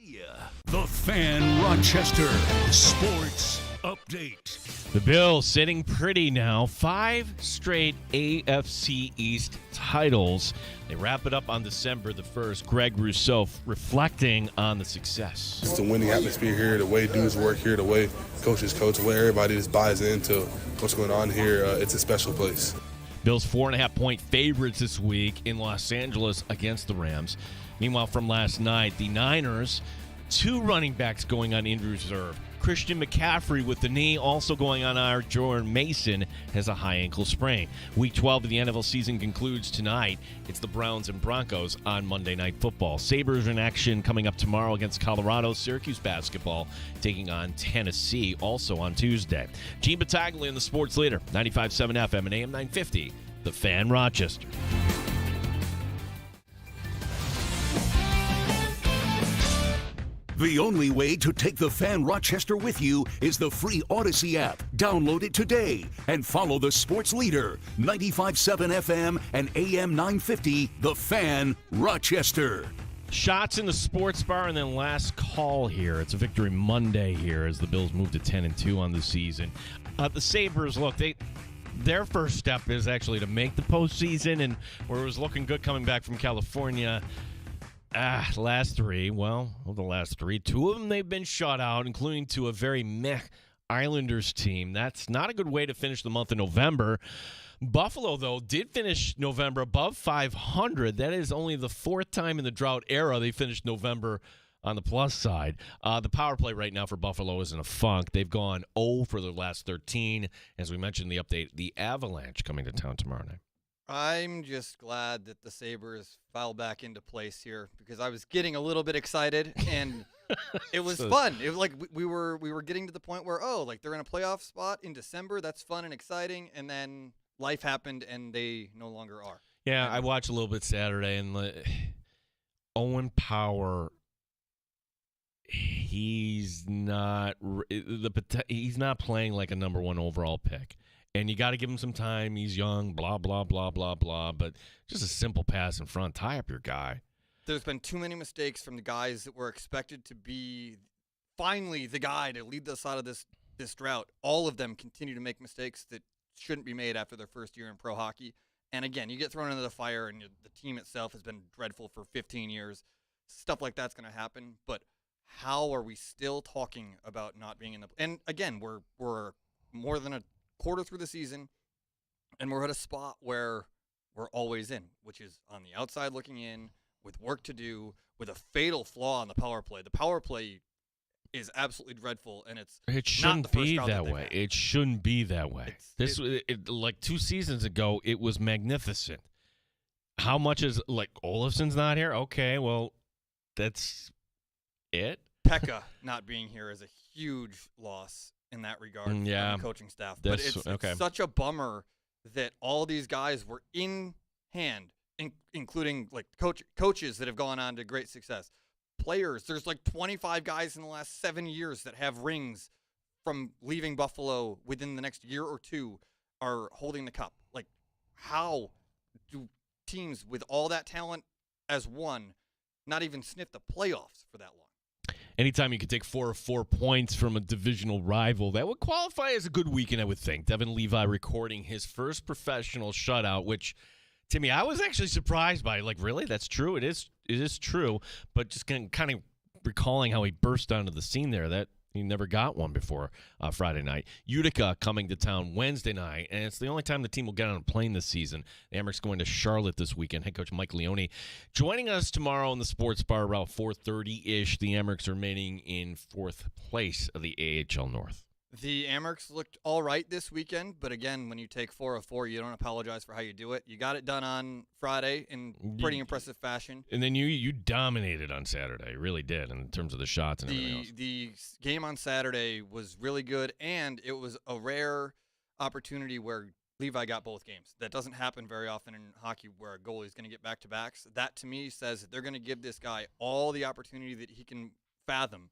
The Fan Rochester Sports Update. The Bills sitting pretty now. 5 straight AFC East titles. They wrap it up on December the 1st. Greg Rousseau reflecting on the success. It's the winning atmosphere here, the way dudes work here, the way coaches coach, the way everybody just buys into what's going on here. It's a special place. Bills 4.5-point favorites this week in Los Angeles against the Rams. Meanwhile, from last night, the Niners, 2 running backs going on injury reserve. Christian McCaffrey with the knee, also going on IR. Jordan Mason has a high ankle sprain. Week 12 of the NFL season concludes tonight. It's the Browns and Broncos on Monday Night Football. Sabres in action coming up tomorrow against Colorado. Syracuse basketball taking on Tennessee also on Tuesday. Gene Battaglia in the Sports Leader, 95.7 FM and AM 950, The Fan Rochester. The only way to take the Fan Rochester with you is the free Odyssey app. Download it today and follow the sports leader, 95.7 FM and AM 950, The Fan Rochester. Shots in the sports bar, and then last call here. It's a victory Monday here as the Bills move to 10-2 on the season. The Sabres, look, their first step is actually to make the postseason, and where it was looking good coming back from California. The last 3, the last 3, 2 of them they've been shut out, including to a very meh Islanders team. That's not a good way to finish the month of November. Buffalo, though, did finish November above 500. That is only the 4th time in the drought era they finished November on the plus side. The power play right now for Buffalo is in a funk. They've gone 0 for their last 13. As we mentioned in the update, the Avalanche coming to town tomorrow night. I'm just glad that the Sabres fell back into place here because I was getting a little bit excited and it was fun. It was like we were getting to the point where they're in a playoff spot in December. That's fun and exciting, and then life happened and they no longer are. Yeah, I watched a little bit Saturday, and Owen Power, he's not playing like a number 1 overall pick. And you got to give him some time. He's young, blah, blah, blah, blah, blah. But just a simple pass in front. Tie up your guy. There's been too many mistakes from the guys that were expected to be finally the guy to lead us out of this drought. All of them continue to make mistakes that shouldn't be made after their first year in pro hockey. And again, you get thrown into the fire, and the team itself has been dreadful for 15 years. Stuff like that's going to happen. But how are we still talking about not being in the – and again, we're more than a quarter through the season, and we're at a spot where we're always in, which is on the outside looking in, with work to do, with a fatal flaw on the power play. The power play is absolutely dreadful, and it shouldn't be that way. It shouldn't be that way. Like 2 seasons ago, it was magnificent. How much is Olafson's not here? Okay, well, that's it. Pekka not being here is a huge loss in that regard from the coaching staff. But it's such a bummer that all these guys were in hand, including coaches that have gone on to great success. Players, there's 25 guys in the last 7 years that have rings from leaving Buffalo within the next year or 2 are holding the cup. How do teams with all that talent as one not even sniff the playoffs for that long? Anytime you could take 4 points from a divisional rival, that would qualify as a good weekend, I would think. Devin Levi recording his first professional shutout, which, to me, I was actually surprised by. Really? That's true? It is true. But just kind of recalling how he burst onto the scene there, that he never got one before Friday night. Utica coming to town Wednesday night, and it's the only time the team will get on a plane this season. The Amerks going to Charlotte this weekend. Head coach Mike Leone joining us tomorrow in the sports bar around 4:30-ish. The Amerks remaining in 4th place of the AHL North. The Amerks looked all right this weekend, but again, when you take 4 of 4, you don't apologize for how you do it. You got it done on Friday in pretty impressive fashion. And then you dominated on Saturday. You really did in terms of the shots and everything else. The game on Saturday was really good, and it was a rare opportunity where Levi got both games. That doesn't happen very often in hockey where a goalie is going to get back-to-backs. That, to me, says that they're going to give this guy all the opportunity that he can fathom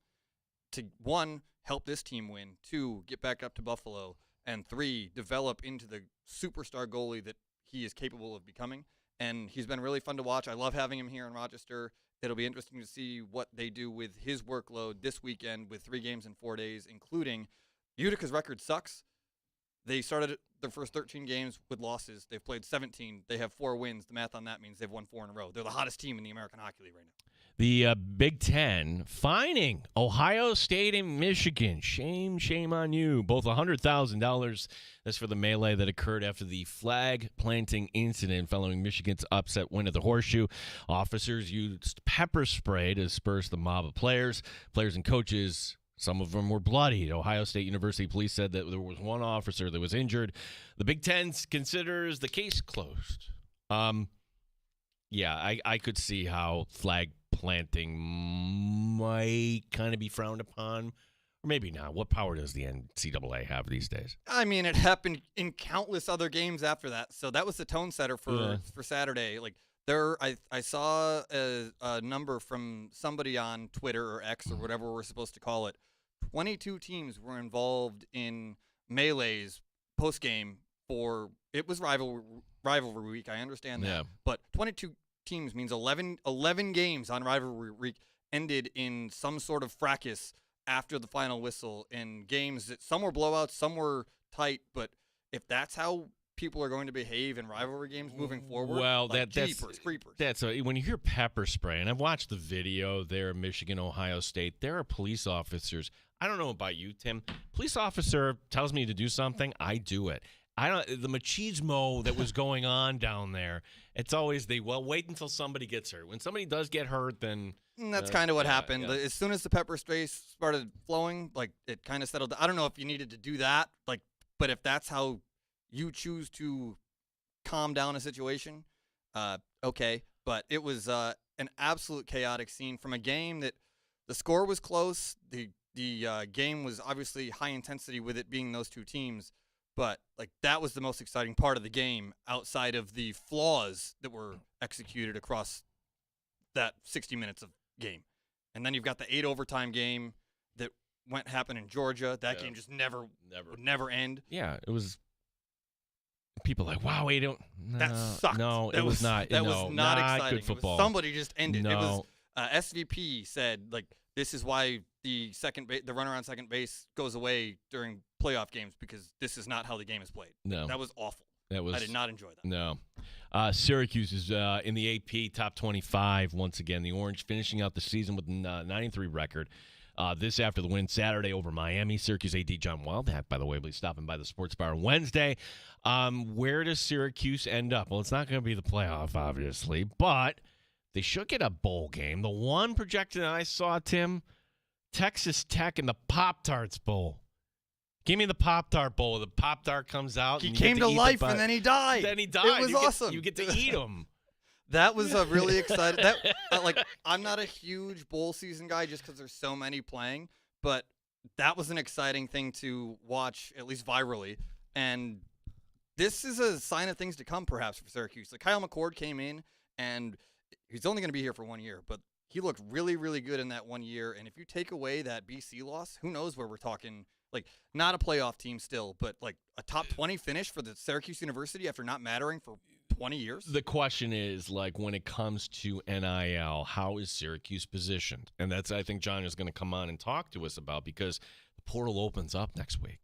to, 1, help this team win, 2, get back up to Buffalo, and 3, develop into the superstar goalie that he is capable of becoming. And he's been really fun to watch. I love having him here in Rochester. It'll be interesting to see what they do with his workload this weekend with 3 games in 4 days, including Utica's record sucks. They started their first 13 games with losses. They've played 17. They have 4 wins. The math on that means they've won 4 in a row. They're the hottest team in the American Hockey League right now. The Big Ten fining Ohio State and Michigan. Shame on you. Both $100,000. That's for the melee that occurred after the flag planting incident following Michigan's upset win at the Horseshoe. Officers used pepper spray to disperse the mob of players and coaches. Some of them were bloodied. Ohio State University police said that there was one officer that was injured. The Big Ten considers the case closed. Yeah, I could see how flag planting might kind of be frowned upon, or maybe not. What power does the NCAA have these days? I mean, it happened in countless other games after that. So that was the tone setter for Saturday. Like I saw a number from somebody on Twitter or X or whatever we're supposed to call it. 22 teams were involved in melees post game for it was rivalry week. I understand that, but 22 teams means 11 games on rivalry week ended in some sort of fracas after the final whistle in games that some were blowouts, some were tight. But if that's how people are going to behave in rivalry games moving forward, well, like that's creepers. That's when you hear pepper spray, and I've watched the video there in Michigan, Ohio State. There are police officers. I don't know about you, Tim. Police officer tells me to do something, I do it. The machismo that was going on down there, it's always wait until somebody gets hurt. When somebody does get hurt, then that's kind of what happened. Yeah. As soon as the pepper spray started flowing, like it kind of settled down. I don't know if you needed to do that, but if that's how you choose to calm down a situation, okay. But it was an absolute chaotic scene from a game that the score was close. The game was obviously high intensity with it being those two teams. But that was the most exciting part of the game outside of the flaws that were executed across that 60 minutes of game. And then you've got the 8 overtime game that happened in Georgia. That game just would never end. Yeah, it was people wow, that sucked. No, it was not. That was not exciting. Good football. Somebody just ended. No. It was SVP said this is why the runner on second base goes away during playoff games because this is not how the game is played. No. That was awful. I did not enjoy that. No. Syracuse is in the AP top 25 once again. The Orange finishing out the season with a 9-3 record. This after the win Saturday over Miami. Syracuse AD John Wildhack, by the way, will be stopping by the Sports Bar on Wednesday. Where does Syracuse end up? Well, it's not going to be the playoff, obviously, but they should get a bowl game. The one projection I saw, Tim, Texas Tech in the Pop-Tarts Bowl. Give me the Pop-Tart Bowl. The Pop-Tart comes out. He came to life, and then he died. Then he died. It was awesome. You get to eat them. That was a really exciting. I'm not a huge bowl season guy just because there's so many playing, but that was an exciting thing to watch, at least virally. And this is a sign of things to come, perhaps, for Syracuse. Kyle McCord came in, and he's only going to be here for 1 year, but he looked really, really good in that 1 year. And if you take away that BC loss, who knows where we're talking. Not a playoff team still, but a top 20 finish for the Syracuse University after not mattering for 20 years. The question is, when it comes to NIL, how is Syracuse positioned? And that's, I think, John is going to come on and talk to us about because the portal opens up next week.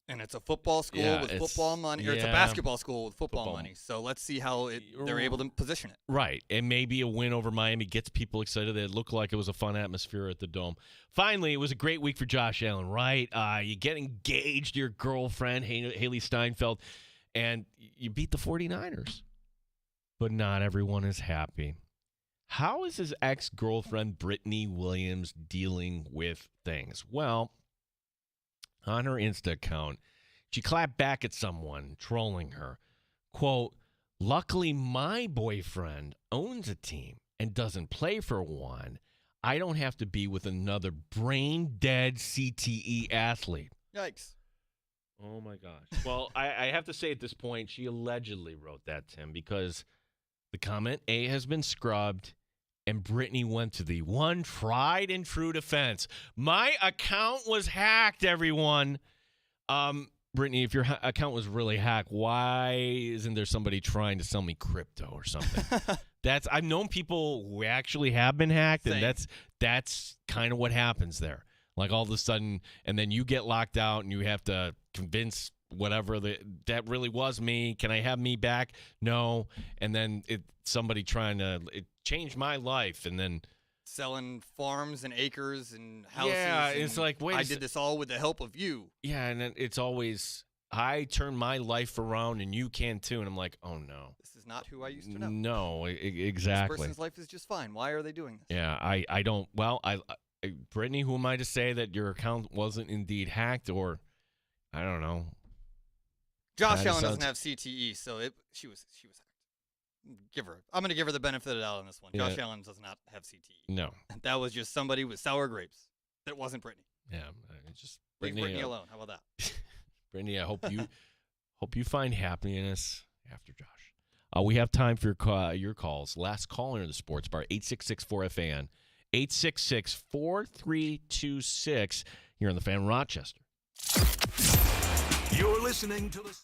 And it's a football school with football money, or it's a basketball school with football money. So let's see how they're able to position it. Right. And maybe a win over Miami gets people excited. It looked like it was a fun atmosphere at the Dome. Finally, it was a great week for Josh Allen, right? You get engaged to your girlfriend, Haley Steinfeld, and you beat the 49ers. But not everyone is happy. How is his ex-girlfriend, Brittany Williams, dealing with things? Well, on her Insta account, she clapped back at someone trolling her. Quote, "Luckily, my boyfriend owns a team and doesn't play for one. I don't have to be with another brain-dead CTE athlete." Yikes. Oh, my gosh. Well, I have to say at this point, she allegedly wrote that, Tim, because the comment, A, has been scrubbed, and Brittany went to the one tried and true defense. My account was hacked, everyone. Brittany, if your account was really hacked, why isn't there somebody trying to sell me crypto or something? I've known people who actually have been hacked, and that's kind of what happens there. Like all of a sudden, and then you get locked out, and you have to convince whatever that really was me. Can I have me back? No, and then somebody trying to change my life, and then selling farms and acres and houses. Yeah, it's like, wait, I did this all with the help of you. Yeah, and it's always, I turn my life around and you can too. And I'm like, oh no. This is not who I used to know. No, exactly. This person's life is just fine. Why are they doing this? Yeah, I don't, well, Brittany, who am I to say that your account wasn't indeed hacked, or, I don't know. Josh Allen doesn't have CTE, so she was hacked. I'm going to give her the benefit of the doubt on this one. Yeah. Josh Allen does not have CTE. No. That was just somebody with sour grapes. That wasn't Brittany. Yeah, just Leave Brittany alone. How about that? Brittany, I hope you find happiness after Josh. We have time for your calls. Last caller in the sports bar, 866-4FAN, 866-4326. Here on the Fan Rochester. You're listening to the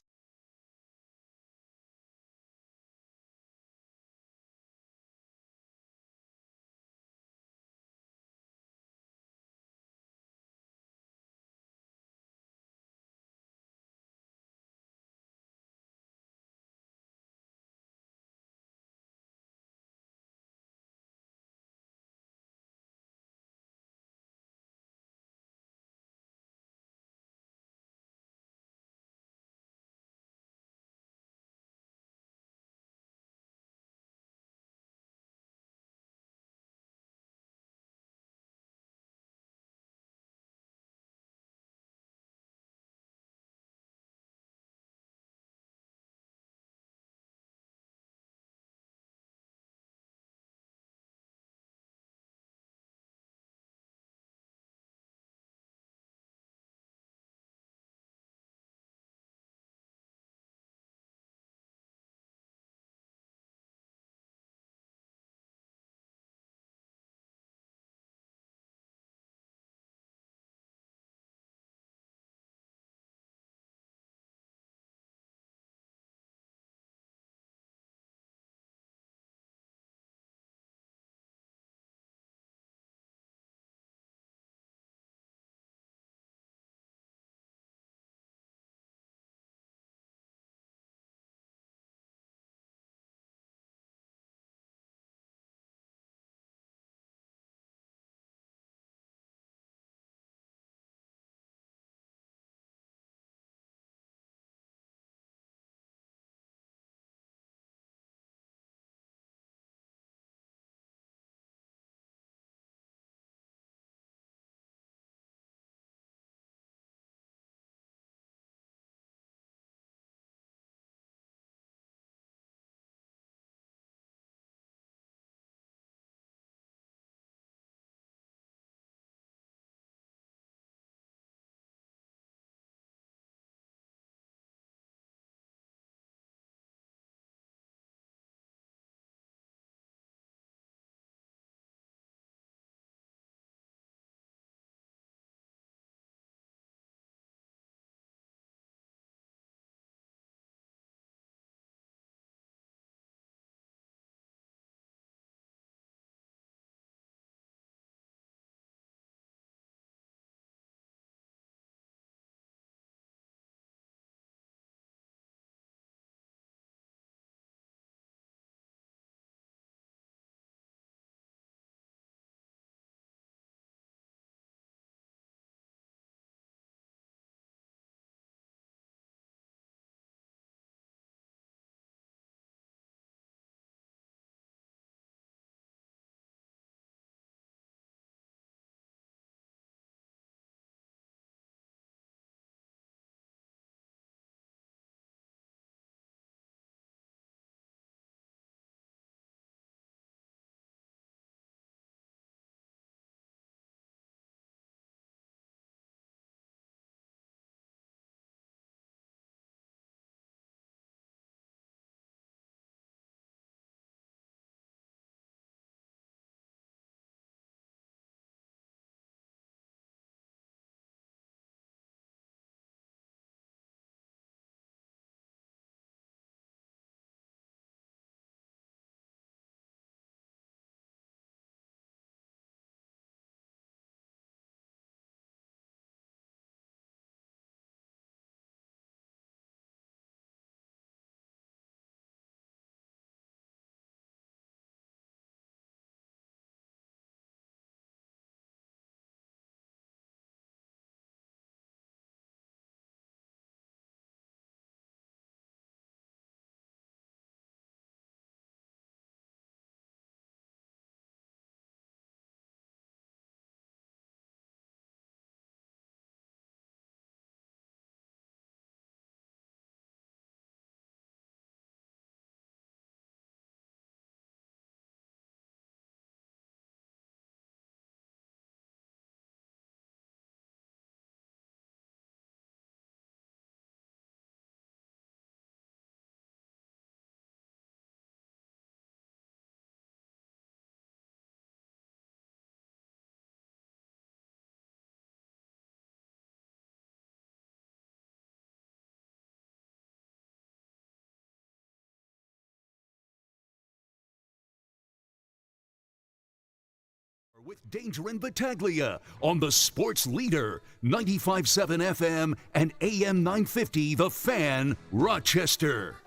With Danger and Battaglia on the Sports Leader, 95.7 FM and AM 950, The Fan, Rochester.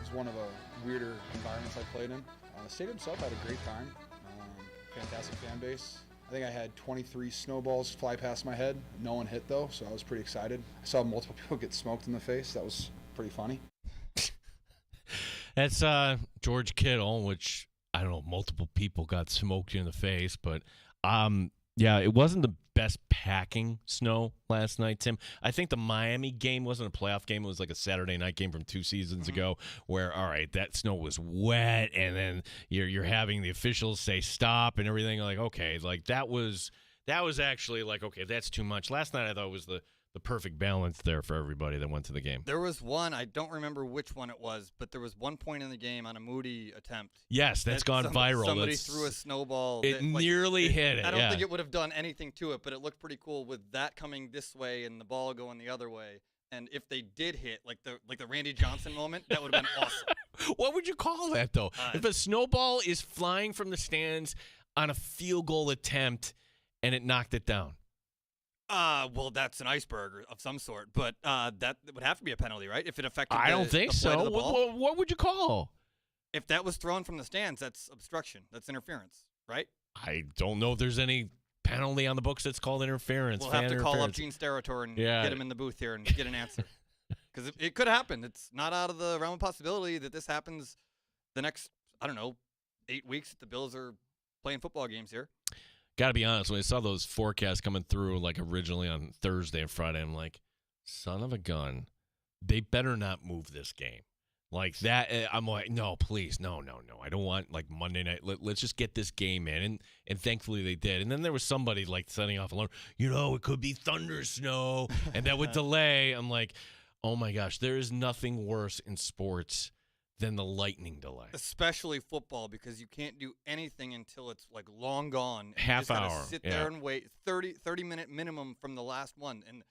It's one of the weirder environments I played in. The stadium itself had a great time. Fantastic fan base. I think I had 23 snowballs fly past my head. No one hit, though, so I was pretty excited. I saw multiple people get smoked in the face. That was pretty funny. That's George Kittle, which, I don't know, multiple people got smoked in the face. But, yeah, it wasn't the best packing snow last night, Tim. I think the Miami game wasn't a playoff game. It was like a Saturday night game from 2 seasons ago where, all right, that snow was wet, and then you're having the officials say stop and everything. Like, okay, like that was actually like, okay, that's too much. Last night I thought it was the perfect balance there for everybody that went to the game. There was one, I don't remember which one it was, but there was one point in the game on a Moody attempt. Yes, that's gone viral. Somebody threw a snowball. It nearly hit it. I don't think it would have done anything to it, but it looked pretty cool with that coming this way and the ball going the other way. And if they did hit, like the Randy Johnson moment, that would have been awesome. What would you call that, though? If a snowball is flying from the stands on a field goal attempt and it knocked it down? Well, that's an iceberg of some sort, but that would have to be a penalty, right? If it affected I don't think so. What would you call? If that was thrown from the stands, that's obstruction. That's interference, right? I don't know if there's any penalty on the books that's called interference. We'll have to call up Gene Steratore and get him in the booth here and get an answer. Because it could happen. It's not out of the realm of possibility that this happens the next, 8 weeks that the Bills are playing football games here. Got to be honest, when I saw those forecasts coming through, like originally on Thursday and Friday, I'm like, son of a gun, they better not move this game. Like that, I'm like, no, please, no. I don't want like Monday night. Let's just get this game in. And thankfully they did. And then there was somebody like setting off alarm, it could be thunder snow, and that would delay. I'm like, oh my gosh, there is nothing worse in sports than the lightning delay. Especially football, because you can't do anything until it's like long gone. Half hour. You just gotta sit there and wait 30-minute minimum from the last one. And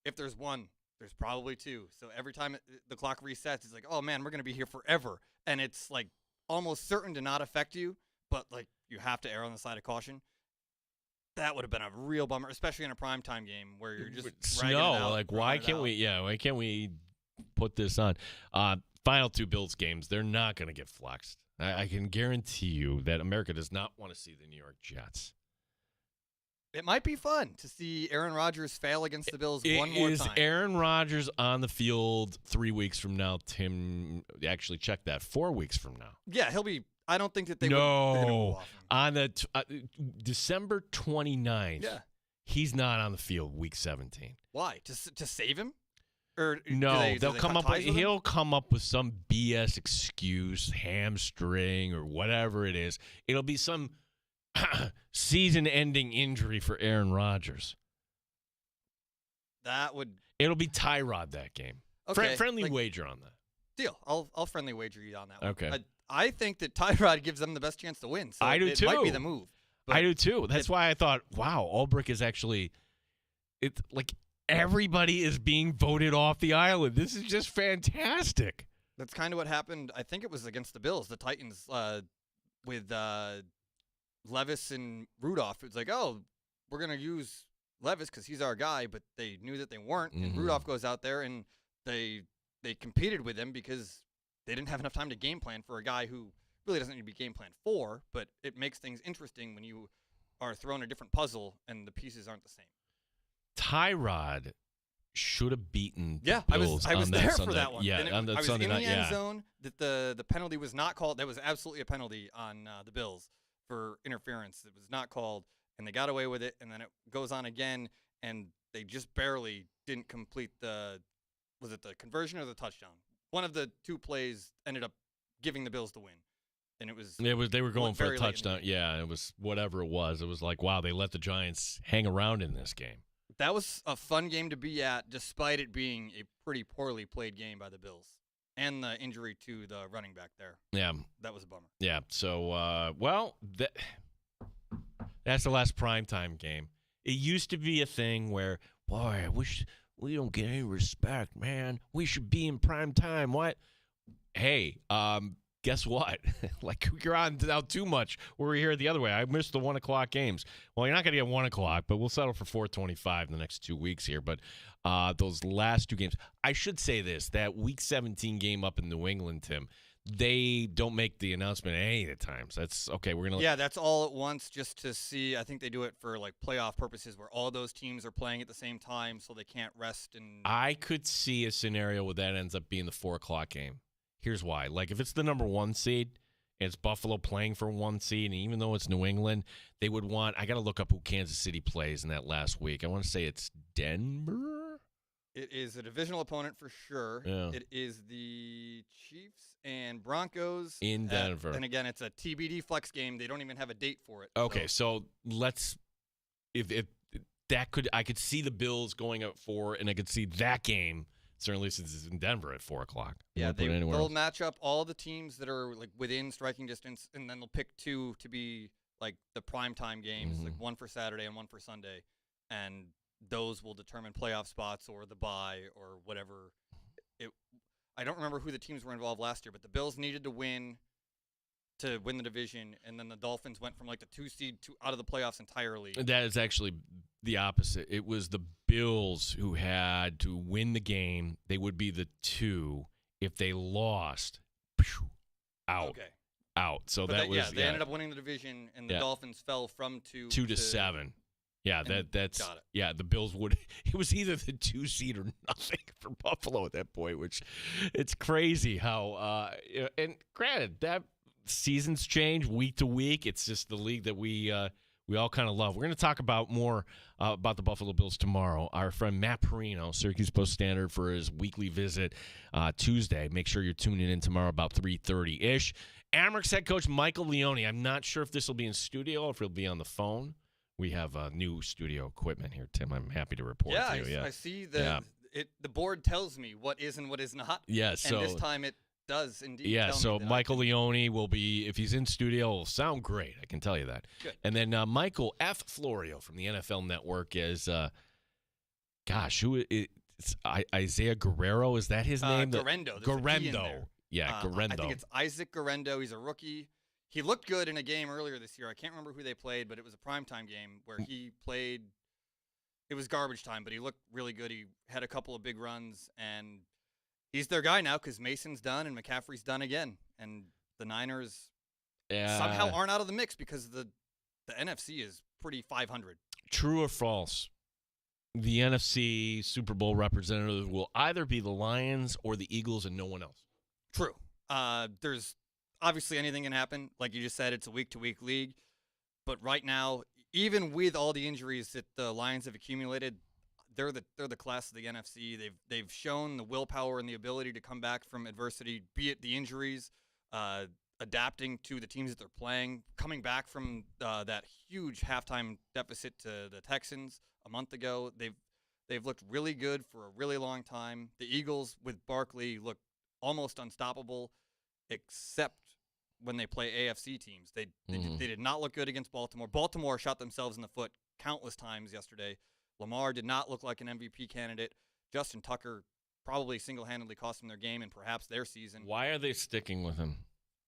if there's one, there's probably two. So every time the clock resets, it's like, oh man, we're going to be here forever. And it's like almost certain to not affect you, but like you have to err on the side of caution. That would have been a real bummer, especially in a primetime game where you're just snow. Like, why can't we put this on? Final two Bills games, they're not going to get flexed. I can guarantee you that America does not want to see the New York Jets. It might be fun to see Aaron Rodgers fail against the Bills one more time. Is Aaron Rodgers on the field 3 weeks from now? Tim, actually check that. 4 weeks from now. Yeah, he'll be. I don't think that they No. On the December 29th, he's not on the field week 17. Why? To save him? Or they'll come up. He'll come up with some BS excuse, hamstring or whatever it is. It'll be some season-ending injury for Aaron Rodgers. It'll be Tyrod that game. Okay, friendly wager on that. Deal. I'll friendly wager you on that one. Okay. I think that Tyrod gives them the best chance to win. So I do too. It might be the move. I do too. That's why I thought, wow, Ulbrich is actually. It's like. Everybody is being voted off the island. This is just fantastic. That's kind of what happened. I think it was against the Bills, the Titans, with Levis and Rudolph. It's like, oh, we're going to use Levis because he's our guy, but they knew that they weren't. And Rudolph goes out there, and they competed with him because they didn't have enough time to game plan for a guy who really doesn't need to be game planned for, but it makes things interesting when you are thrown a different puzzle and the pieces aren't the same. Tyrod should have beaten the Bills. I was there Sunday. for that one. Yeah, on that Sunday night. I was in the end zone. That the penalty was not called. That was absolutely a penalty on the Bills for interference. It was not called, and they got away with it. And then it goes on again, and they just barely didn't complete was it the conversion or the touchdown? One of the two plays ended up giving the Bills the win. And they were going for a touchdown. Yeah, it was whatever it was. It was like, wow, they let the Giants hang around in this game. That was a fun game to be at, despite it being a pretty poorly played game by the Bills. And the injury to the running back there. Yeah. That was a bummer. Yeah. So, that's the last primetime game. It used to be a thing where, boy, I wish we don't get any respect, man. We should be in primetime. What? Hey, guess what? Like, you're on now too much. We're here the other way. I missed the 1 o'clock games. Well, you're not going to get 1 o'clock, but we'll settle for 4:25 in the next 2 weeks here. But those last 2 games, I should say this, that Week 17 game up in New England, Tim, they don't make the announcement at any of the times. That's okay. We're going to. Yeah, that's all at once just to see. I think they do it for like playoff purposes where all those teams are playing at the same time so they can't rest. And I could see a scenario where that ends up being the 4 o'clock game. Here's why. Like, if it's the number 1 seed, and it's Buffalo playing for 1 seed, and even though it's New England, they would want – I got to look up who Kansas City plays in that last week. I want to say it's Denver? It is a divisional opponent for sure. Yeah. It is the Chiefs and Broncos. In Denver. And again, it's a TBD flex game. They don't even have a date for it. Okay, so let's – if that could – I could see the Bills going up 4, and I could see that game – certainly since it's in Denver at 4 o'clock. Yeah, they'll match up all the teams that are like within striking distance, and then they'll pick 2 to be like the primetime games, like 1 for Saturday and 1 for Sunday, and those will determine playoff spots or the bye or whatever. I don't remember who the teams were involved last year, but the Bills needed to win the division, and then the Dolphins went from like the 2 seed out of the playoffs entirely. That is actually the opposite. It was the Bills who had to win the game. They would be the 2. If they lost, out. Okay. Out. So but they ended up winning the division, and the Dolphins fell from 2 to 7. Yeah, that's got it. Yeah, the Bills would. It was either the 2 seed or nothing for Buffalo at that point, which it's crazy how. And granted, that seasons change week to week. It's just the league that we all kind of love. We're going to talk about more about the Buffalo Bills tomorrow. Our friend Matt Perino, Syracuse Post-Standard, for his weekly visit Tuesday. Make sure you're tuning in tomorrow about 3:30-ish. Amerks head coach Michael Leone. I'm not sure if this will be in studio or if he'll be on the phone. We have new studio equipment here, Tim. I'm happy to report to you. I see the board tells me what is and what is not. Yeah, so and this time it does indeed. Yeah, tell so me that Michael Leone will be, if he's in studio, will sound great. I can tell you that. Good. And then Michael F. Florio from the NFL Network is, it's Isaiah Guerrero. Is that his name? Guerendo. Guerendo. Yeah, Guerendo. I think it's Isaac Guerendo. He's a rookie. He looked good in a game earlier this year. I can't remember who they played, but it was a primetime game where he played. It was garbage time, but he looked really good. He had a couple of big runs, and he's their guy now because Mason's done and McCaffrey's done again. And the Niners somehow aren't out of the mix because the NFC is pretty 500. True or false? The NFC Super Bowl representatives will either be the Lions or the Eagles and no one else. True. There's obviously anything can happen. Like you just said, it's a week-to-week league. But right now, even with all the injuries that the Lions have accumulated, they're the class of the NFC. They've shown the willpower and the ability to come back from adversity, be it the injuries, adapting to the teams that they're playing, coming back from that huge halftime deficit to the Texans a month ago. They've looked really good for a really long time. The Eagles with Barkley look almost unstoppable, except when they play AFC teams. They did not look good against Baltimore. Baltimore shot themselves in the foot countless times yesterday. Lamar did not look like an MVP candidate. Justin Tucker probably single-handedly cost them their game and perhaps their season. Why are they sticking with him?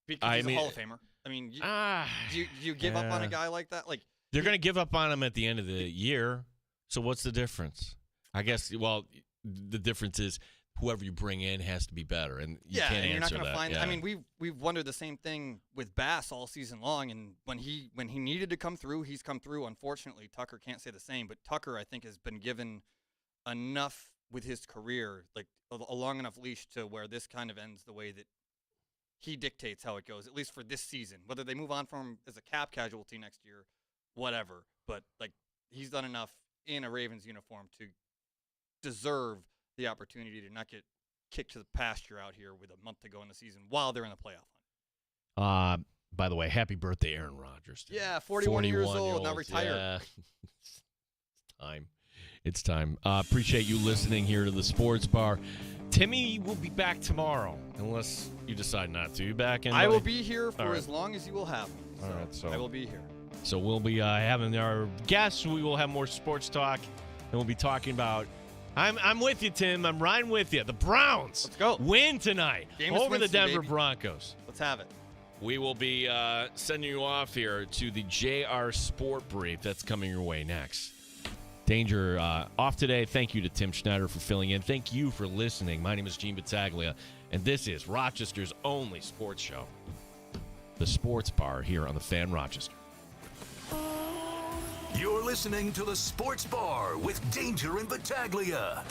Because he's a Hall of Famer. I mean, you give up on a guy like that? Like they're going to give up on him at the end of the year. So what's the difference? I guess, well, the difference is whoever you bring in has to be better, and you can't and you're answer not going to find. Yeah. I mean, we've wondered the same thing with Bass all season long, and when he needed to come through, he's come through. Unfortunately, Tucker can't say the same, but Tucker, I think, has been given enough with his career, like a long enough leash to where this kind of ends the way that he dictates how it goes, at least for this season. Whether they move on from him as a cap casualty next year, whatever. But like he's done enough in a Ravens uniform to deserve the opportunity to not get kicked to the pasture out here with a month to go in the season while they're in the playoff hunt. By the way, happy birthday, Aaron Rodgers. Yeah, 41 years old, now retired. Yeah. It's time. Appreciate you listening here to the Sports Bar. Timmy will be back tomorrow, unless you decide not to. You back in? I will be here for as long as you will have me. So all right, so I will be here. So we'll be having our guests. We will have more sports talk, and we'll be talking about I'm with you, Tim. I'm riding with you. The Browns. Let's go. Win tonight over the Denver baby. Broncos. Let's have it. We will be sending you off here to the JR Sport Brief. That's coming your way next. Danger off today. Thank you to Tim Schneider for filling in. Thank you for listening. My name is Gene Battaglia, and this is Rochester's only sports show, The Sports Bar, here on the Fan Rochester. You're listening to The Sports Bar with Danger and Battaglia.